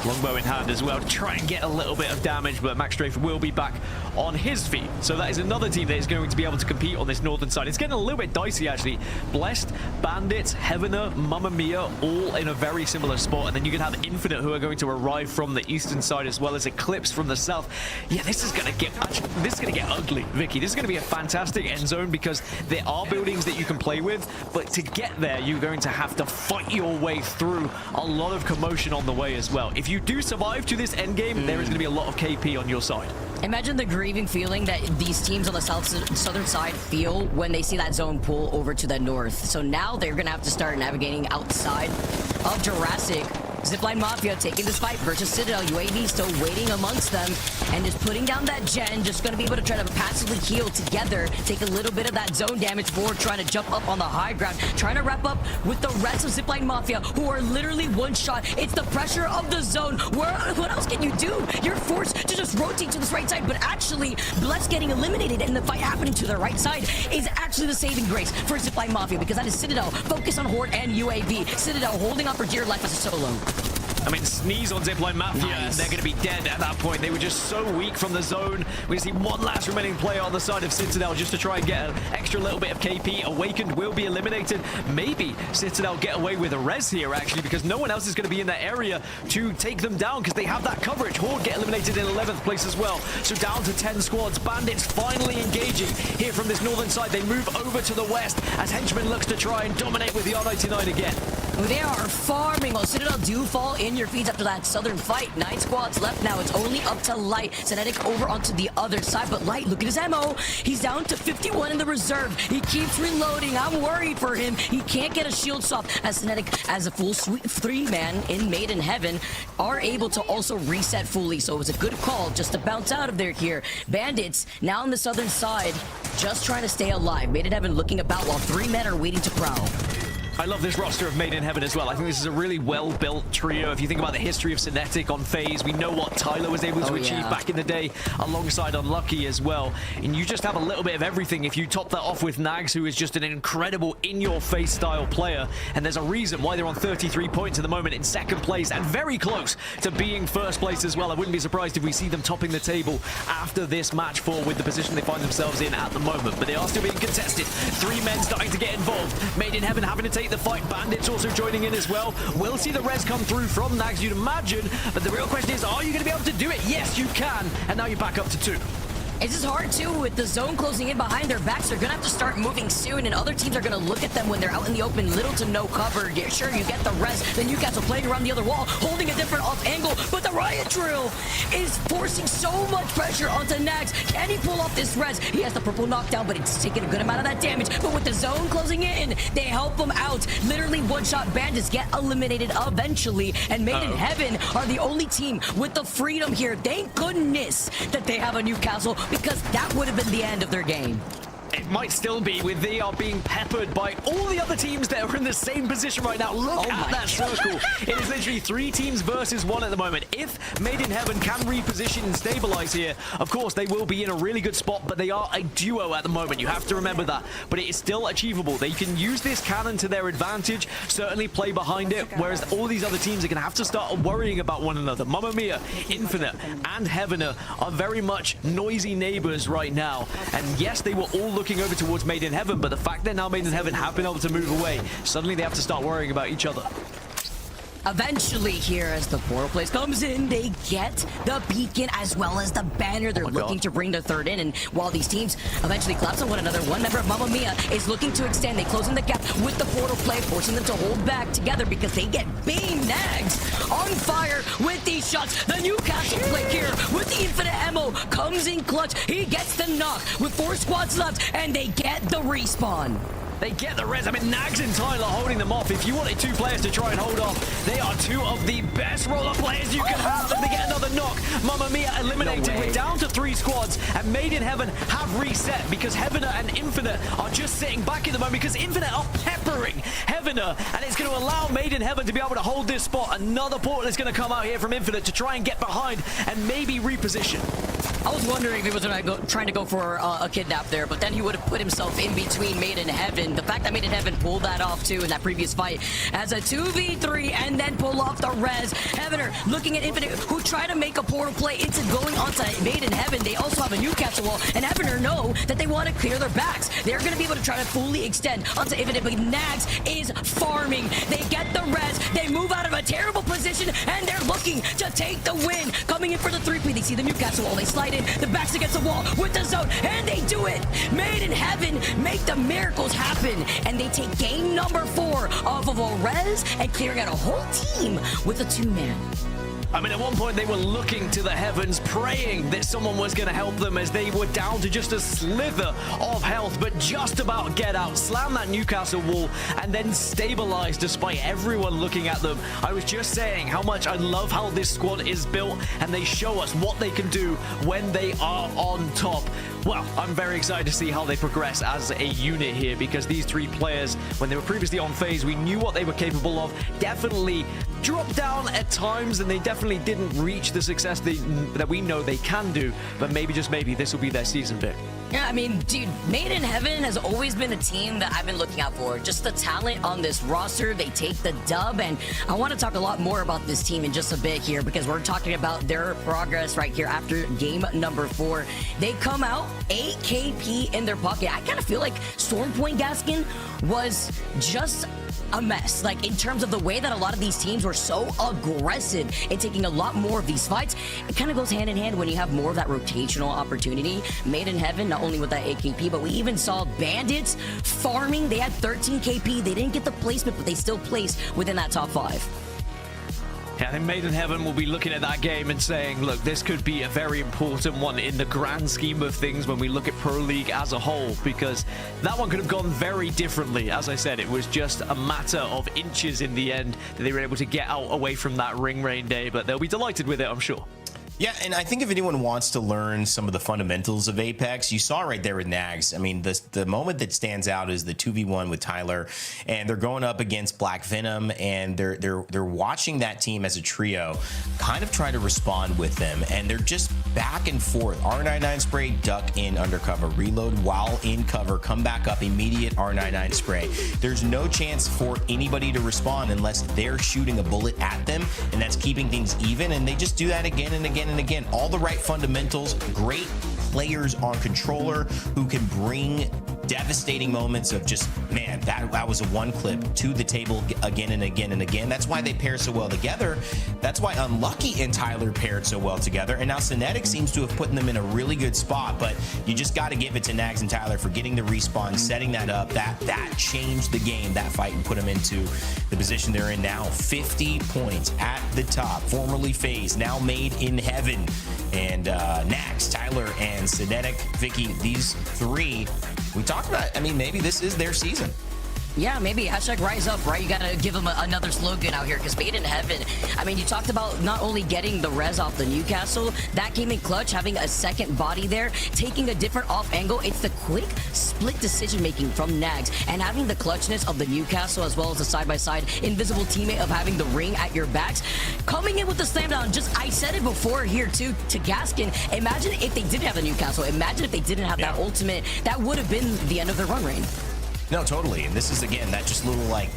Longbow in hand as well to try and get a little bit of damage, but Max Strafe will be back on his feet. So that is another team that is going to be able to compete on this northern side. It's getting a little bit dicey, actually. Blessed, Bandits, Heavener, Mamma Mia, all in a very similar spot. And then you can have Infinite, who are going to arrive from the eastern side, as well as Eclipse from the south. Yeah, this is going to get ugly, Vicky. This is going to be a fantastic end zone because there are buildings that you can play with, but to get there, you're going to have to fight your way through a lot of commotion on the way as well. If you do survive to this end game, there is going to be a lot of KP on your side. Imagine the grieving feeling that these teams on the southern side feel when they see that zone pull over to the north. So now they're going to have to start navigating outside of Jurassic. Zipline Mafia taking this fight versus Citadel. UAV still waiting amongst them and just putting down that gen. Just going to be able to try to passively heal together. Take a little bit of that zone damage forward, trying to jump up on the high ground. Trying to wrap up with the rest of Zipline Mafia, who are literally one shot. It's the pressure of the zone. What else can you do? You're forced to just rotate to this right side, but actually, Bless getting eliminated and the fight happening to the right side is actually the saving grace for Zipline Mafia, because that is Citadel focused on Horde and UAV. Citadel holding on for dear life as a solo. I mean, sneeze on Zipline Mafia, Nice. they're going to be dead at that point. They were just so weak from the zone. We see one last remaining player on the side of Citadel just to try and get an extra little bit of KP. Awakened will be eliminated. Maybe Citadel get away with a res here, actually, because no one else is going to be in that area to take them down because they have that coverage. Horde get eliminated in 11th place as well. So down to 10 squads. Bandits finally engaging here from this northern side. They move over to the west as Henchman looks to try and dominate with the R99 again. They are farming. Well, Citadel do fall in your feeds after that southern fight. 9 squads left now. It's only up to Light. Cinetic over onto the other side. But Light, look at his ammo. He's down to 51 in the reserve. He keeps reloading. I'm worried for him. He can't get a shield swap as Cinetic, as a full 3-man in Maiden Heaven, are able to also reset fully. So it was a good call just to bounce out of there here. Bandits now on the southern side, just trying to stay alive. Maiden Heaven looking about while 3 men are waiting to prowl. I love this roster of Made in Heaven as well. I think this is a really well-built trio. If you think about the history of Cinetic on FaZe, we know what Tyler was able to achieve back in the day alongside Unlucky as well. And you just have a little bit of everything if you top that off with Nags, who is just an incredible in-your-face style player. And there's a reason why they're on 33 points at the moment in second place and very close to being first place as well. I wouldn't be surprised if we see them topping the table after this match 4 with the position they find themselves in at the moment. But they are still being contested. 3 men starting to get involved. Made in Heaven having to take the fight. Bandits also joining in as well. We'll see the res come through from Nags, you'd imagine, but the real question is, are you going to be able to do it? Yes, you can, and now you're back up to 2. It's just hard too with the zone closing in behind their backs. They're gonna have to start moving soon, and other teams are gonna look at them when they're out in the open, little to no cover. Yeah, sure, you get the res. Then Newcastle playing around the other wall, holding a different off angle, but the Riot Drill is forcing so much pressure onto Nags. Can he pull off this res? He has the purple knockdown, but it's taking a good amount of that damage. But with the zone closing in, they help him out. Literally one-shot Bandits get eliminated eventually, and Made in Heaven are the only team with the freedom here. Thank goodness that they have a Newcastle, because that would have been the end of their game. It might still be, with they are being peppered by all the other teams that are in the same position right now. Look at that circle. It is literally 3 teams versus 1 at the moment. If Made in Heaven can reposition and stabilize here, of course, they will be in a really good spot, but they are a duo at the moment. You have to remember that. But it is still achievable. They can use this cannon to their advantage, certainly play behind it, whereas all these other teams are going to have to start worrying about one another. Mamma Mia, Infinite, and Heavener are very much noisy neighbors right now. And yes, they were all looking over towards Made in Heaven, but the fact that now Made in Heaven have been able to move away, suddenly they have to start worrying about each other. Eventually here, as the portal place comes in, they get the beacon as well as the banner. They're looking to bring the 3rd in, and while these teams eventually collapse on one another, one member of Mamma Mia is looking to extend. They close in the gap with the portal play, forcing them to hold back together because they get Bane Nags on fire with these shots. The Newcastle play here with the infinite ammo comes in clutch. He gets the knock with 4 squads left, and they get the respawn. They get the res. I mean, Nags and Tyler holding them off. If you wanted 2 players to try and hold off, they are 2 of the best roller players you can have. If they get another knock, Mamma Mia eliminated. We're down to 3 squads, and Made in Heaven have reset because Heavener and Infinite are just sitting back at the moment because Infinite are peppering Heavener, and it's going to allow Made in Heaven to be able to hold this spot. Another portal is going to come out here from Infinite to try and get behind and maybe reposition. I was wondering if he was trying to go for a kidnap there, but then he would have put himself in between Made in Heaven. The fact that Made in Heaven pulled that off too in that previous fight as a 2v3 and then pull off the res. Heavener looking at Infinite, who tried to make a portal play into going onto Made in Heaven. They also have a Newcastle wall, and Heavener know that they want to clear their backs. They're going to be able to try to fully extend onto Infinite, but Nags is farming. They get the res, they move out of a terrible position, and they're looking to take the win. Coming in for the 3P, they see the Newcastle wall, they slide in, the backs against the wall with the zone, and they do it. Made in Heaven make the miracles happen, and they take game number 4 off of a res and clearing out a whole team with a 2-man. I mean, at one point they were looking to the heavens, praying that someone was going to help them as they were down to just a slither of health, but just about get out, slam that Newcastle wall, and then stabilize despite everyone looking at them. I was just saying how much I love how this squad is built, and they show us what they can do when they are on top. Well, I'm very excited to see how they progress as a unit here, because these 3 players, when they were previously on phase, we knew what they were capable of. Definitely dropped down at times, and they definitely didn't reach the success that we know they can do, but maybe, just maybe, this will be their season pick. Yeah, I mean, dude, Made in Heaven has always been a team that I've been looking out for. Just the talent on this roster, they take the dub, and I want to talk a lot more about this team in just a bit here, because we're talking about their progress right here after game number 4. They come out 8 KP in their pocket. I kind of feel like Stormpoint Gaskin was just a mess, like in terms of the way that a lot of these teams were so aggressive in taking a lot more of these fights. It kind of goes hand in hand when you have more of that rotational opportunity. Made in Heaven, not only with that 8 KP, but we even saw Bandits farming. They had 13 KP. They didn't get the placement, but they still placed within that top 5. Yeah, I think Made in Heaven will be looking at that game and saying, look, this could be a very important one in the grand scheme of things when we look at Pro League as a whole, because that one could have gone very differently. As I said, it was just a matter of inches in the end that they were able to get out away from that ring rain day, but they'll be delighted with it, I'm sure. Yeah, and I think if anyone wants to learn some of the fundamentals of Apex, you saw right there with Nags. I mean, the moment that stands out is the 2v1 with Tyler, and they're going up against Black Venom, and they're watching that team as a trio kind of try to respond with them, and they're just back and forth. R99 spray, duck in undercover, reload while in cover, come back up, immediate R99 spray. There's no chance for anybody to respond unless they're shooting a bullet at them, and that's keeping things even, and they just do that again and again and again. All the right fundamentals, great players on controller who can bring devastating moments of just, man, that was a one clip to the table again and again and again. That's why they pair so well together. That's why Unlucky and Tyler paired so well together. And now Cinetic seems to have put them in a really good spot, but you just got to give it to Nags and Tyler for getting the respawn, setting that up. That changed the game, that fight, and put them into the position they're in now. 50 points at the top, formerly FaZe, now Made in Heaven. And Nags, Tyler, and Cinetic, Vicky, these 3, we talked about, I mean, maybe this is their season. Yeah, maybe hashtag rise up, right? You gotta give them another slogan out here, because Made in Heaven, I mean, you talked about not only getting the res off the Newcastle, that came in clutch, having a second body there, taking a different off angle. It's the quick split decision making from Nags, and having the clutchness of the Newcastle as well as the side-by-side invisible teammate of having the ring at your backs. Coming in with the slam down, just, I said it before here too, to Gaskin, imagine if they didn't have the Newcastle, imagine if they didn't have that ultimate, that would have been the end of their run reign. No, totally. And this is, again, that just little, like,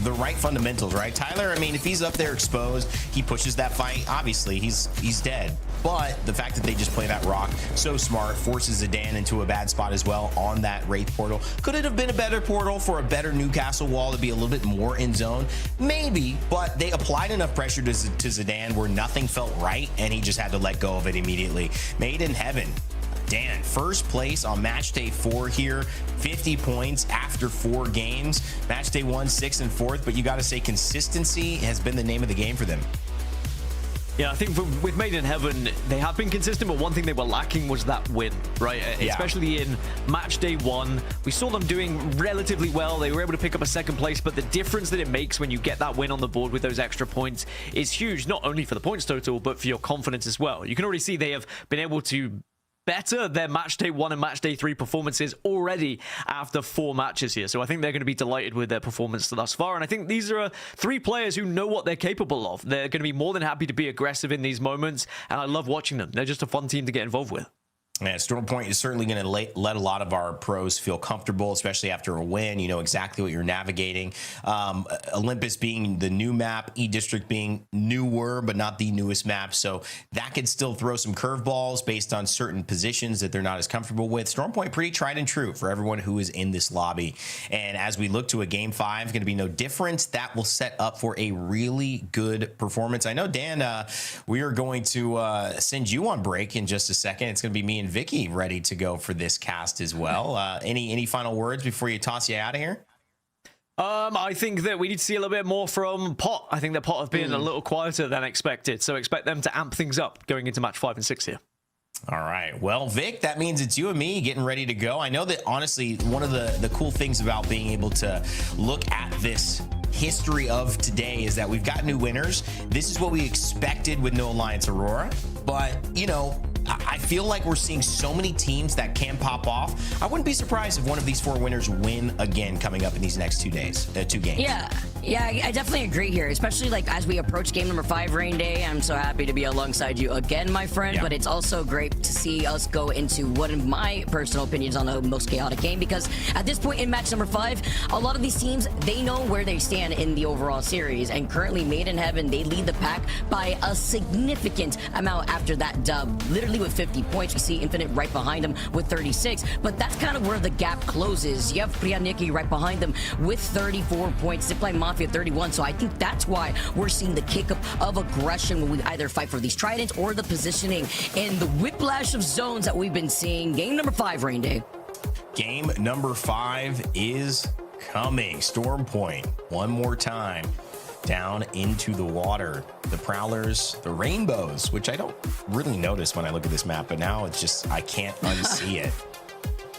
the right fundamentals, right? Tyler, I mean, if he's up there exposed, he pushes that fight, obviously, he's dead. But the fact that they just play that rock so smart, forces Zidane into a bad spot as well on that Wraith portal. Could it have been a better portal for a better Newcastle wall to be a little bit more in zone? Maybe, but they applied enough pressure to Zidane where nothing felt right, and he just had to let go of it immediately. Made in Heaven. Dan, first place on match day 4 here, 50 points after 4 games. Match day 1, 6th and 4th, but you got to say consistency has been the name of the game for them. Yeah, I think with Made in Heaven, they have been consistent, but one thing they were lacking was that win, right? Yeah. Especially in match day 1. We saw them doing relatively well. They were able to pick up a 2nd place, but the difference that it makes when you get that win on the board with those extra points is huge, not only for the points total, but for your confidence as well. You can already see they have been able to better their match day 1 and match day 3 performances already after 4 matches here. So I think they're going to be delighted with their performance thus far. And I think these are 3 players who know what they're capable of. They're going to be more than happy to be aggressive in these moments. And I love watching them. They're just a fun team to get involved with. Yeah, Stormpoint is certainly going to let a lot of our pros feel comfortable, especially after a win. You know exactly what you're navigating. Olympus being the new map, E-District being newer, but not the newest map. So that could still throw some curveballs based on certain positions that they're not as comfortable with. Stormpoint pretty tried and true for everyone who is in this lobby. And as we look to a Game 5, going to be no different. That will set up for a really good performance. I know, Dan, we are going to send you on break in just a second. It's going to be me and Vicky ready to go for this cast as well. Any final words before you toss you out of here? I think that we need to see a little bit more from Pot. I think that Pot have been a little quieter than expected, so expect them to amp things up going into match 5 and 6 here. All right. Well, Vic, that means it's you and me getting ready to go. I know that, honestly, one of the cool things about being able to look at this history of today is that we've got new winners. This is what we expected with No Alliance Aurora. But, you know, I feel like we're seeing so many teams that can pop off. I wouldn't be surprised if one of these 4 winners win again coming up in these next 2 days, 2 games. Yeah, I definitely agree here, especially like as we approach game number 5, Rain Day. I'm so happy to be alongside you again, my friend. Yeah. But it's also great to see us go into one of my personal opinions on the most chaotic game, because at this point in match number 5, a lot of these teams, they know where they stand in the overall series, and currently Made in Heaven, they lead the pack by a significant amount after that dub, literally with 50 points. We see Infinite right behind them with 36, but that's kind of where the gap closes. You have PRYANIK right behind them with 34 points, Zipline Mafia 31, so I think that's why we're seeing the kick of aggression when we either fight for these tridents or the positioning and the whiplash of zones that we've been seeing. Game number 5, Rain Day. Game number 5 is coming. Stormpoint, one more time, down into the water. The Prowlers, the Rainbows, which I don't really notice when I look at this map, but now it's just, I can't unsee it,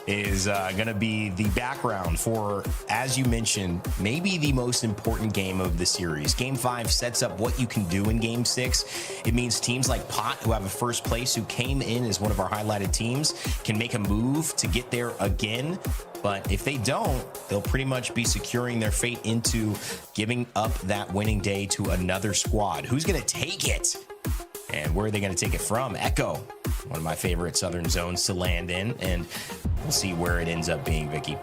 is going to be the background for, as you mentioned, maybe the most important game of the series. Game 5 sets up what you can do in Game 6. It means teams like Pot, who have a first place, who came in as one of our highlighted teams, can make a move to get there again. But if they don't, they'll pretty much be securing their fate into giving up that winning day to another squad. Who's going to take it? And where are they going to take it from? Echo, one of my favorite Southern zones to land in, and we'll see where it ends up being, Vicky.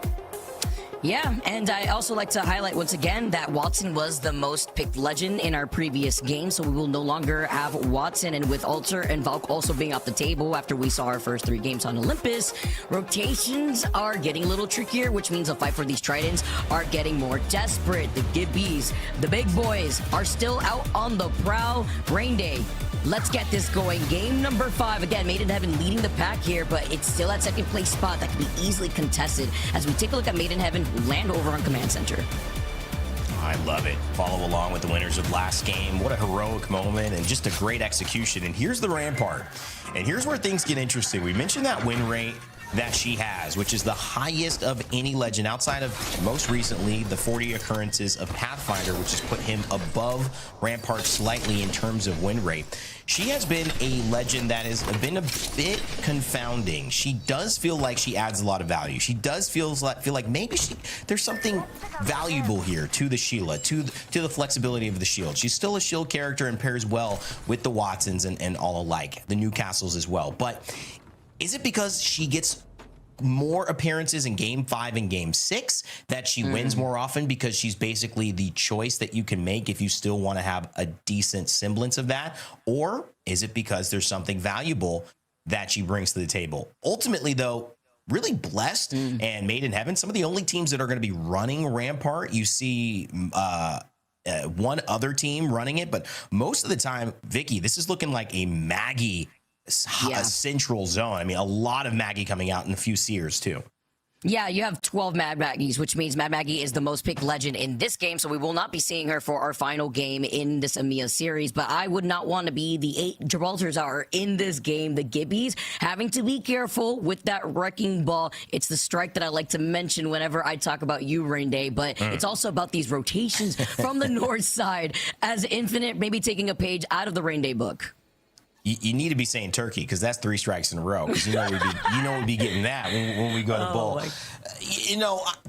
Yeah, and I also like to highlight once again that Watson was the most picked legend in our previous game, so we will no longer have Watson, and with Alter and Valk also being off the table after we saw our first 3 games on Olympus, rotations are getting a little trickier, which means the fight for these tridents are getting more desperate. The Gibbies, the big boys, are still out on the prowl. Rain Day, let's get this going. Game number 5, again, Made in Heaven leading the pack here, but it's still at second place spot that can be easily contested as we take a look at Made in Heaven land over on Command Center. I love it. Follow along with the winners of last game. What a heroic moment and just a great execution. And here's the Rampart. And here's where things get interesting. We mentioned that win rate that she has, which is the highest of any legend outside of, most recently, the 40 occurrences of Pathfinder, which has put him above Rampart slightly in terms of win rate. She has been a legend that has been a bit confounding. She does feel like she adds a lot of value. She does feel like maybe there's something valuable here to the Sheila, to the flexibility of the shield. She's still a shield character and pairs well with the Watsons and all alike, the Newcastles as well. But is it because she gets more appearances in Game 5 and Game 6 that she wins more often, because she's basically the choice that you can make if you still want to have a decent semblance of that? Or is it because there's something valuable that she brings to the table? Ultimately, though, really blessed and Made in Heaven, some of the only teams that are going to be running Rampart. You see one other team running it, but most of the time, Vicky, this is looking like a Maggie a central zone. I mean, a lot of Maggie coming out and a few Seers too. Yeah, you have 12 Mad Maggies, which means Mad Maggie is the most picked legend in this game, so we will not be seeing her for our final game in this EMEA series, but I would not want to be the 8 Gibraltars are in this game, the Gibbies, having to be careful with that wrecking ball. It's the strike that I like to mention whenever I talk about you, Rain Day, but it's also about these rotations from the north side, as Infinite maybe taking a page out of the Rain Day book. You need to be saying Turkey because that's 3 strikes in a row. Because we'd be getting that when we go to bowl.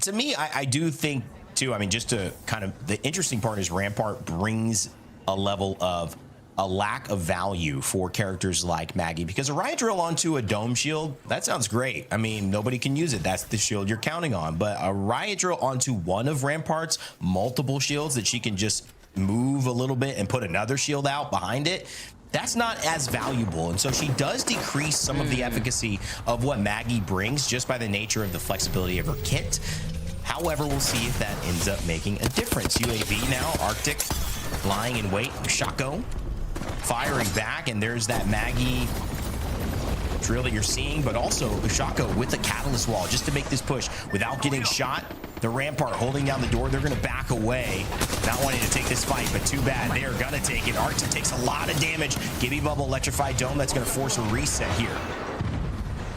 To me, I do think too. I mean, just to kind of the interesting part is Rampart brings a level of a lack of value for characters like Maggie, because a riot drill onto a dome shield, that sounds great. I mean, nobody can use it. That's the shield you're counting on. But a riot drill onto one of Rampart's multiple shields that she can just move a little bit and put another shield out behind it, that's not as valuable. And so she does decrease some of the efficacy of what Maggie brings just by the nature of the flexibility of her kit. However, we'll see if that ends up making a difference. UAV now, Arctic lying in wait. Shako firing back, and there's that Maggie drill that you're seeing, but also Shako with the catalyst wall just to make this push without getting shot. The Rampart holding down the door. They're going to back away, not wanting to take this fight, but too bad. They are going to take it. Arctic takes a lot of damage. Gibby Bubble, electrified dome. That's going to force a reset here.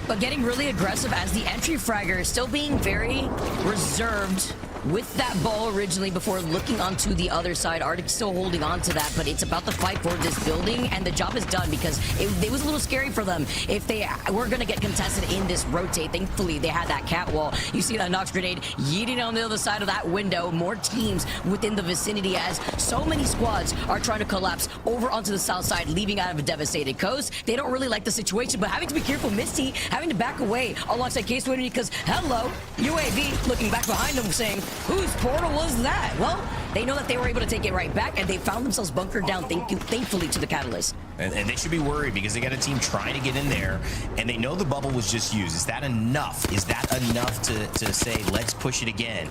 But getting really aggressive as the entry fragger is still being very reserved with that ball originally before looking onto the other side. Arctic still holding on to that, but it's about the fight for this building, and the job is done because it was a little scary for them if they were going to get contested in this rotate. Thankfully, they had that cat wall. You see that Nox grenade yeeting on the other side of that window. More teams within the vicinity as so many squads are trying to collapse over onto the south side, leaving out of a devastated coast. They don't really like the situation, but having to be careful. Misty having to back away alongside Case Winnie because, hello, UAV looking back behind them saying, whose portal was that? Well, they know that they were able to take it right back, and they found themselves bunkered down, thankfully, to the catalyst. And they should be worried because they got a team trying to get in there, and they know the bubble was just used. Is that enough? Is that enough to say, let's push it again?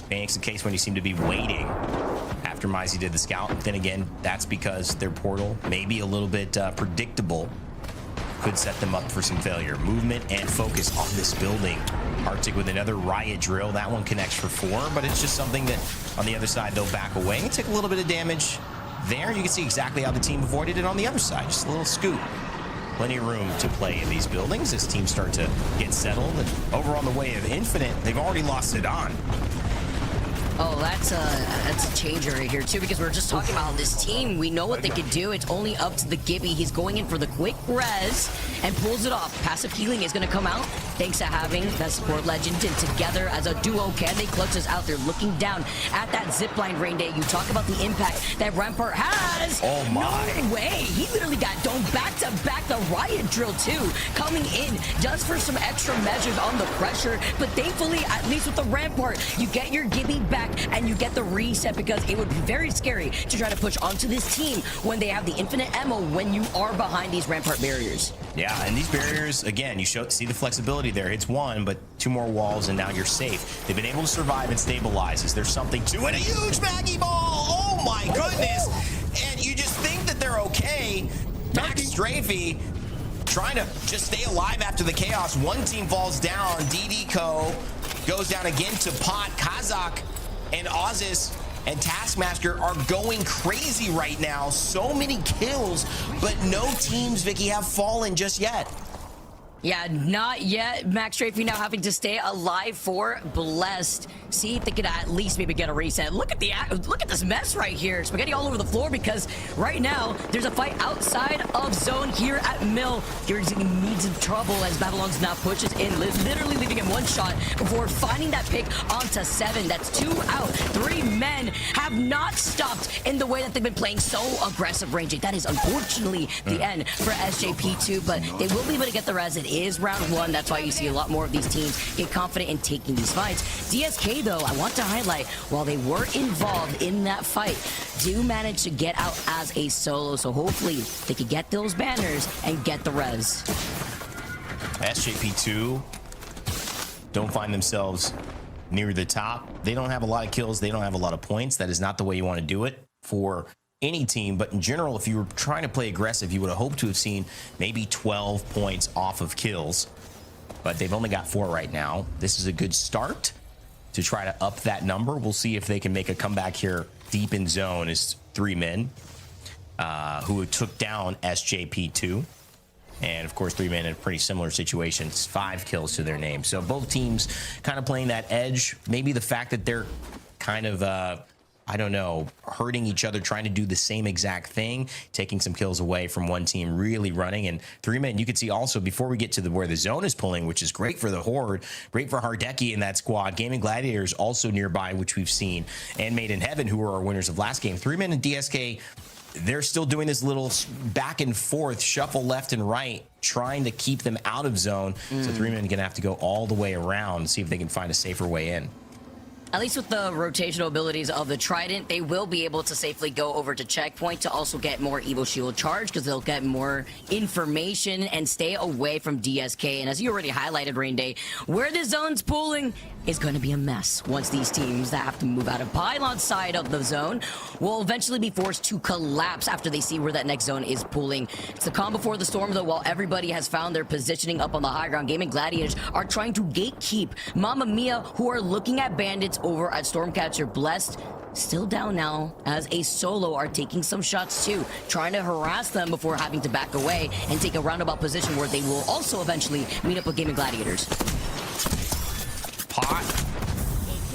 Phoenix and Case when you seem to be waiting after Mizey did the scout. Then again, that's because their portal may be a little bit predictable. Could set them up for some failure. Movement and focus on this building. Arctic with another riot drill. That one connects for 4, but it's just something that on the other side they'll back away and take a little bit of damage there. You can see exactly how the team avoided it on the other side. Just a little scoop. Plenty of room to play in these buildings as teams start to get settled. And over on the way of Infinite, they've already lost it on. Oh, that's a changer right here, too, because we were just talking about this team. We know what they could do. It's only up to the Gibby. He's going in for the quick res and pulls it off. Passive healing is going to come out thanks to having that support legend. And together as a duo, can they clutch us out there looking down at that zipline, Rain Day? You talk about the impact that Rampart has. Oh, my. No way. He literally got domed back to back. The riot drill, too, coming in just for some extra measures on the pressure. But thankfully, at least with the Rampart, you get your Gibby back and you get the reset, because it would be very scary to try to push onto this team when they have the infinite ammo when you are behind these Rampart barriers. Yeah, and these barriers, again, you see the flexibility there. It's 1, but 2 more walls, and now you're safe. They've been able to survive and stabilize. Is there something to it? A huge Maggie ball! Oh my goodness! And you just think that they're okay. Max Strafey trying to just stay alive after the chaos. One team falls down. DDCo goes down again to Pot. Kazakh and Ozis and Taskmaster are going crazy right now. So many kills, but no teams, Vicky, have fallen just yet. Yeah, not yet. Max Strafey now having to stay alive for Blessed. See if they could at least maybe get a reset. Look at this mess right here. Spaghetti all over the floor, because right now there's a fight outside of zone here at Mill. Here's in needs of trouble as Babylon's now pushes in, literally leaving him 1 shot before finding that pick onto 7. That's 2 out. 3 men have not stopped in the way that they've been playing so aggressive, ranging. That is unfortunately the end for SJP2, but they will be able to get the res. It is round 1. That's why you see a lot more of these teams get confident in taking these fights. DSK, though, I want to highlight, while they were involved in that fight, do manage to get out as a solo. So hopefully they could get those banners and get the res. SJP2 don't find themselves near the top. They don't have a lot of kills. They don't have a lot of points. That is not the way you want to do it for any team, but in general, if you were trying to play aggressive, you would have hoped to have seen maybe 12 points off of kills. but they've only got 4 right now. This is a good start to try to up that number. We'll see if they can make a comeback here deep in zone. Is 3 men who took down SJP2. And of course, 3 men in a pretty similar situation. 5 kills to their name. So both teams kind of playing that edge. Maybe the fact that they're kind of, I don't know, hurting each other, trying to do the same exact thing, taking some kills away from one team, really running. And 3 men, you can see also, before we get to where the zone is pulling, which is great for the Horde, great for Hardeki in that squad. Gaming Gladiators also nearby, which we've seen, and Made in Heaven, who were our winners of last game. 3 men and DSK, they're still doing this little back and forth shuffle left and right, trying to keep them out of zone. So 3 men are gonna have to go all the way around, see if they can find a safer way in. At least with the rotational abilities of the Trident, they will be able to safely go over to checkpoint to also get more Evo Shield charge, because they'll get more information and stay away from DSK. And as you already highlighted, Rain Day, where the zone's pooling is going to be a mess once these teams that have to move out of Pylon's side of the zone will eventually be forced to collapse after they see where that next zone is pooling. It's the calm before the storm, though. While everybody has found their positioning up on the high ground, Gaming Gladiators are trying to gatekeep Mamma Mia, who are looking at Bandits over at Stormcatcher. Blessed still down now as a solo are taking some shots too, trying to harass them before having to back away and take a roundabout position where they will also eventually meet up with Gaming Gladiators. Pot.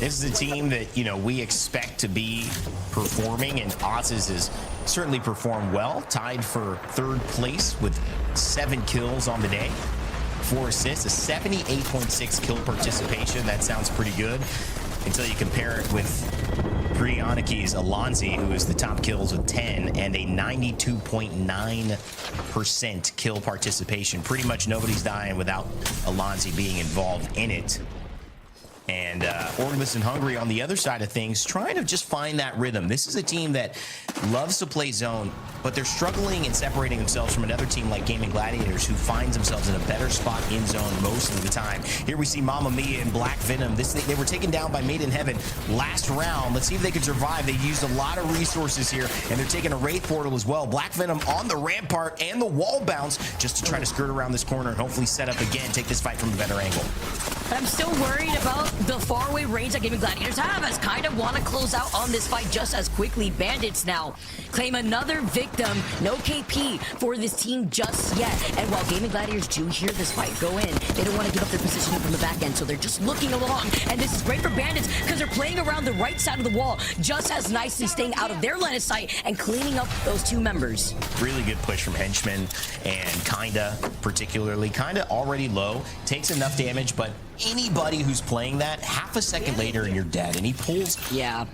This is a team that, you know, we expect to be performing, and Oz's has certainly performed well, tied for 3rd place with 7 kills on the day, 4 assists, a 78.6 kill participation. That sounds pretty good until you compare it with PRYANIK's Alonzi, who is the top kills with 10 and a 92.9% kill participation. Pretty much nobody's dying without Alonzi being involved in it. And Orgless and Hungry on the other side of things, trying to just find that rhythm. This is a team that loves to play zone, but they're struggling and separating themselves from another team like Gaming Gladiators, who finds themselves in a better spot in zone most of the time. Here we see Mamma Mia and Black Venom. They were taken down by Made in Heaven last round. Let's see if they can survive. They used a lot of resources here, and they're taking a Wraith Portal as well. Black Venom on the rampart and the wall bounce just to try to skirt around this corner and hopefully set up again, take this fight from a better angle. But I'm still worried about the faraway range that Gaming Gladiators have, as kind of want to close out on this fight just as quickly. Bandits now claim another victim. No KP for this team just yet. And while Gaming Gladiators do hear this fight go in, they don't want to give up their positioning from the back end, so they're just looking along. And this is great for Bandits because they're playing around the right side of the wall just as nicely, staying out of their line of sight and cleaning up those 2 members. Really good push from Henchman, and Kinda particularly. Kinda already low, takes enough damage, but anybody who's playing that, half a second later and you're dead. And he pulls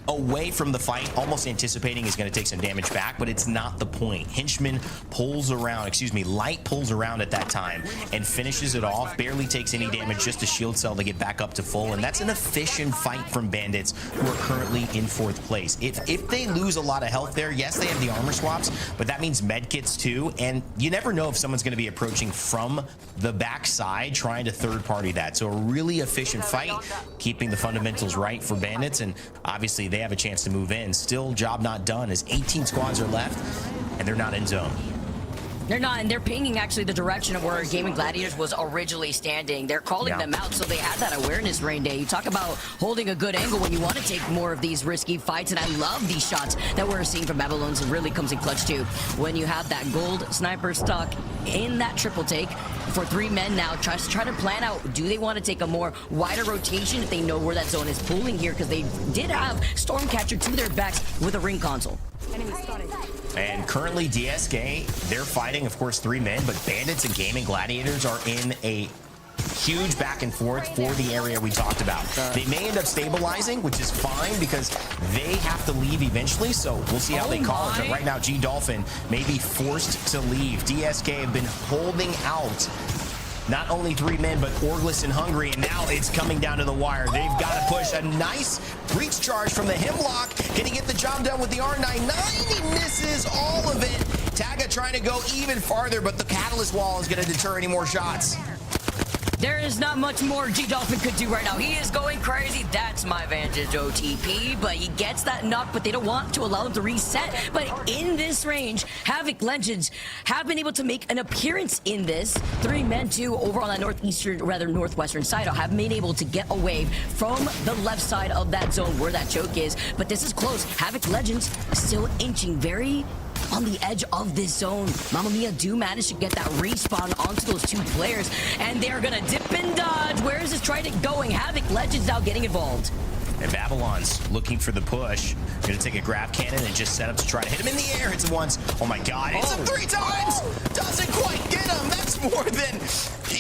away from the fight, almost anticipating he's going to take some damage back, but it's not the point. Henchman pulls around, Light pulls around at that time and finishes it off, barely takes any damage, just a shield cell to get back up to full. And that's an efficient fight from Bandits, who are currently in 4th place. If they lose a lot of health there, yes, they have the armor swaps, but that means medkits too. And you never know if someone's going to be approaching from the backside, trying to 3rd party that. So a really efficient fight, keeping the fundamentals right for Bandits, and obviously they have a chance to move in. Still job not done, as 18 squads are left and they're not in zone. They're not, and they're pinging actually the direction of where Gaming Gladiators was originally standing. They're calling them out, so they had that awareness, Rain Day. You talk about holding a good angle when you want to take more of these risky fights, and I love these shots that we're seeing from Babylons. It really comes in clutch too. When you have that gold sniper stuck in that triple take for 3 men now, try to plan out, do they want to take a more wider rotation if they know where that zone is pooling here, because they did have Stormcatcher to their backs with a ring console. And currently DSK, they're fighting, of course, 3 men, but Bandits and Gaming Gladiators are in a huge back and forth for the area we talked about. They may end up stabilizing, which is fine because they have to leave eventually, so we'll see how they call it. But right now, G Dolphin may be forced to leave. DSK have been holding out not only 3 men, but Orgless and Hungry, and now it's coming down to the wire. They've got to push a nice breach charge from the Hemlock. Can he get the job done with the R99? He misses all of it. Taga trying to go even farther, but the Catalyst Wall is going to deter any more shots. There is not much more G-Dolphin could do right now. He is going crazy. That's my Vantage OTP, but he gets that knock, but they don't want to allow him to reset. But in this range, Havoc Legends have been able to make an appearance in this. 3 men too over on that northwestern side have been able to get away from the left side of that zone where that choke is. But this is close. Havoc Legends still inching very on the edge of this zone. Mamma Mia do manage to get that respawn onto those 2 players, and they are gonna dip and dodge. Where is this Trident going? Havoc Legends now getting involved. And Babylon's looking for the push. Gonna take a grab cannon and just set up to try to hit him in the air. Hits him once. Oh my god, hits him 3 times! Doesn't quite get him. That's more than,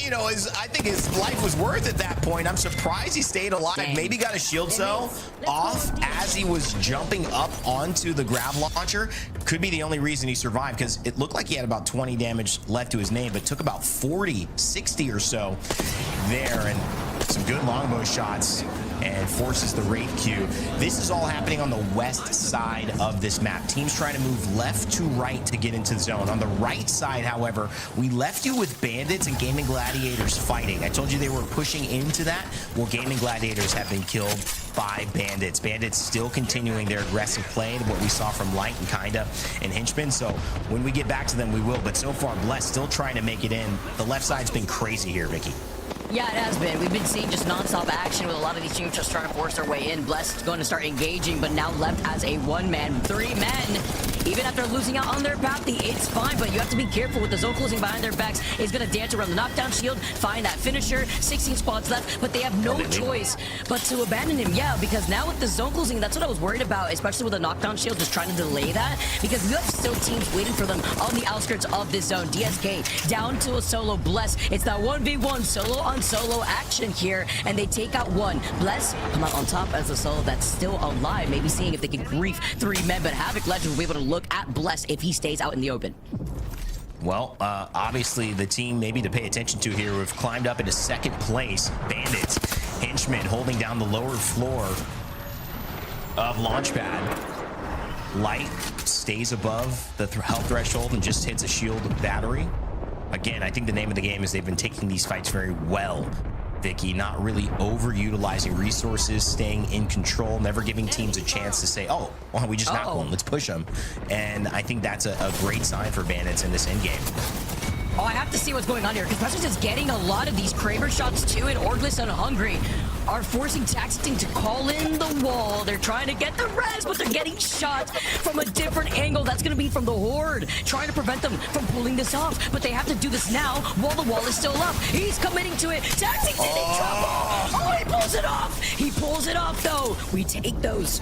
you know, I think his life was worth at that point. I'm surprised he stayed alive. Dang. Maybe got a shield cell off as he was jumping up onto the grab launcher. Could be the only reason he survived, because it looked like he had about 20 damage left to his name, but took about 40, 60 or so there. And some good longbow shots and forces the Wraith Q. This is all happening on the west side of this map. Teams trying to move left to right to get into the zone. On the right side, however, we left you with Bandits and Gaming Gladiators fighting. I told you they were pushing into that. Well, Gaming Gladiators have been killed by Bandits. Bandits still continuing their aggressive play, what we saw from Light and Kinda and Henchman. So when we get back to them, we will. But so far, Bless still trying to make it in. The left side's been crazy here, Vicky. Yeah, it has been. We've been seeing just non-stop action with a lot of these teams just trying to force their way in. Blessed going to start engaging, but now left as a 1-man. 3 men. Even after losing out on their bounty, it's fine, but you have to be careful with the zone closing behind their backs. He's going to dance around the knockdown shield, find that finisher. 16 spots left, but they have no choice but to abandon him. Yeah, because now with the zone closing, that's what I was worried about, especially with the knockdown shield, just trying to delay that, because you have still teams waiting for them on the outskirts of this zone. DSK down to a solo. Bless. It's that 1v1 solo on solo action here, and they take out 1. Bless come out on top as a solo that's still alive, maybe seeing if they can grief 3 men, but Havoc Legends will be able to look at Bless if he stays out in the open. Well, obviously the team maybe to pay attention to here, we've climbed up into 2nd place. Bandits, Henchman holding down the lower floor of Launchpad. Light stays above the health threshold and just hits a shield battery. Again, I think the name of the game is they've been taking these fights very well, Vicky, not really overutilizing resources, staying in control, never giving teams a chance to say, oh, well, we just knocked one, let's push them. And I think that's a great sign for Bandits in this endgame. Oh, I have to see what's going on here, because Presence is getting a lot of these Clxver shots too, and Orgless and Hungry are forcing Taxiting to call in the wall. They're trying to get the res, but they're getting shot from a different angle. That's going to be from the Horde, trying to prevent them from pulling this off. But they have to do this now while the wall is still up. He's committing to it. Taxiting's in trouble. Oh, he pulls it off. He pulls it off, though. We take those.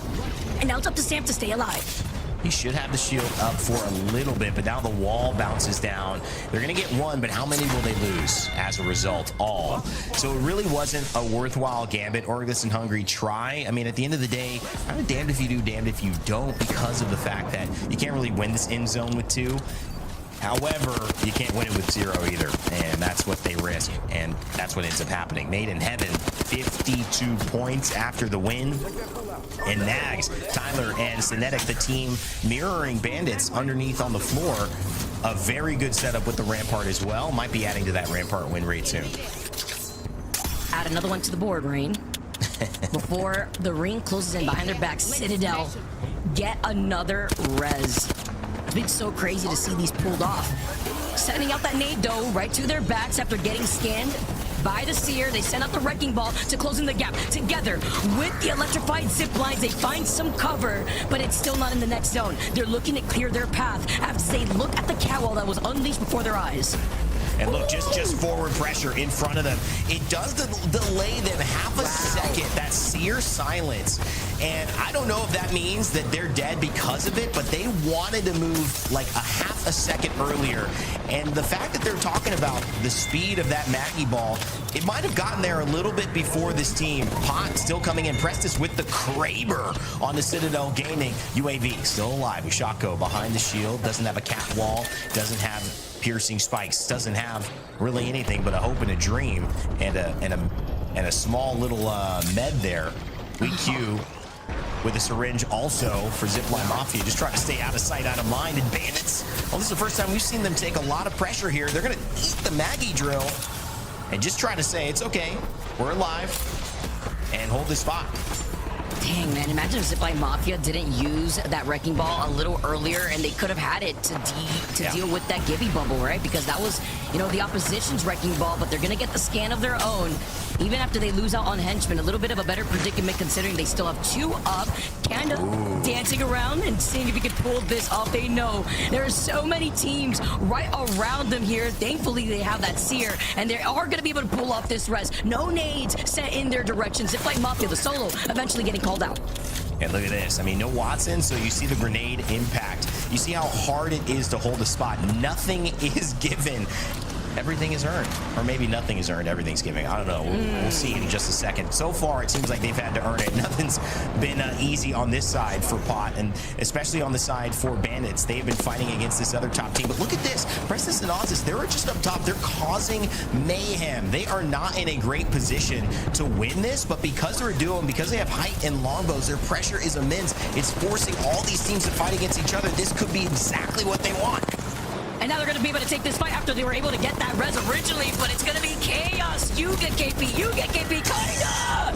And now it's up to Sam to stay alive. He should have the shield up for a little bit, but now the wall bounces down. They're going to get 1, but how many will they lose as a result? All. So it really wasn't a worthwhile gambit. Orgless and Hungry try. I mean, at the end of the day, kind of damned if you do, damned if you don't, because of the fact that you can't really win this end zone with 2. However, you can't win it with 0 either, and that's what they risk, and that's what ends up happening. Made in Heaven, 52 points after the win. And Nags, Tyler, and Cinetic, the team mirroring Bandits underneath on the floor. A very good setup with the Rampart as well. Might be adding to that Rampart win rate soon. Add another one to the board, Rain. Before the ring closes in behind their back, Citadel get another res. It's been so crazy to see these pulled off. Sending out that nade, though, right to their backs after getting scanned by the Seer. They send out the Wrecking Ball to closing the gap. Together with the electrified zip lines, they find some cover, but it's still not in the next zone. They're looking to clear their path after they look at the catwall that was unleashed before their eyes. And look, just forward pressure in front of them. It does delay them half a second, that Seer silence. And I don't know if that means that they're dead because of it, but they wanted to move like a half a second earlier. And the fact that they're talking about the speed of that Maggie ball, it might have gotten there a little bit before this team. Pot still coming in. Prestis with the Clxver on the Citadel Gaming. UAV still alive. Ushako behind the shield. Doesn't have a cat wall. Doesn't have piercing spikes. Doesn't have really anything but a hope and a dream and a small little med there. We queue with a syringe also for Zipline Mafia, just trying to stay out of sight, out of mind. And Bandits, well, this is the first time we've seen them take a lot of pressure here. They're going to eat the Maggie drill. and just try to say, it's okay, we're alive, and hold this spot. Dang, man, imagine if Zipline Mafia didn't use that Wrecking Ball a little earlier and they could have had it to deal with that Gibby bubble, right? Because that was, you know, the opposition's Wrecking Ball, but they're going to get the scan of their own. Even after they lose out on Henchmen, a little bit of a better predicament considering they still have 2 up, kind of dancing around and seeing if he can pull this off. They know there are so many teams right around them here. Thankfully, they have that Seer, and they are going to be able to pull off this res. No nades set in their direction. Zipline Mafia, the solo, eventually getting called out. And look at this. I mean, no Watson, so you see the grenade impact. You see how hard it is to hold a spot. Nothing is given. Everything is earned. Or maybe nothing is earned, everything's given. I don't know. We'll see in just a second. So far, it seems like they've had to earn it. Nothing's been easy on this side for Pot, and especially on the side for Bandits. They've been fighting against this other top team. But look at this. Preston and Ozis, they're just up top. They're causing mayhem. They are not in a great position to win this, but because they're a duo and because they have height and longbows, their pressure is immense. It's forcing all these teams to fight against each other. This could be exactly what they want. And now they're going to be able to take this fight after they were able to get that res originally, but it's going to be chaos. You get KP, you get KP, kinda!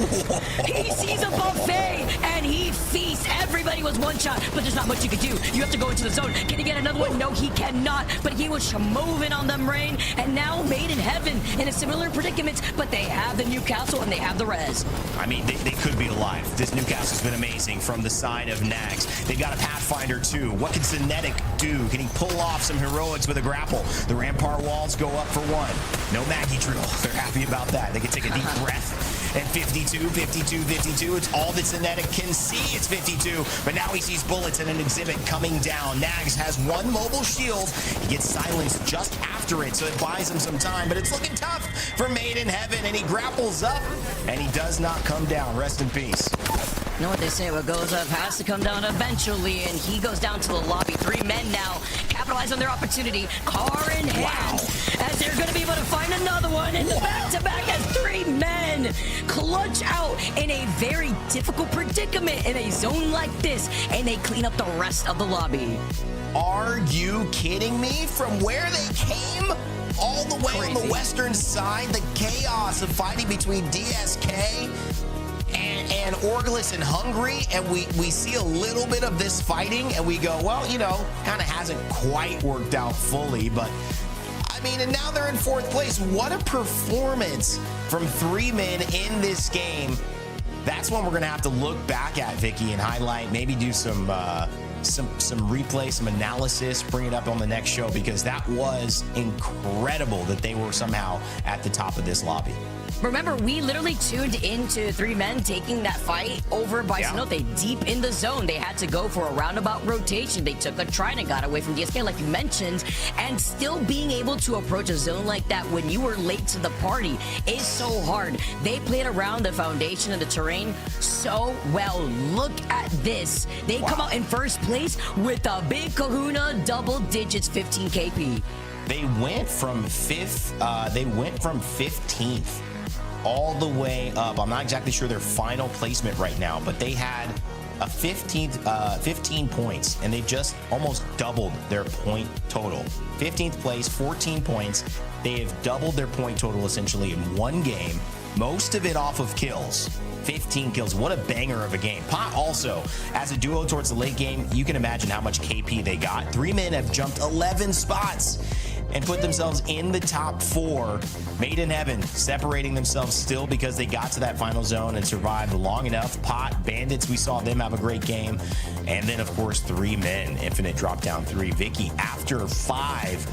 He sees a buffet, and he feasts. Everybody was one shot, but there's not much you can do. You have to go into the zone. Can he get another one? No, he cannot, but he was moving on them, Rain, and now Made in Heaven in a similar predicament, but they have the Newcastle, and they have the res. I mean, they could be alive. This Newcastle's been amazing from the side of Nags. They've got a Pathfinder, too. What can Cinetic do? Can he pull off some heroics with a grapple? The Rampart walls go up for 1. No Maggie drill. They're happy about that. They can take a deep breath. And 52, 52, 52. It's all that Cinetic can see. It's 52. But now he sees bullets and an exhibit coming down. Nags has 1 mobile shield. He gets silenced just after it, so it buys him some time. But it's looking tough for Made in Heaven. And he grapples up. And he does not come down. Rest in peace. You know what they say, what goes up has to come down eventually, and he goes down to the lobby. 3 men now capitalize on their opportunity, car in hand, as they're going to be able to find another one, and the back-to-back as 3 men clutch out in a very difficult predicament in a zone like this, and they clean up the rest of the lobby. Are you kidding me? From where they came? All the way on the western side, the chaos of fighting between DSK and Orgless and Hungry, and we see a little bit of this fighting, and we go, well, you know, kind of hasn't quite worked out fully, but I mean, and now they're in 4th place. What a performance from 3 men in this game. That's when we're gonna have to look back at, Vicky, and highlight, maybe do some replay, some analysis, bring it up on the next show, because that was incredible that they were somehow at the top of this lobby. Remember, we literally tuned into 3 men taking that fight over by Cenote deep in the zone. They had to go for a roundabout rotation. They took a trident, got away from DSK, like you mentioned, and still being able to approach a zone like that when you were late to the party is so hard. They played around the foundation and the terrain so well. Look at this. They come out in 1st place with a big kahuna, double digits, 15 KP. They went from 15th all the way up. I'm not exactly sure their final placement right now, but they had a 15 points, and they just almost doubled their point total. 15th place, 14 points. They have doubled their point total essentially in 1 game, most of it off of kills. 15 kills. What a banger of a game. Pot also, as a duo towards the late game, you can imagine how much KP they got. 3 men have jumped 11 spots and put themselves in the top 4. Made in Heaven separating themselves still because they got to that final zone and survived long enough. Pot, Bandits, we saw them have a great game. And then, of course, 3 men. Infinite dropped down 3. Vicky, after 5,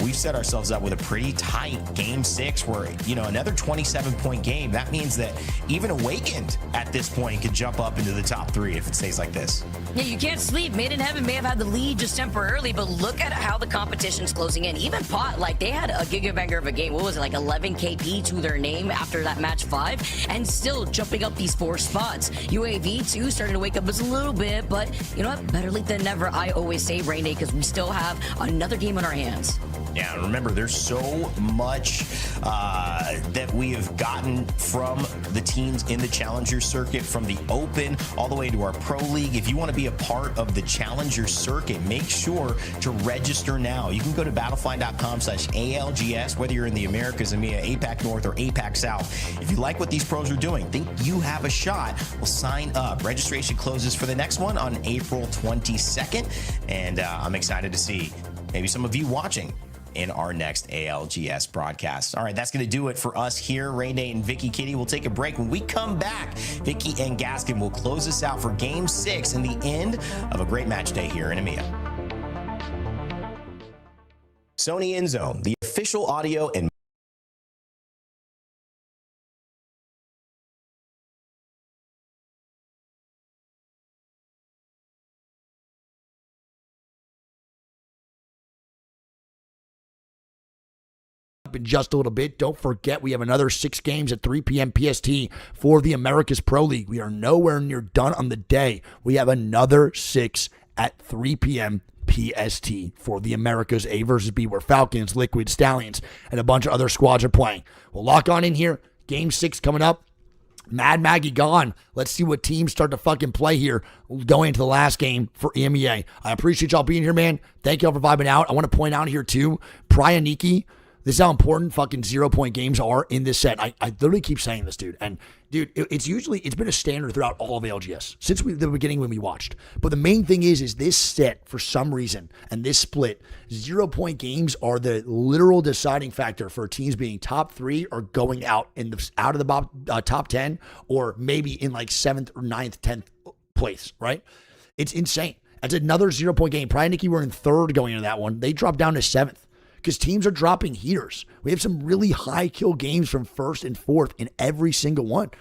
we've set ourselves up with a pretty tight game 6 where, you know, another 27-point game. That means that even Awakened at this point could jump up into the top 3 if it stays like this. Yeah, you can't sleep. Made in Heaven may have had the lead just temporarily, but look at how the competition's closing in. Even Pot, like, they had a gigabanger of a game. What was it, like 11 KP to their name after that match 5, and still jumping up these 4 spots. UAV, too, starting to wake up just a little bit, but you know what? Better late than never, I always say, Rainy, because we still have another game on our hands. Yes. Yeah, and remember, there's so much that we have gotten from the teams in the Challenger circuit, from the Open all the way to our Pro League. If you want to be a part of the Challenger circuit, make sure to register now. You can go to battlefy.com/ALGS, whether you're in the Americas, EMEA, APAC North, or APAC South. If you like what these pros are doing, think you have a shot, well, sign up. Registration closes for the next one on April 22nd, and I'm excited to see maybe some of you watching in our next ALGS broadcast. All right, that's going to do it for us here. Ray Nate and Vicky Kitty will take a break. When we come back, Vicky and Gaskin will close us out for Game 6 and the end of a great match day here in EMEA. Sony InZone, the official audio and in just a little bit. Don't forget, we have another 6 games at 3 p.m. PST for the Americas Pro League. We are nowhere near done on the day. We have another 6 at 3 p.m. PST for the Americas A versus B, where Falcons, Liquid, Stallions, and a bunch of other squads are playing. We'll lock on in here. Game 6 coming up. Mad Maggie gone. Let's see what teams start to fucking play here going into the last game for EMEA. I appreciate y'all being here, man. Thank y'all for vibing out. I want to point out here, too, PRYANIK. This is how important fucking 0-point games are in this set. I literally keep saying this, dude. And, dude, it's been a standard throughout all of ALGS since the beginning when we watched. But the main thing is this set, for some reason, and this split, 0-point games are the literal deciding factor for teams being top 3 or going out of the top 10, or maybe in like 7th or 9th, 10th place, right? It's insane. That's another 0-point game. PRYANIK were in 3rd going into that one. They dropped down to 7th. Because teams are dropping heaters. We have some really high kill games from 1st and 4th in every single one.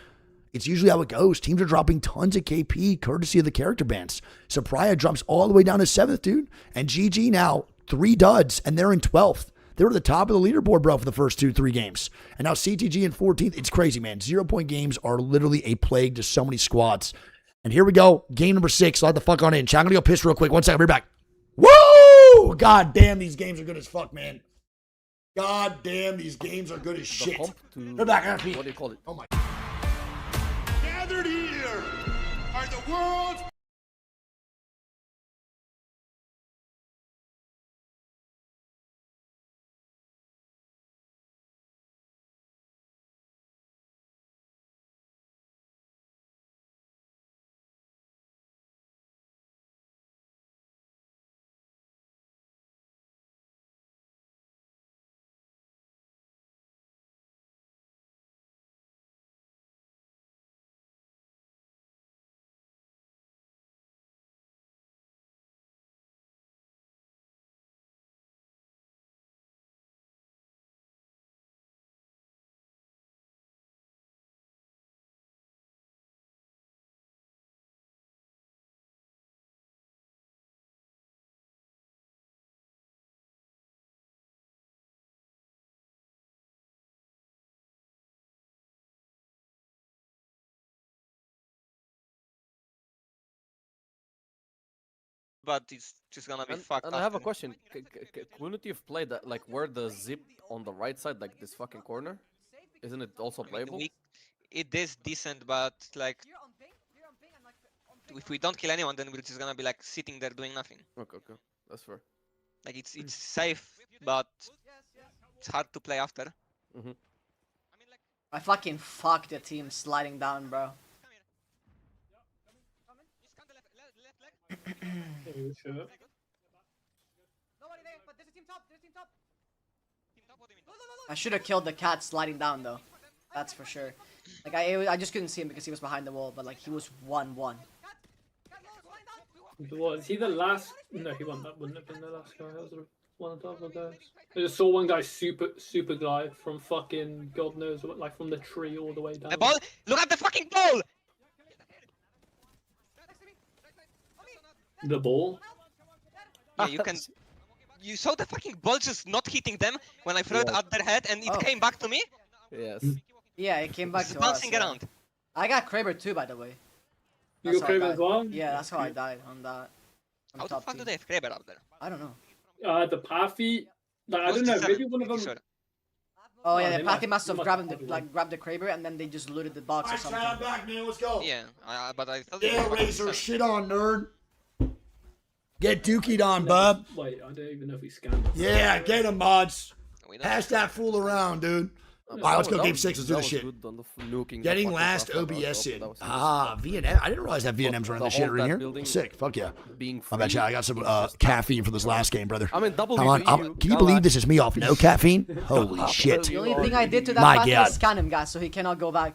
It's usually how it goes. Teams are dropping tons of KP courtesy of the character bans. So Prya drops all the way down to 7th, dude. And GG now, 3 duds, and they're in 12th. They were at the top of the leaderboard, bro, for the first 2-3 games. And now CTG in 14th. It's crazy, man. 0-point games are literally a plague to so many squads. And here we go. Game number 6. Let the fuck on in. Chat, I'm going to go piss real quick. 1 second. I'll be back. Woo! God damn, these games are good as fuck, man. God damn, these games are good as shit. They're back on feet. What do you call it? Oh my. Gathered here are the world's but it's just gonna be fucked. And I have a question. Wouldn't you have played that, like, where the zip on the right side, like this fucking corner? Isn't it also playable? It is decent, but like, if we don't kill anyone, then we're just gonna be like sitting there doing nothing. Okay, that's fair. Like it's safe, but it's hard to play after. I fucking fucked the team sliding down, bro. I should have killed the cat sliding down though. That's for sure. Like I just couldn't see him because he was behind the wall, but like he was 1-1. Was he the last? No, he won. That wouldn't have been the last guy. That was one of the other guys. I just saw one guy super glide from fucking God knows what, like from the tree all the way down. The ball! Look at the fucking ball! The ball? Yeah, you can. You saw the fucking ball just not hitting them when I threw it at their head, and it came back to me. Yes. Yeah, it came back It's to bouncing us. around. I got Clxver too, by the way. You got Clxver as well? Yeah, that's how I died on that. How the fuck do they have Clxver up there? I don't know. The Pathy, Like, I don't know, maybe one of them... Oh yeah, they the might- party must they have must grabbed have the, like grabbed the Clxver and then they just looted the box or something. back, man. Let's go. Yeah, but I thought. Yeah, Razor. Shit on, nerd. Get dookied on, bub. Wait, I don't even know if he scanned it. Yeah, get him, mods. Pass that fool around, dude. All right, let's go game 6. Let's do this shit. Getting last OBS in. VNM. I didn't realize that VNM's running this shit in here. Sick. Fuck yeah. I bet you I got some caffeine for this last game, brother. I mean, can you believe this is me off no caffeine? Holy shit. The only thing I did to that My party God. is scan him, guys, so he cannot go back.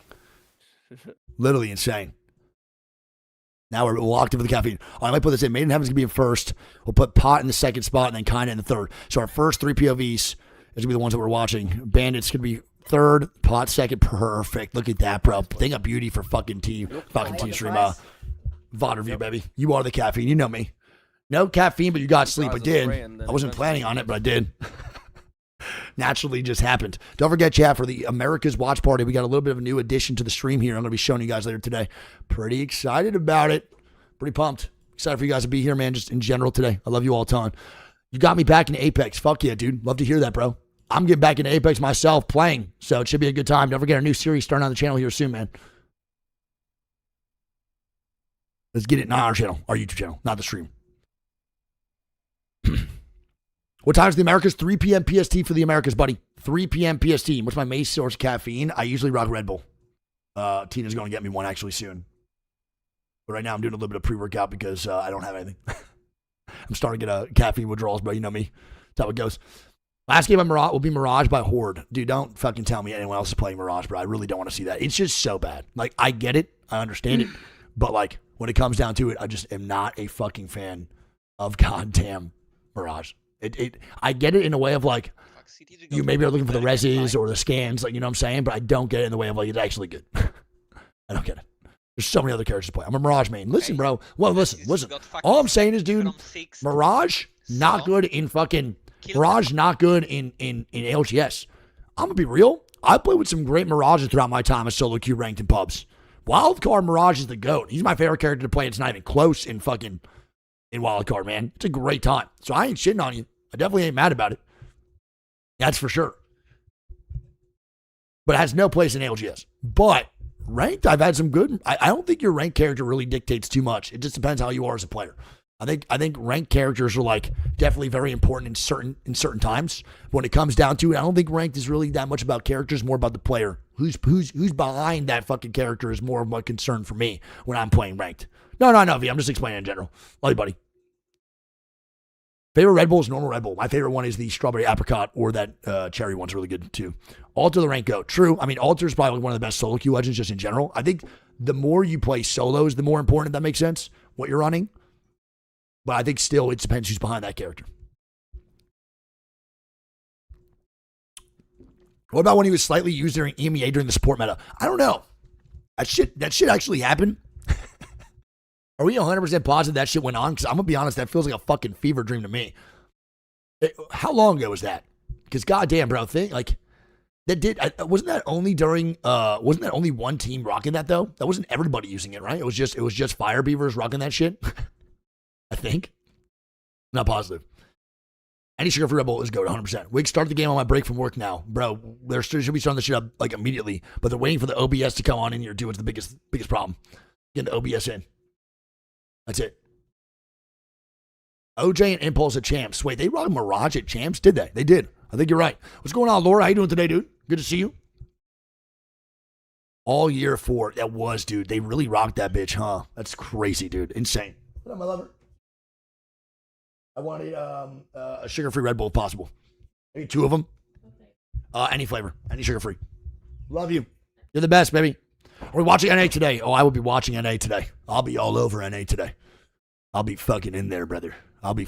Literally insane. Now we're locked in for the caffeine. I might put this in. Maiden Heaven's going to be in first. We'll put Pot in the second spot and then Kinda in the third. So our first 3 POVs is going to be the ones that we're watching. Bandits going to be third, Pot second. Perfect. Look at that, bro. Thing of beauty for fucking team stream. VOD review, baby. You are the caffeine. You know me. No caffeine, but you got sleep. I did. I wasn't planning on it, but I did. Naturally just happened. Don't forget, chat, for the America's Watch Party, we got a little bit of a new addition to the stream here. I'm going to be showing you guys later today. Pretty excited about it. Pretty pumped. Excited for you guys to be here, man, just in general today. I love you all a ton. You got me back in Apex. Fuck yeah, dude. Love to hear that, bro. I'm getting back into Apex myself playing, so it should be a good time. Don't forget our new series starting on the channel here soon, man. Let's get it on our channel, our YouTube channel, not the stream. What time is the Americas? 3 p.m. PST for the Americas, buddy. 3 p.m. PST. What's my main source of caffeine? I usually rock Red Bull. Tina's going to get me one actually soon. But right now I'm doing a little bit of pre-workout because I don't have anything. I'm starting to get caffeine withdrawals, bro. You know me. That's how it goes. Last game will be Mirage by Horde. Dude, don't fucking tell me anyone else is playing Mirage, bro. I really don't want to see that. It's just so bad. Like, I get it. I understand it. But, like, when it comes down to it, I just am not a fucking fan of goddamn Mirage. I get it in a way of, like, you maybe are looking for the reses or the scans, like, you know what I'm saying? But I don't get it in the way of, like, it's actually good. I don't get it. There's so many other characters to play. I'm a Mirage main. Listen, bro. Well, listen. All I'm saying is, dude, Mirage, not good in fucking... Mirage, not good in ALGS. I'm going to be real. I played with some great Mirages throughout my time as solo queue ranked in pubs. Wildcard Mirage is the GOAT. He's my favorite character to play. It's not even close in Wildcard, man. It's a great time. So I ain't shitting on you. I definitely ain't mad about it. That's for sure. But it has no place in ALGS. But ranked, I've had some good. I don't think your ranked character really dictates too much. It just depends how you are as a player. I think ranked characters are like definitely very important in certain times. When it comes down to it, I don't think ranked is really that much about characters, more about the player. Who's behind that fucking character is more of a concern for me when I'm playing ranked. No, V. I'm just explaining in general. Love you, buddy. Favorite Red Bull is normal Red Bull. My favorite one is the strawberry apricot, or that cherry one's really good too. Alter the rank GOAT. True. I mean, Alter is probably one of the best solo queue legends just in general. I think the more you play solos, the more important, if that makes sense, what you're running. But I think still it depends who's behind that character. What about when he was slightly used during EMEA during the support meta? I don't know. That shit actually happened. Are we 100% positive that shit went on? Because I'm going to be honest, that feels like a fucking fever dream to me. How long ago was that? Because goddamn, bro, wasn't that only during, wasn't that only one team rocking that though? That wasn't everybody using it, right? It was just Fire Beavers rocking that shit. I think. Not positive. Any sugar-free Red Bull is go to 100%. We can start the game on my break from work now. Bro, they should be starting the shit up like immediately, but they're waiting for the OBS to come on in here too. It's the biggest problem. Getting the OBS in. That's it. OJ and Impulse at Champs. Wait, they rocked Mirage at Champs? Did they? They did. I think you're right. What's going on, Laura? How you doing today, dude? Good to see you. All year 4. That was, dude. They really rocked that bitch, huh? That's crazy, dude. Insane. What up, my lover? I wanted a sugar-free Red Bull if possible. Maybe 2 of them. Any flavor. Any sugar-free. Love you. You're the best, baby. Are we watching NA today? Oh, I will be watching NA today. I'll be all over NA today. I'll be fucking in there, brother. I'll be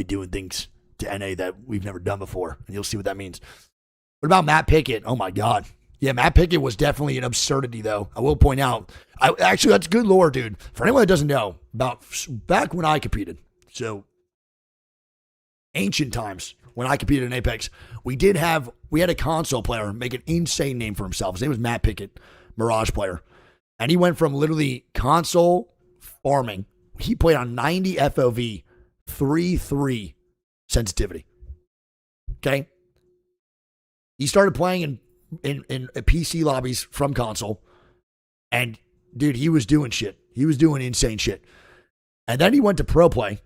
doing things to NA that we've never done before, and you'll see what that means. What about Matt Pickett? Oh, my God. Yeah, Matt Pickett was definitely an absurdity, though. I will point out. Actually, that's good lore, dude. For anyone that doesn't know, about back when I competed, so ancient times when I competed in Apex, we had a console player make an insane name for himself. His name was Matt Pickett, Mirage player. And he went from literally console farming. He played on 90 FOV, 3-3 sensitivity. Okay. He started playing in PC lobbies from console. And, dude, he was doing shit. He was doing insane shit. And then he went to pro play,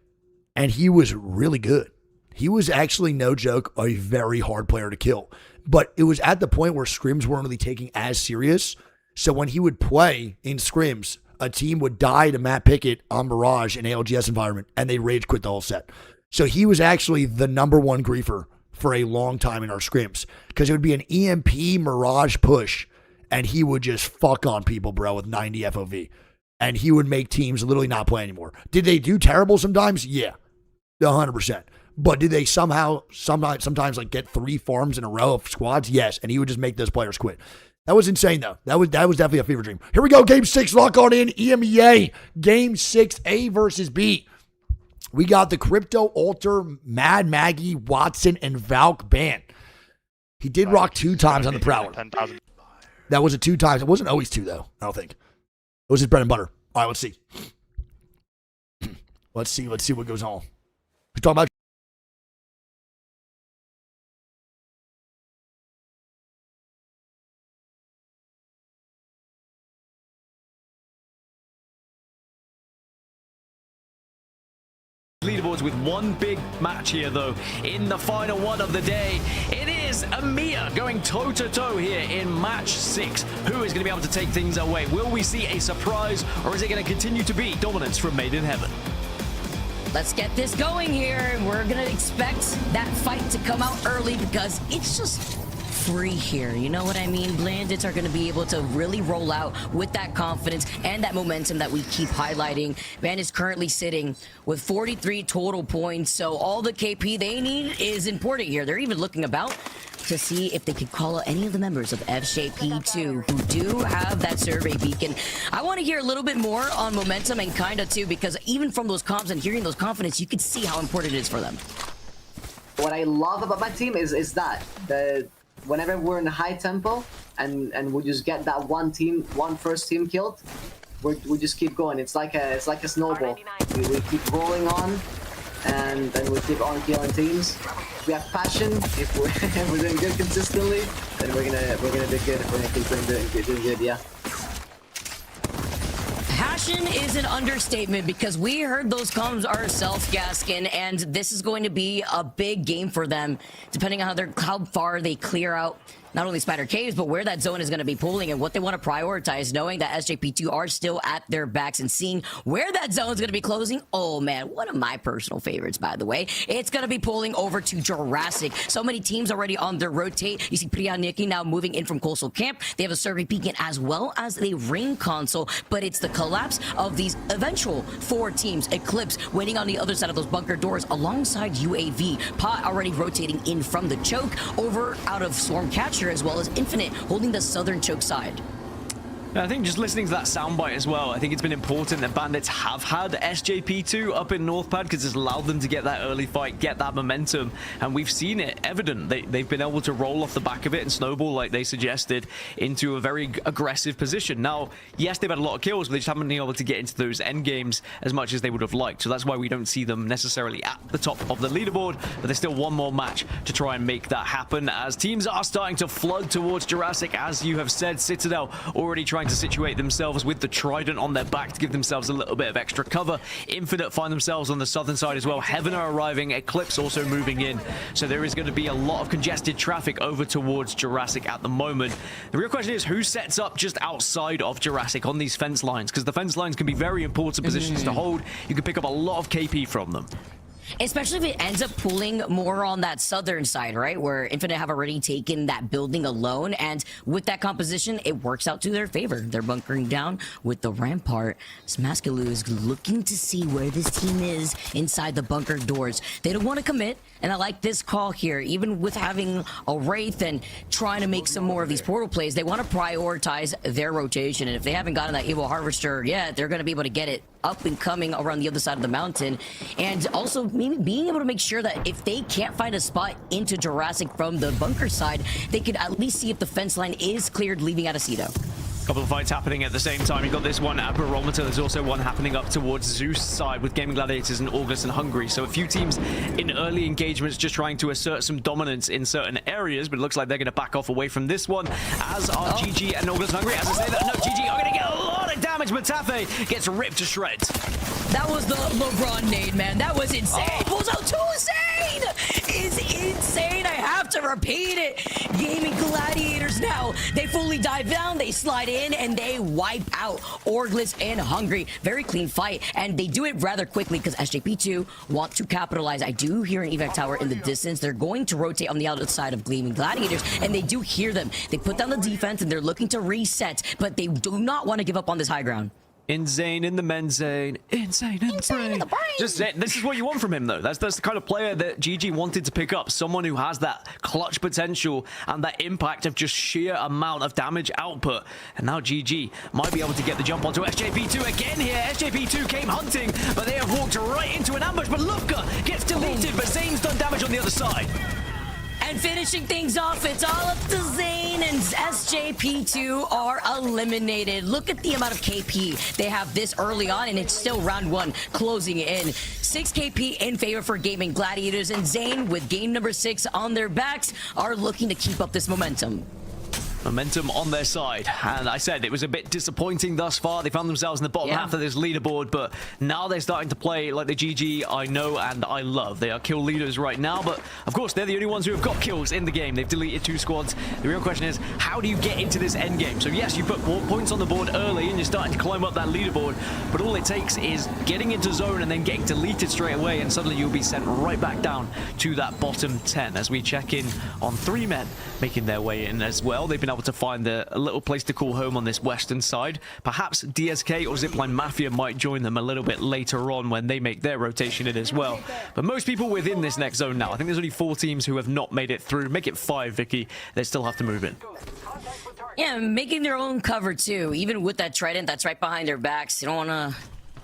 and he was really good. He was actually, no joke, a very hard player to kill. But it was at the point where scrims weren't really taking as serious. So when he would play in scrims, a team would die to Matt Pickett on Mirage in ALGS environment, and they rage quit the whole set. So he was actually the number one griefer for a long time in our scrims, because it would be an EMP Mirage push, and he would just fuck on people, bro, with 90 FOV. And he would make teams literally not play anymore. Did they do terrible sometimes? Yeah, 100%. But did they sometimes like get 3 farms in a row of squads? Yes, and he would just make those players quit. That was insane, though. That was definitely a fever dream. Here we go, Game 6, lock on in, EMEA. Game 6, A versus B. We got the Crypto, Alter, Mad Maggie, Watson, and Valk ban. He did rock 2 times on the Prowler. That was a 2 times. It wasn't always 2, though, I don't think. It was his bread and butter. All right, let's see. Let's see what goes on. We're talking about leaderboards with one big match here, though, in the final one of the day. It is EMEA going toe-to-toe here in match 6. Who is going to be able to take things away? Will we see a surprise, or is it going to continue to be dominance from Made in Heaven? Let's get this going here. We're going to expect that fight to come out early because it's just free here. You know what I mean? Bandits are going to be able to really roll out with that confidence and that momentum that we keep highlighting. Bandits currently sitting with 43 total points, so all the KP they need is important here. They're even looking about to see if they could call out any of the members of FJP2 who do have that survey beacon. I want to hear a little bit more on momentum and kinda too, because even from those comps and hearing those confidence, you can see how important it is for them. What I love about my team is that whenever we're in a high tempo and we just get that one first team killed, we just keep going. It's like a snowball. We keep rolling on, and we keep on killing teams. If we have passion, if we're doing good consistently, then we're gonna do good. We're gonna keep doing good, yeah. Passion is an understatement because we heard those comms ourselves, Gaskin, and this is going to be a big game for them, depending on how far they clear out not only Spider Caves, but where that zone is going to be pulling and what they want to prioritize, knowing that SJP2 are still at their backs and seeing where that zone is going to be closing. Oh, man, one of my personal favorites, by the way. It's going to be pulling over to Jurassic. So many teams already on their rotate. You see PRYANIK now moving in from Coastal Camp. They have a survey beacon as well as a ring console, but it's the collapse of these eventual 4 teams. ECLIPSE waiting on the other side of those bunker doors alongside UAV. Pot already rotating in from the choke over out of Stormcatcher, as well as Infinite holding the southern choke side. I think just listening to that soundbite as well, I think it's been important that Bandits have had SJP2 up in Northpad because it's allowed them to get that early fight, get that momentum, and we've seen it evident. They've been able to roll off the back of it and snowball, like they suggested, into a very aggressive position. Now, yes, they've had a lot of kills, but they just haven't been able to get into those end games as much as they would have liked. So that's why we don't see them necessarily at the top of the leaderboard, but there's still one more match to try and make that happen as teams are starting to flood towards Jurassic. As you have said, Citadel already trying to situate themselves with the Trident on their back to give themselves a little bit of extra cover. Infinite find themselves on the southern side as well. Heaven are arriving, ECLIPSE also moving in. So there is going to be a lot of congested traffic over towards Jurassic at the moment. The real question is who sets up just outside of Jurassic on these fence lines, because the fence lines can be very important positions to hold. You can pick up a lot of KP from them. Especially if it ends up pulling more on that southern side, right? Where Infinite have already taken that building alone. And with that composition, it works out to their favor. They're bunkering down with the rampart. Smaskulu is looking to see where this team is inside the bunker doors. They don't want to commit. And I like this call here. Even with having a Wraith and trying to make some more of these portal plays, they want to prioritize their rotation. And if they haven't gotten that Evil Harvester yet, they're going to be able to get it up and coming around the other side of the mountain. And also maybe being able to make sure that if they can't find a spot into Jurassic from the bunker side, they could at least see if the fence line is cleared leaving out of Cedo. Couple of fights happening at the same time. You got this one at Barometer. There's also one happening up towards Zeus' side with Gaming Gladiators and Orgless and Hungary. So a few teams in early engagements just trying to assert some dominance in certain areas, but it looks like they're going to back off away from this one, as are GG and Orgless and Hungary. As I say that, no, GG are going to get a lot of damage, but Tafe gets ripped to shreds. That was the LeBron nade, man. That was insane. Pulls out too insane. Is insane. I have to repeat it. Gaming Gladiators now. They fully dive down. They slide in and they wipe out Orgless and Hungry. Very clean fight, and they do it rather quickly because SJP2 want to capitalize. I do hear an evac tower in the distance. They're going to rotate on the outside of Gaming Gladiators, and they do hear them. They put down the defense and they're looking to reset, but they do not want to give up on this high ground. Insane in the men's zone. Insane in the brain. Just this is what you want from him, though. That's the kind of player that GG wanted to pick up. Someone who has that clutch potential and that impact of just sheer amount of damage output. And now GG might be able to get the jump onto SJP2 again here. SJP2 came hunting, but they have walked right into an ambush. But Lufka gets deleted, but Zane's done damage on the other side. And finishing things off, it's all up to Zane, and SJP2 are eliminated. Look at the amount of KP they have this early on, and it's still round one closing in. 6 KP in favor for Gaming Gladiators, and Zane, with game number 6 on their backs, are looking to keep up this momentum. Momentum on their side, and I said it was a bit disappointing thus far. They found themselves in the bottom half of this leaderboard, but now they're starting to play like the GG I know and I love. They are kill leaders right now, but of course they're the only ones who have got kills in the game. They've deleted 2 squads. The real question is, how do you get into this end game? So yes, you put points on the board early and you're starting to climb up that leaderboard, but all it takes is getting into zone and then getting deleted straight away, and suddenly you'll be sent right back down to that bottom 10 as we check in on 3 men making their way in as well. They've been able to find a little place to call home on this western side. Perhaps DSK or Zipline Mafia might join them a little bit later on when they make their rotation in as well. But most people within this next zone now, I think there's only 4 teams who have not made it through. Make it 5, Vicky. They still have to move in. Yeah, making their own cover too. Even with that Trident that's right behind their backs, you don't want to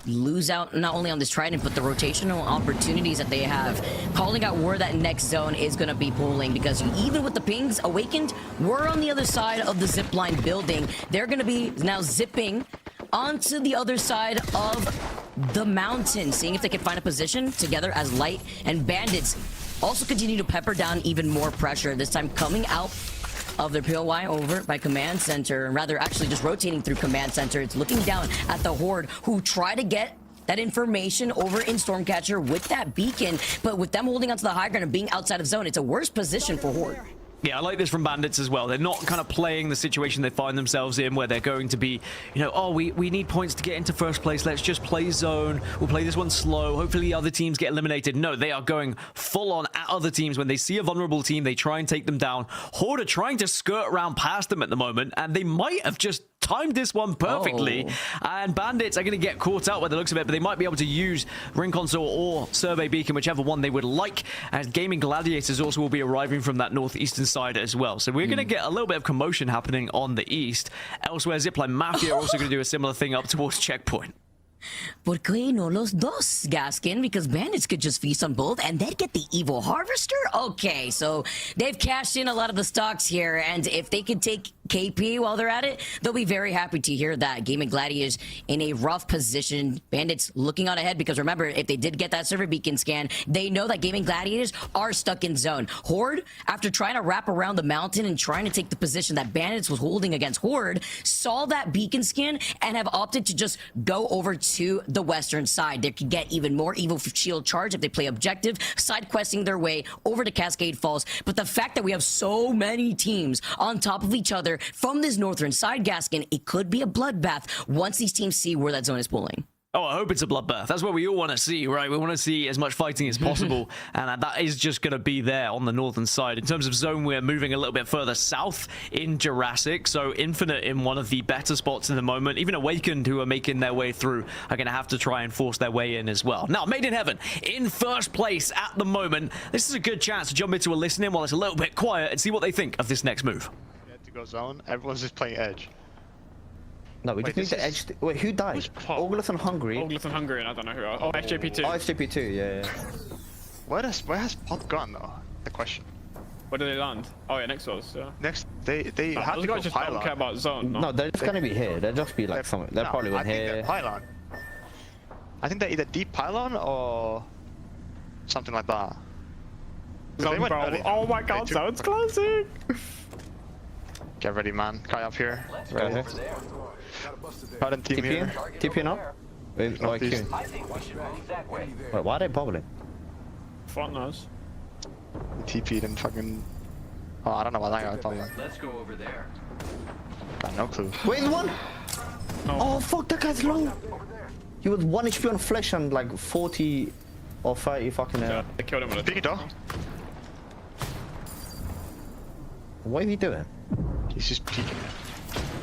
lose out not only on this Trident, but the rotational opportunities that they have. Calling out where that next zone is going to be pulling, because even with the pings awakened, we're on the other side of the zipline building. They're going to be now zipping onto the other side of the mountain, seeing if they can find a position together as Light and Bandits also continue to pepper down even more pressure, this time coming out of their POI over by Command Center, rather actually just rotating through Command Center. It's looking down at the Horde, who try to get that information over in Stormcatcher with that beacon, but with them holding onto the high ground and being outside of zone, it's a worse position for Horde. Yeah, I like this from Bandits as well. They're not kind of playing the situation they find themselves in where they're going to be, you know, oh, we need points to get into first place. Let's just play zone. We'll play this one slow. Hopefully other teams get eliminated. No, they are going full on at other teams. When they see a vulnerable team, they try and take them down. Horde are trying to skirt around past them at the moment, and they might have just timed this one perfectly. And Bandits are going to get caught out by the looks of it, but they might be able to use Ring Console or Survey Beacon, whichever one they would like, as Gaming Gladiators also will be arriving from that northeastern side as well. So we're going to get a little bit of commotion happening on the east. Elsewhere, Zipline Mafia are also going to do a similar thing up towards Checkpoint. ¿Por qué no los dos, Gaskin? Because Bandits could just feast on both and they'd get the Evil Harvester? Okay, so they've cashed in a lot of the stocks here, and if they could take KP while they're at it, they'll be very happy to hear that. Gaming Gladiators in a rough position. Bandits looking on ahead, because remember, if they did get that server beacon scan, they know that Gaming Gladiators are stuck in zone. Horde, after trying to wrap around the mountain and trying to take the position that Bandits was holding against Horde, saw that beacon scan and have opted to just go over to the western side. They could get even more Evil Shield charge if they play objective, side questing their way over to Cascade Falls. But the fact that we have so many teams on top of each other from this northern side, Gaskin, it could be a bloodbath once these teams see where that zone is pulling. Oh, I hope it's a bloodbath. That's what we all want to see, right? We want to see as much fighting as possible, and that is just going to be there on the northern side. In terms of zone, we're moving a little bit further south in Jurassic, so Infinite in one of the better spots in the moment. Even Awakened, who are making their way through, are going to have to try and force their way in as well. Now, Made in Heaven in first place at the moment. This is a good chance to jump into a listening while it's a little bit quiet and see what they think of this next move. To go zone, everyone's just playing Edge. No, we just need the Edge. Wait, who died? Orgless and Hungry. Orgless and Hungry, and I don't know who else. Oh, SJP2. Oh, SJP2, yeah. Where has Pod gone though? The question. Where did they land? Oh yeah, next to us. Yeah. Next, they have those to go guys just don't pylon. care about zone. No, they're just gonna be here. They'll just be like somewhere. They're probably I think here. they're pylon. I think they're either deep pylon or something like that. Zone, bro. Oh my god, zone's closing. Get ready, man. Kai up here. Ready. Current team here. TP up. Wait, no, Wait, why are they bubbling? Front knows. TP'd and fucking. Oh, I don't know why that guy probably. Let's go over there. Got no clue. Wait, one. No. Oh fuck, that guy's low. He was 1 HP on flesh and like 40 or 30 fucking. Yeah, they killed him with a Peek it off. What are you doing? He's just peeking.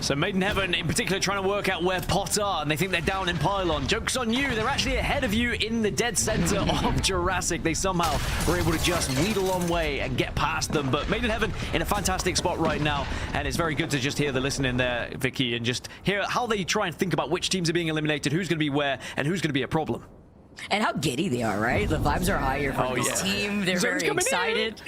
So Maiden Heaven in particular trying to work out where Pot are, and they think they're down in pylon. Joke's on you, they're actually ahead of you in the dead center of Jurassic. They somehow were able to just wheedle on way and get past them. But Maiden Heaven in a fantastic spot right now, and it's very good to just hear the listening there, Vicky, and just hear how they try and think about which teams are being eliminated, who's going to be where, and who's going to be a problem. And how giddy they are, right? The vibes are higher for this team. They're very excited.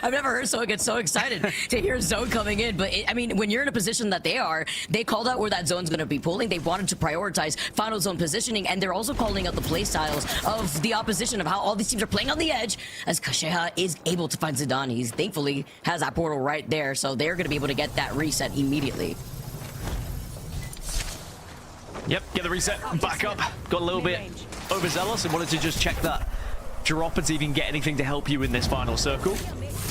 I've never heard someone get so excited to hear zone coming in. But I mean, when you're in a position that they are, they called out where that zone's going to be pulling. They wanted to prioritize final zone positioning, and they're also calling out the play styles of the opposition, of how all these teams are playing on the edge, as Kasheha is able to find Zidane. He thankfully has that portal right there, so they're going to be able to get that reset immediately. Yep, get the reset back up. Got a little bit overzealous and wanted to just check that drop and see if you can get anything to help you in this final circle.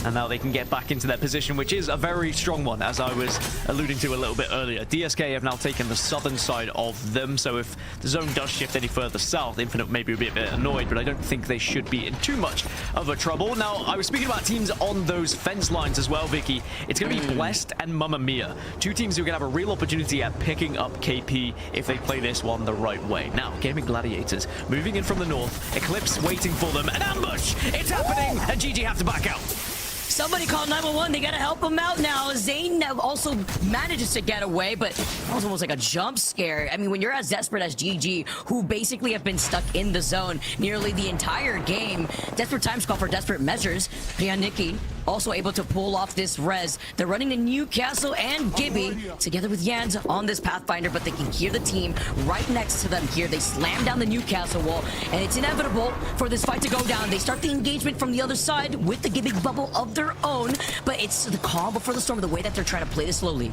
And now they can get back into their position, which is a very strong one, as I was alluding to a little bit earlier. DSK have now taken the southern side of them, so if the zone does shift any further south, Infinite may be a bit annoyed, but I don't think they should be in too much of a trouble. Now, I was speaking about teams on those fence lines as well, Vicky. It's going to be Blessed and Mamma Mia, two teams who are going to have a real opportunity at picking up KP if they play this one the right way. Now, Gaming Gladiators moving in from the north, Eclipse waiting for them, an ambush! It's happening, and GG have to back out. Somebody call 911. They gotta help him out now. Zane also manages to get away, but that was almost like a jump scare. I mean, when you're as desperate as GG, who basically have been stuck in the zone nearly the entire game, desperate times call for desperate measures. PRYANIK also able to pull off this res. They're running to Newcastle and Gibby together with Yans on this Pathfinder, but they can hear the team right next to them here. They slam down the Newcastle wall, and it's inevitable for this fight to go down. They start the engagement from the other side with the Gibby bubble of their own, but it's the calm before the storm, the way that they're trying to play this slowly.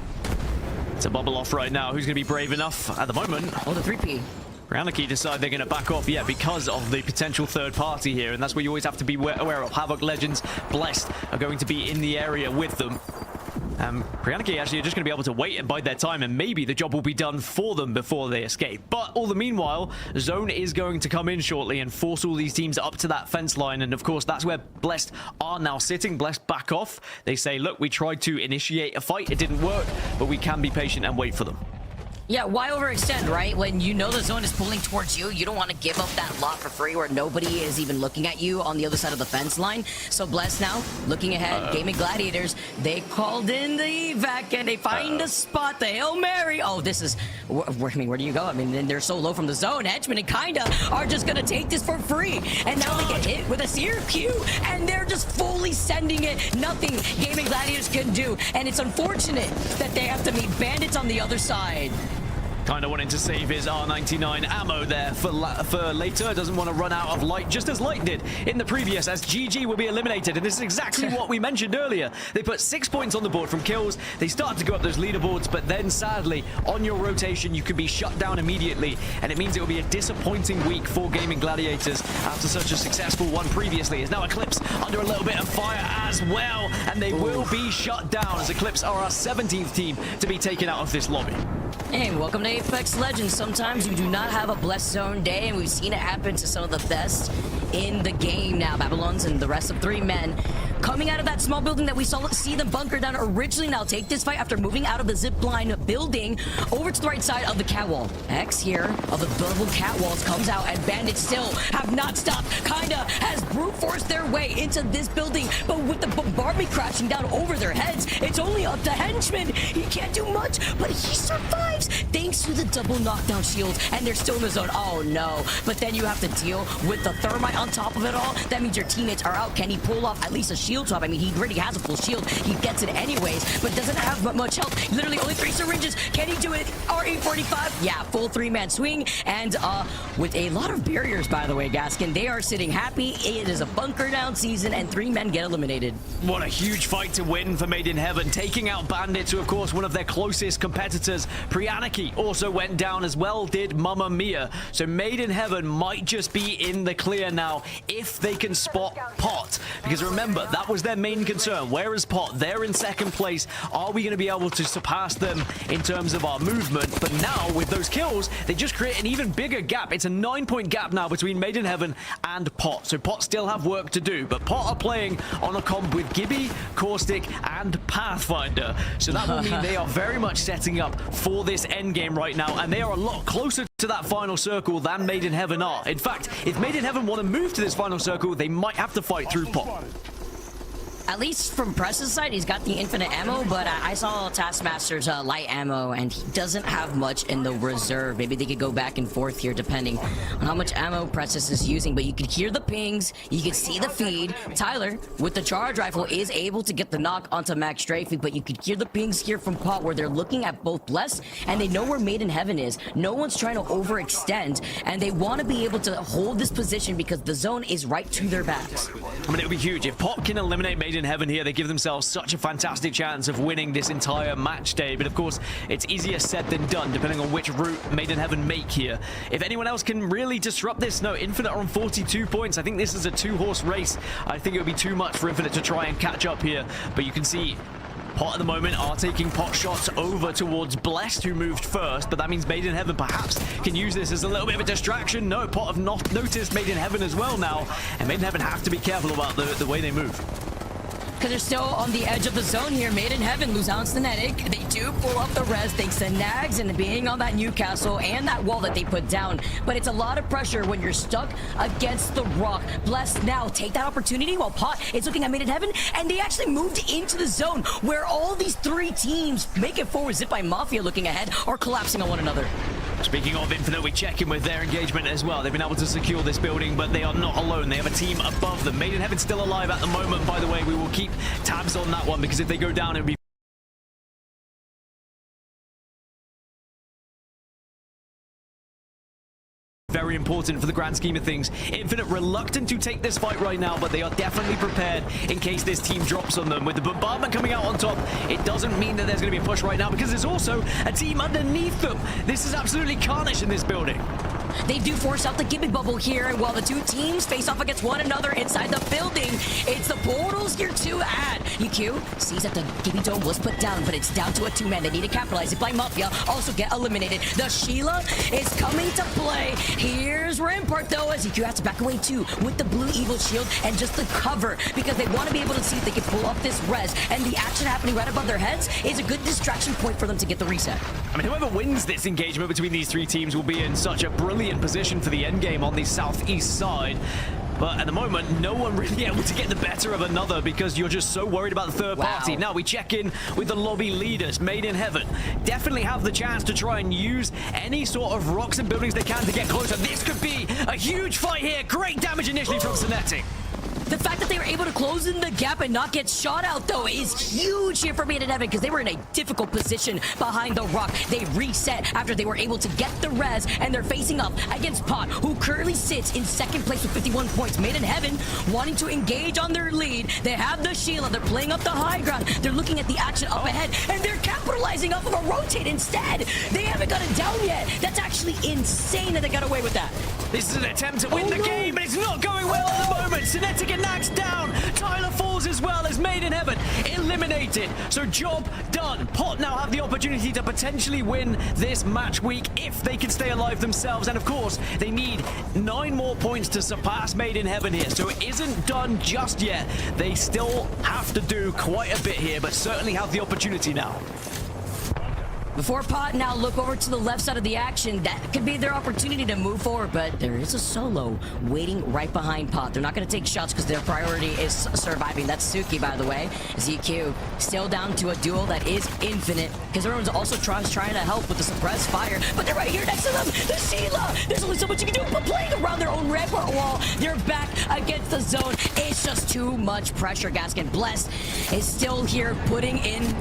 It's a bubble off right now. Who's going to be brave enough at the moment? Oh, the 3P. PRYANIK decide they're going to back off, because of the potential third party here, and that's what you always have to be aware of. Havoc, Legends, Blessed are going to be in the area with them. PRYANIK actually are just going to be able to wait and bide their time, and maybe the job will be done for them before they escape. But all the meanwhile, Zone is going to come in shortly and force all these teams up to that fence line, and of course that's where Blessed are now sitting. Blessed back off. They say, look, we tried to initiate a fight, it didn't work, but we can be patient and wait for them. Yeah, why overextend, right? When you know the zone is pulling towards you, you don't want to give up that lot for free where nobody is even looking at you on the other side of the fence line. So Blessed now, looking ahead, Gaming Gladiators, they called in the evac and they find a spot, the Hail Mary. Oh, this is, where do you go? I mean, they're so low from the zone. Edgeman and Kinda are just going to take this for free. And now they get hit with a Seer Q, and they're just fully sending it. Nothing Gaming Gladiators can do. And it's unfortunate that they have to meet Bandits on the other side. Kind of wanting to save his R99 ammo there for later. Doesn't want to run out of light, just as Light did in the previous, as GG will be eliminated. And this is exactly what we mentioned earlier. They put 6 points on the board from kills. They start to go up those leaderboards, but then sadly, on your rotation, you can be shut down immediately. And it means it will be a disappointing week for Gaming Gladiators after such a successful one previously. Is now Eclipse under a little bit of fire as well. And they will be shut down, as Eclipse are our 17th team to be taken out of this lobby. Hey, welcome to Apex Legends. Sometimes you do not have a blessed zone day, and we've seen it happen to some of the best in the game now. Babylons and the rest of 3 men coming out of that small building that we see them bunker down originally. Now take this fight after moving out of the Zipline building over to the right side of the catwall. X here of the double catwalls comes out, and Bandits still have not stopped. Kinda has brute forced their way into this building, but with the bombardment crashing down over their heads, it's only up to Henchman. He can't do much, but he survived. lives thanks to the double knockdown shield, and they're still in the zone. Oh no. But then you have to deal with the thermite on top of it all. That means your teammates are out. Can he pull off at least a shield swap? I mean, he already has a full shield. He gets it anyways, but doesn't have much health. Literally only 3 syringes. Can he do it? RE45? Yeah, full 3-man swing, and with a lot of barriers, by the way, Gaskin. They are sitting happy. It is a bunker down season, and 3 men get eliminated. What a huge fight to win for Made in Heaven, taking out Bandits, who of course one of their closest competitors. PRYANIK also went down, as well did Mamma Mia. So Made in Heaven might just be in the clear now if they can spot Pot, because remember, that was their main concern. Where is Pot? They're in second place. Are we going to be able to surpass them in terms of our movement? But now with those kills, they just create an even bigger gap. It's a 9-point gap now between Made in Heaven and Pot. So Pot still have work to do, but Pot are playing on a comp with Gibby, Caustic, and Pathfinder. So that will mean they are very much setting up for this end game right now, and they are a lot closer to that final circle than Made in Heaven are. In fact, if Made in Heaven want to move to this final circle, they might have to fight through Pot. At least from Press's side, he's got the infinite ammo, but I saw Taskmaster's light ammo, and he doesn't have much in the reserve. Maybe they could go back and forth here, depending on how much ammo Precious is using, but you could hear the pings, you could see the feed. Tyler, with the charge rifle, is able to get the knock onto Max Strafey, but you could hear the pings here from Pot, where they're looking at both Bless, and they know where Made in Heaven is. No one's trying to overextend, and they want to be able to hold this position because the zone is right to their backs. I mean, it would be huge. If Pot can eliminate Made in Heaven here, they give themselves such a fantastic chance of winning this entire match day. But of course, it's easier said than done, depending on which route Made in Heaven make here. If anyone else can really disrupt this, no, Infinite are on 42 points. I think this is a 2-horse race. I think it would be too much for Infinite to try and catch up here. But you can see Pot at the moment are taking pot shots over towards Blessed, who moved first, but that means Made in Heaven perhaps can use this as a little bit of a distraction. No, Pot have not noticed Made in Heaven as well now, and Made in Heaven have to be careful about the way they move. Because they're still on the edge of the zone here. Made in Heaven lose on Stanetic. They do pull up the res thanks to Nags and being on that Newcastle and that wall that they put down. But it's a lot of pressure when you're stuck against the rock. Blessed now take that opportunity while Pot is looking at Made in Heaven, and they actually moved into the zone where all these 3 teams make it forward. Zipline Mafia looking ahead are collapsing on one another. Speaking of Infinite, we check in with their engagement as well. They've been able to secure this building, but they are not alone. They have a team above them. Made in Heaven still alive at the moment, by the way. We will keep tabs on that one, because if they go down, it would be very important for the grand scheme of things. Infinite reluctant to take this fight right now, but they are definitely prepared in case this team drops on them. With the bombardment coming out on top, it doesn't mean that there's going to be a push right now, because there's also a team underneath them. This is absolutely carnage in this building. They do force out the Gibby bubble here, and while the 2 teams face off against one another inside the building, it's the portals here to add. EQ sees that the Gibby dome was put down, but it's down to a 2-man. They need to capitalize. Zipline Mafia also get eliminated. The Sheila is coming to play. Here's Rampart, though, as EQ has to back away too with the blue evil shield and just the cover, because they want to be able to see if they can pull off this res, and the action happening right above their heads is a good distraction point for them to get the reset. I mean, whoever wins this engagement between these 3 teams will be in such a brilliant position for the end game on the southeast side. But at the moment, no one really able to get the better of another, because you're just so worried about the third party. Now we check in with the lobby leaders. Made in Heaven definitely have the chance to try and use any sort of rocks and buildings they can to get closer. This could be a huge fight here. Great damage initially from Stanetic. The fact that they were able to close in the gap and not get shot out, though, is huge here for Made in Heaven, because they were in a difficult position behind the rock. They reset after they were able to get the res, and they're facing up against Pot, who currently sits in second place with 51 points. Made in Heaven wanting to engage on their lead. They have the Sheila. They're playing up the high ground. They're looking at the action up ahead, and they're capitalizing off of a rotate instead. They haven't got it down yet. That's actually insane that they got away with that. This is an attempt to win the game, but it's not going well at the moment. Stanetic and Nax down. Tyler falls as well as Made in Heaven eliminated. So job done. Pot now have the opportunity to potentially win this match week if they can stay alive themselves. And of course, they need 9 more points to surpass Made in Heaven here. So it isn't done just yet. They still have to do quite a bit here, but certainly have the opportunity now. Before Pot now look over to the left side of the action, that could be their opportunity to move forward, but there is a solo waiting right behind Pot. They're not going to take shots because their priority is surviving. That's Suki, by the way. ZQ still down to a duel that is infinite because everyone's also trying to help with the suppressed fire, but they're right here next to them. The Sheila! There's only so much you can do, but playing around their own red wall, they're back against the zone. It's just too much pressure. Gaskin Blessed is still here putting in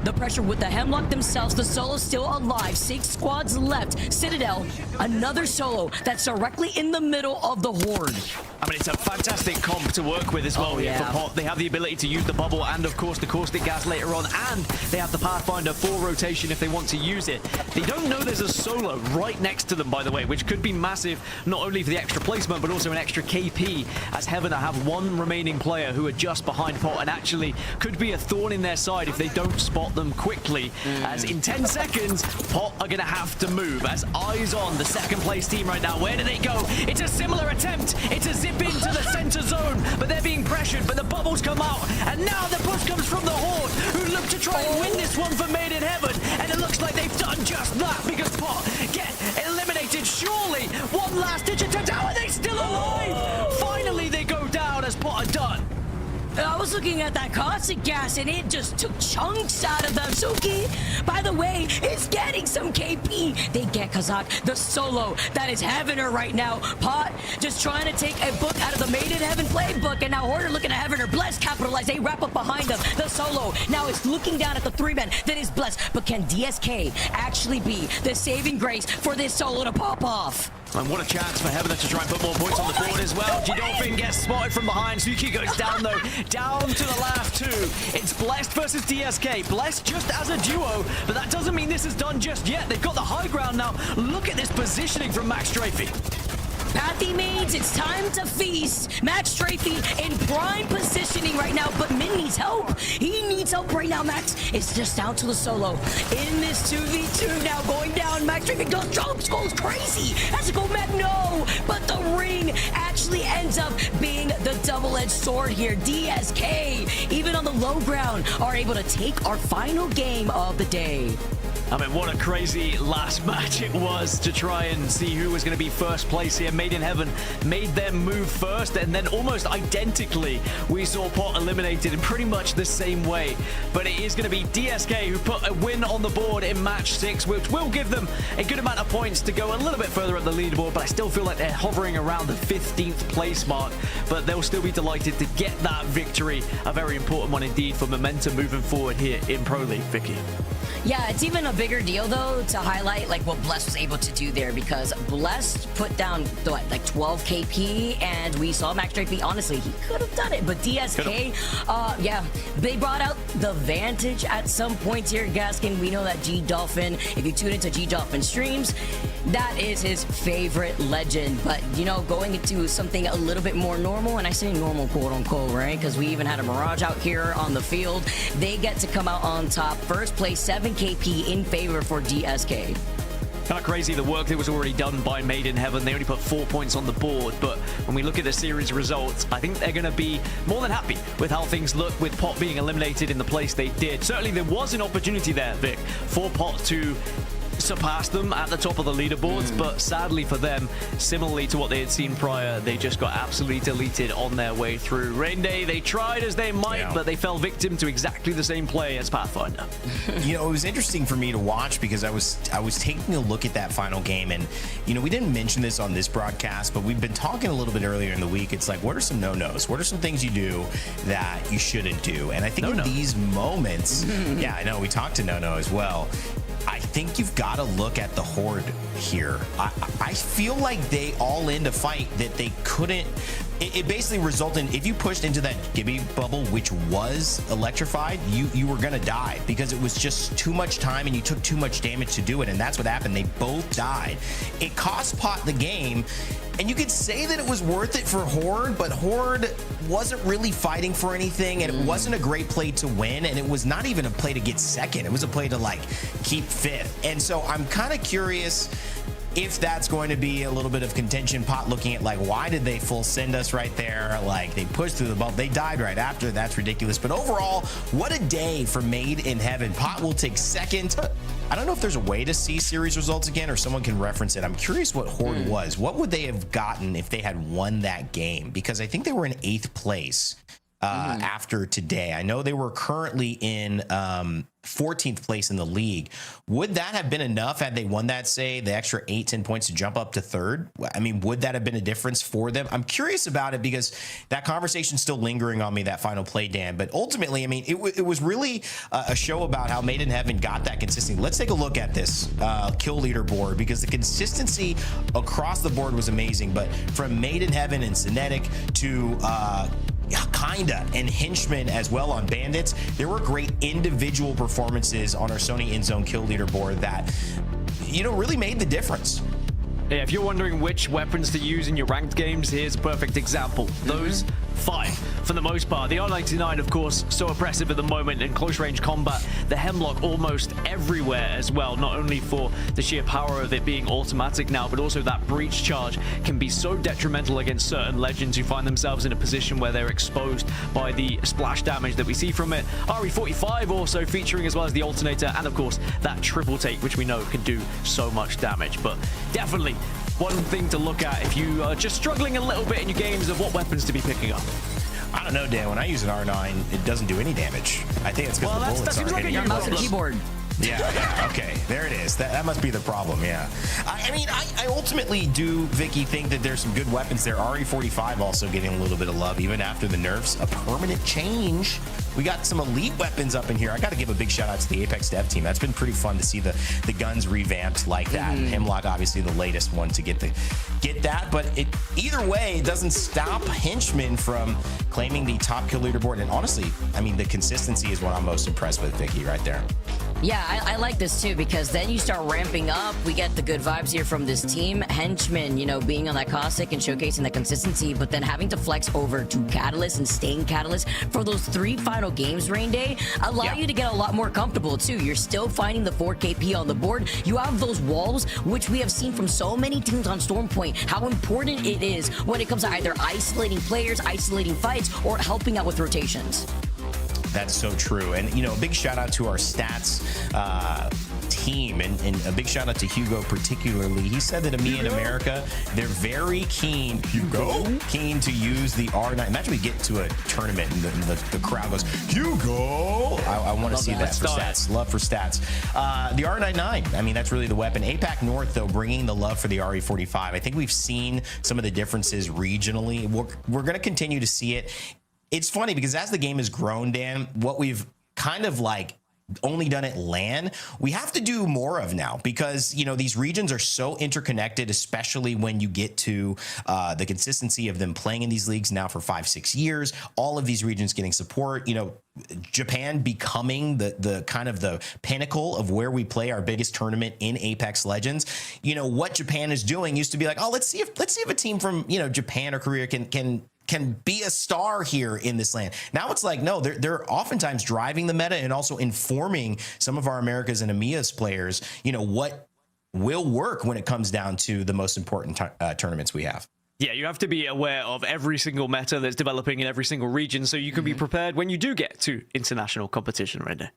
the pressure with the Hemlock themselves. The solo's still alive. 6 squads left. Citadel, another solo that's directly in the middle of the Horde. I mean, it's a fantastic comp to work with as well here for Pot. They have the ability to use the bubble and, of course, the caustic gas later on, and they have the Pathfinder for rotation if they want to use it. They don't know there's a solo right next to them, by the way, which could be massive, not only for the extra placement, but also an extra KP, as Heaven have one remaining player who are just behind Pot and actually could be a thorn in their side if they don't spot them quickly. As in 10 seconds, Pot are going to have to move. As eyes on the second place team right now. Where do they go? It's a similar attempt. It's a zip into the center zone, but they're being pressured, but the bubbles come out, and now the push comes from the Horde, who look to try and win this one for Made in Heaven, and it looks like they've done just that because Pot get eliminated. Surely one last ditch attempt. How are they still alive? Finally they go down as Pot are done. I was looking at that caustic gas and it just took chunks out of them. Suki, by the way, is getting some KP. They get Kazak, the solo that is having her right now. Pot just trying to take a book out of the Made in Heaven playbook, and now Horde looking at having her Blessed capitalize. They wrap up behind them. The solo now is looking down at the 3-man that is Blessed, but can DSK actually be the saving grace for this solo to pop off? And what a chance for Heaven to try and put more points on the board as well. G-Dolphin gets spotted from behind. Suki goes down though, down to the last 2. It's Blessed versus DSK. Blessed just as a duo, but that doesn't mean this is done just yet. They've got the high ground now. Look at this positioning from Max Strafey. Pathy Maids, it's time to feast. Max Strafey in prime positioning right now, but Min needs help. He needs help right now, Max. It's just down to the solo. In this 2v2 now going down. Max Strafey goes crazy. Has to go back, no. But the ring actually ends up being the double-edged sword here. DSK, even on the low ground, are able to take our final game of the day. I mean, what a crazy last match it was to try and see who was going to be first place here. Made in Heaven made them move first, and then almost identically, we saw Pot eliminated in pretty much the same way. But it is going to be DSK who put a win on the board in match 6, which will give them a good amount of points to go a little bit further up the leaderboard, but I still feel like they're hovering around the 15th place mark. But they'll still be delighted to get that victory, a very important one indeed for momentum moving forward here in Pro League, Vicky. Yeah, it's even a bigger deal, though, to highlight like what Blessed was able to do there, because Blessed put down, what, like 12 KP, and we saw Max Strafey, honestly, he could have done it, but DSK, yeah, they brought out the Vantage at some points here, Gaskin. We know that G-Dolphin, if you tune into G-Dolphin streams, that is his favorite legend, but, you know, going into something a little bit more normal, and I say normal, quote-unquote, right, because we even had a Mirage out here on the field. They get to come out on top, first place, 7 KP in favor for DSK. Kind of crazy the work that was already done by Made in Heaven. They only put 4 points on the board, but when we look at the series results, I think they're going to be more than happy with how things look with Pot being eliminated in the place they did. Certainly there was an opportunity there, Vic, for Pot to surpass them at the top of the leaderboards, but sadly for them, similarly to what they had seen prior, they just got absolutely deleted on their way through. Rain Day, they tried as they might, but they fell victim to exactly the same play as Pathfinder. You know, it was interesting for me to watch because I was taking a look at that final game, and you know, we didn't mention this on this broadcast, but we've been talking a little bit earlier in the week. It's like, what are some no-nos? What are some things you do that you shouldn't do? And I think in these moments, yeah, I know we talked to No-No as well. I think you've got to look at the Horde here. I feel like they all in to fight that they couldn't. It basically resulted in, if you pushed into that Gibby bubble, which was electrified, you were going to die because it was just too much time and you took too much damage to do it. And that's what happened. They both died. It cost Pot the game. And you could say that it was worth it for Horde, but Horde wasn't really fighting for anything, and it wasn't a great play to win, and it was not even a play to get second. It was a play to, like, keep 5th. And so I'm kind of curious, if that's going to be a little bit of contention. Pot looking at like, why did they full send us right there? Like they pushed through the bubble. They died right after. That's ridiculous. But overall, what a day for Made in Heaven. Pot will take second. I don't know if there's a way to see series results again or someone can reference it. I'm curious what Horde was. What would they have gotten if they had won that game? Because I think they were in 8th place after today. I know they were currently in 14th place in the league. Would that have been enough had they won that, say, the extra 8-10 points to jump up to 3rd? I mean, would that have been a difference for them? I'm curious about it because that conversation's still lingering on me, that final play, Dan. But ultimately, I mean, it was really a show about how Made in Heaven got that consistency. Let's take a look at this kill leaderboard because the consistency across the board was amazing. But from Made in Heaven and Cinetic to Kinda and Henchman as well on Bandits, there were great individual performances on our Sony in-zone kill leaderboard that, you know, really made the difference. Yeah, if you're wondering which weapons to use in your ranked games, here's a perfect example. Those 5 for the most part. The R99, of course, so oppressive at the moment in close range combat. The Hemlock almost everywhere as well, not only for the sheer power of it being automatic now, but also that breach charge can be so detrimental against certain legends who find themselves in a position where they're exposed by the splash damage that we see from it. RE45 also featuring as well as the alternator, and of course that triple take, which we know can do so much damage. But definitely one thing to look at if you are just struggling a little bit in your games of what weapons to be picking up. I don't know, Dan. When I use an R9, it doesn't do any damage. I think it's because the bullets aren't hitting your mouse and keyboard. Yeah, okay, there it is. That must be the problem, yeah. I mean, I ultimately do, Vicky, think that there's some good weapons there. RE45 also getting a little bit of love, even after the nerfs. A permanent change. We got some elite weapons up in here. I got to give a big shout out to the Apex dev team. That's been pretty fun to see the guns revamped like that. And Hemlock, obviously, the latest one to get that. But either way, it doesn't stop Henchman from claiming the top kill leaderboard. And honestly, I mean, the consistency is what I'm most impressed with, Vicky, right there. Yeah, I like this too because then you start ramping up. We get the good vibes here from this team. Henchman, you know, being on that caustic and showcasing the consistency, but then having to flex over to Catalyst and staying Catalyst for those 3 final games, Rain Day, allow you to get a lot more comfortable too. You're still finding the 4 KP on the board. You have those walls, which we have seen from so many teams on Stormpoint, how important it is when it comes to either isolating players, isolating fights, or helping out with rotations. That's so true. And, you know, a big shout out to our stats team and a big shout out to Hugo particularly. He said that EMEA in America, they're very keen to use the R9. Imagine we get to a tournament and the crowd goes, Hugo! I want to see that for stats. Love for stats. The R99, I mean, that's really the weapon. APAC North, though, bringing the love for the RE45. I think we've seen some of the differences regionally. We're going to continue to see it. It's funny because as the game has grown, Dan, what we've kind of like only done at LAN, we have to do more of now because, you know, these regions are so interconnected, especially when you get to the consistency of them playing in these leagues now for 5-6 years, all of these regions getting support, you know, Japan becoming the kind of the pinnacle of where we play our biggest tournament in Apex Legends. You know, what Japan is doing used to be like, oh, let's see if a team from, you know, Japan or Korea can be a star here in this land. Now it's like, no, they're oftentimes driving the meta and also informing some of our Americas and EMEA's players, you know, what will work when it comes down to the most important tournaments we have. Yeah, you have to be aware of every single meta that's developing in every single region so you can be prepared when you do get to international competition right there.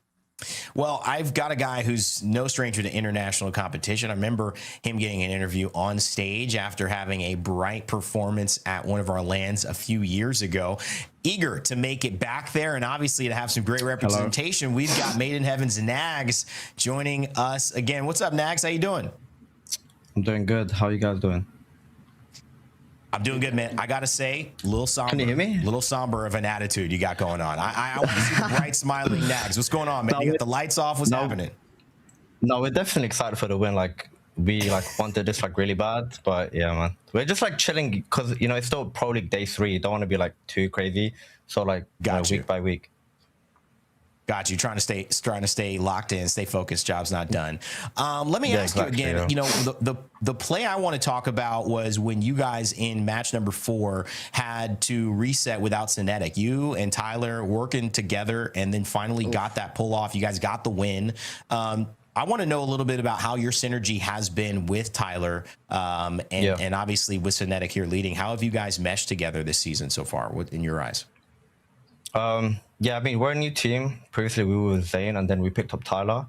Well, I've got a guy who's no stranger to international competition. I remember him getting an interview on stage after having a bright performance at one of our LANs a few years ago. Eager to make it back there and obviously to have some great representation. Hello. We've got Made in Heaven's Nags joining us again. What's up, Nags? How you doing? I'm doing good. How you guys doing? I'm doing good, man. I gotta say, little somber. Can you hear me? Little somber of an attitude you got going on. I want to see the bright, smiling Nags. What's going on, man? You got the lights off. What's happening? No, we're definitely excited for the win. Like we wanted this like really bad, but yeah, man. We're just like chilling because you know it's still Pro League Day 3. You don't want to be like too crazy. So like week by week. Got you. Trying to stay locked in, stay focused. Job's not done. Let me ask you again. Yeah. You know, the play I want to talk about was when you guys in match number 4 had to reset without Cinetic. You and Tyler working together, and then finally got that pull off. You guys got the win. I want to know a little bit about how your synergy has been with Tyler, and obviously with Synetic here leading. How have you guys meshed together this season so far, in your eyes? Yeah, I mean, we're a new team. Previously, we were with Zane, and then we picked up Tyler.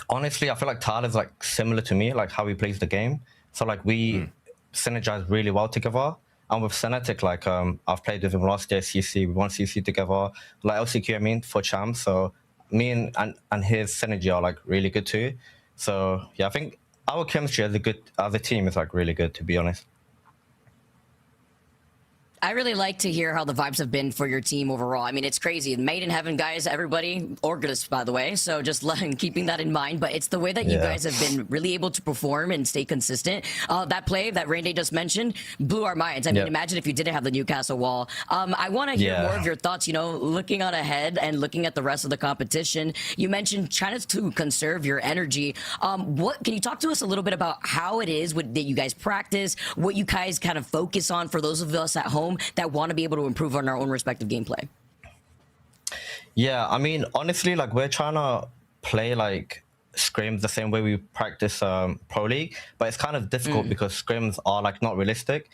Honestly, I feel like Tyler's like similar to me, like how he plays the game. So like we synergize really well together. And with Synetic, like I've played with him last year, CC, we won CC together, like LCQ, I mean, for champs. So me and his synergy are like really good too. So yeah, I think our chemistry as a team is like really good, to be honest. I really like to hear how the vibes have been for your team overall. I mean, it's crazy. Made in heaven, guys, everybody. Orgless, by the way. So just keeping that in mind. But it's the way that you guys have been really able to perform and stay consistent. That play that Rain Day just mentioned blew our minds. I mean, imagine if you didn't have the Newcastle wall. I want to hear more of your thoughts, you know, looking on ahead and looking at the rest of the competition. You mentioned trying to conserve your energy. What can you talk to us a little bit about how it is that you guys practice, what you guys kind of focus on for those of us at home that want to be able to improve on our own respective gameplay? Yeah, I mean, honestly, like we're trying to play like scrims the same way we practice Pro League, but it's kind of difficult because scrims are like not realistic.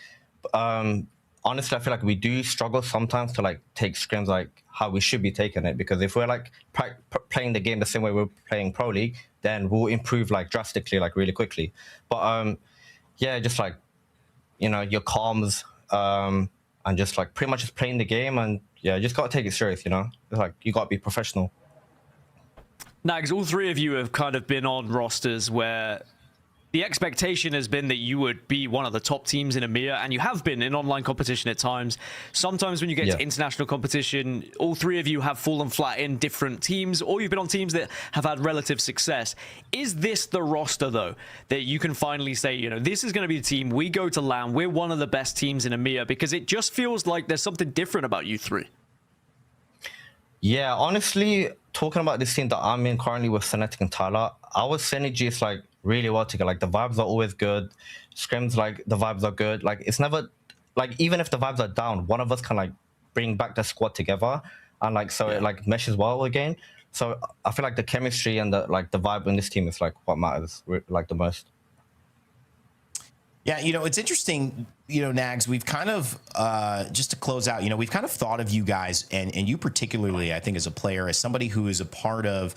Honestly, I feel like we do struggle sometimes to like take scrims like how we should be taking it, because if we're like playing the game the same way we're playing Pro League, then we'll improve like drastically, like really quickly. But yeah, just like, you know, your comms, and just like pretty much just playing the game, and yeah, you just gotta take it serious, you know? It's like, you gotta be professional. Nags, all three of you have kind of been on rosters where the expectation has been that you would be one of the top teams in EMEA, and you have been in online competition at times. Sometimes when you get to international competition, all three of you have fallen flat in different teams, or you've been on teams that have had relative success. Is this the roster, though, that you can finally say, you know, this is going to be the team, we go to LAN, we're one of the best teams in EMEA? Because it just feels like there's something different about you three. Yeah, honestly, talking about this team that I'm in currently with Synetic and Tyler, our synergy is like really well together. Like the vibes are always good. Scrims, like the vibes are good. Like it's never, like even if the vibes are down, one of us can like bring back the squad together, and like so it like meshes well again. So I feel like the chemistry and the like the vibe in this team is like what matters like the most. Yeah, you know, it's interesting, you know, Nags, we've kind of, just to close out, you know, we've kind of thought of you guys, and you particularly, I think, as a player, as somebody who is a part of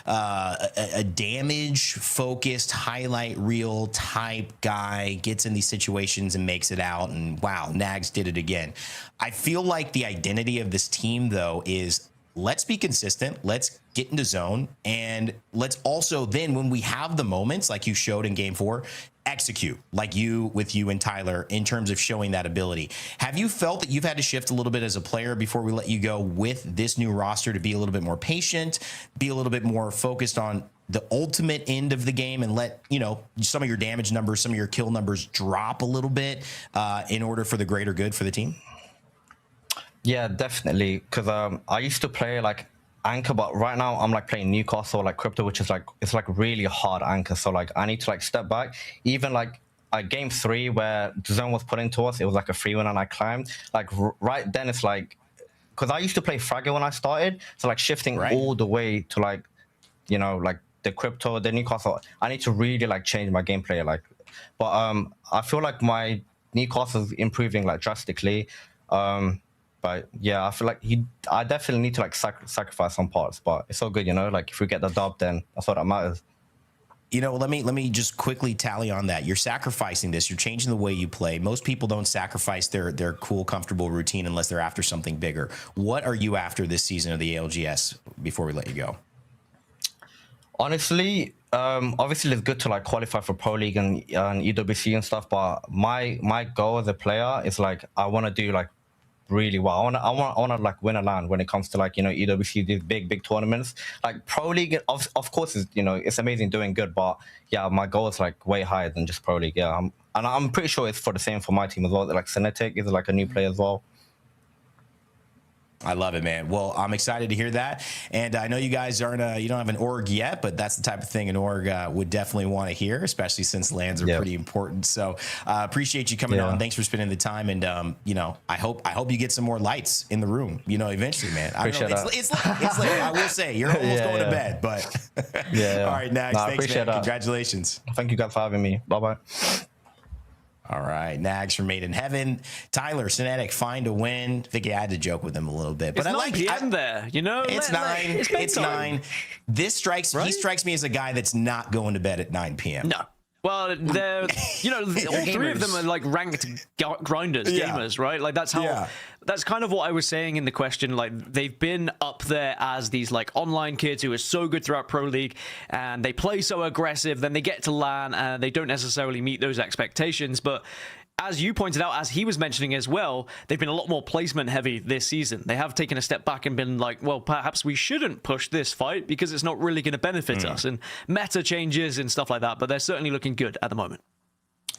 a damage-focused, highlight reel type guy, gets in these situations and makes it out, and wow, Nags did it again. I feel like the identity of this team, though, is let's be consistent, let's get into zone, and let's also then, when we have the moments like you showed in Game 4, execute like you and Tyler in terms of showing that ability. Have you felt that you've had to shift a little bit as a player before we let you go with this new roster to be a little bit more patient, be a little bit more focused on the ultimate end of the game, and let, you know, some of your damage numbers, some of your kill numbers drop a little bit in order for the greater good for the team? Yeah, definitely. Because I used to play like anchor, but right now I'm like playing Newcastle, like crypto, which is like, it's like really hard anchor. So like I need to like step back. Even like Game 3 where the zone was put into us, it was like a 3-1 and I climbed. Like right then it's like, because I used to play Fragger when I started, so like shifting all the way to like, you know, like the crypto, the Newcastle, I need to really like change my gameplay. Like, but I feel like my Newcastle is improving like drastically. But yeah, I feel like I definitely need to like sacrifice some parts, but it's all good, you know. Like if we get the dub, then that's all that matters. You know, let me just quickly tally on that. You're sacrificing this. You're changing the way you play. Most people don't sacrifice their cool, comfortable routine unless they're after something bigger. What are you after this season of the ALGS before we let you go? Honestly, obviously it's good to like qualify for Pro League and EWC and stuff, but my goal as a player is like I want to do like really well. I want to like win a LAN when it comes to like, you know, EWC, these big tournaments. Like Pro League, of course, is, you know, it's amazing doing good, but yeah, my goal is like way higher than just Pro League. Yeah, and I'm pretty sure it's for the same for my team as well. Like Synetic is like a new player as well. I love it, man. Well, I'm excited to hear that. And I know you guys aren't, you don't have an org yet, but that's the type of thing an org would definitely want to hear, especially since lands are pretty important. So appreciate you coming on. Thanks for spending the time. And, you know, I hope you get some more lights in the room, you know, eventually, man. I don't know, it's late. I will say you're almost going to bed, but all right, Nags, thanks, man. Congratulations. Thank you guys for having me. Bye-bye. All right, Nags from Made in Heaven. Tyler, Cinetic, find a win. Vicky, I had to joke with him a little bit, but it's I like PM there. You know, it's 9. It's 9. This strikes. Right? He strikes me as a guy that's not going to bed at 9 p.m. No. Well, they're, you know, all three of them are like ranked grinders, gamers, right? Like that's how, that's kind of what I was saying in the question. Like they've been up there as these like online kids who are so good throughout Pro League and they play so aggressive, then they get to LAN and they don't necessarily meet those expectations. But as you pointed out, as he was mentioning as well, they've been a lot more placement heavy this season. They have taken a step back and been like, well, perhaps we shouldn't push this fight because it's not really going to benefit us, and meta changes and stuff like that. But they're certainly looking good at the moment.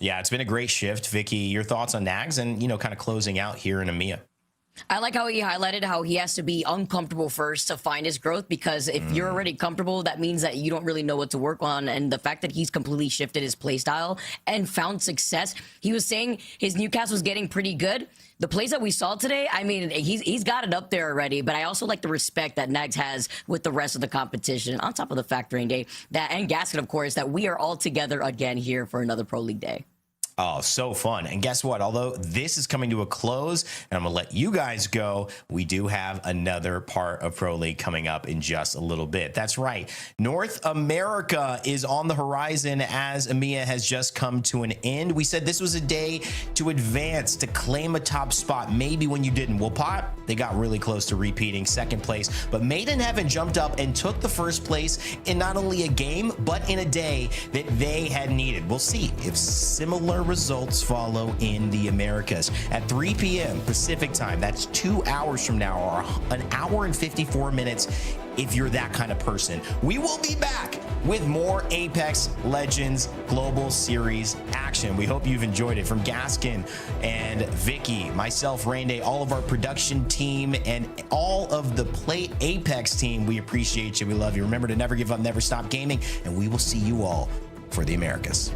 Yeah, it's been a great shift. Vicky, your thoughts on Nags and, you know, kind of closing out here in EMEA? I like how he highlighted how he has to be uncomfortable first to find his growth, because if you're already comfortable, that means that you don't really know what to work on. And the fact that he's completely shifted his playstyle and found success, he was saying his Newcastle was getting pretty good. The plays that we saw today, I mean, he's got it up there already, but I also like the respect that Nags has with the rest of the competition, on top of the factoring day, that and Gasket, of course, that we are all together again here for another Pro League day. Oh, so fun. And guess what? Although this is coming to a close and I'm going to let you guys go, we do have another part of Pro League coming up in just a little bit. That's right. North America is on the horizon as EMEA has just come to an end. We said this was a day to advance, to claim a top spot. Maybe when you didn't. Well, Pot, they got really close to repeating second place, but Made in Heaven jumped up and took the first place in not only a game, but in a day that they had needed. We'll see if similar results follow in the Americas at 3 p.m. Pacific time. That's 2 hours from now, or an hour and 54 minutes if you're that kind of person. We will be back with more Apex Legends Global Series action. We hope you've enjoyed it. From Gaskin and Vicky, myself, Rainday, all of our production team, and all of the Play Apex team, we appreciate you. We love you. Remember to never give up, never stop gaming, and we will see you all for the Americas.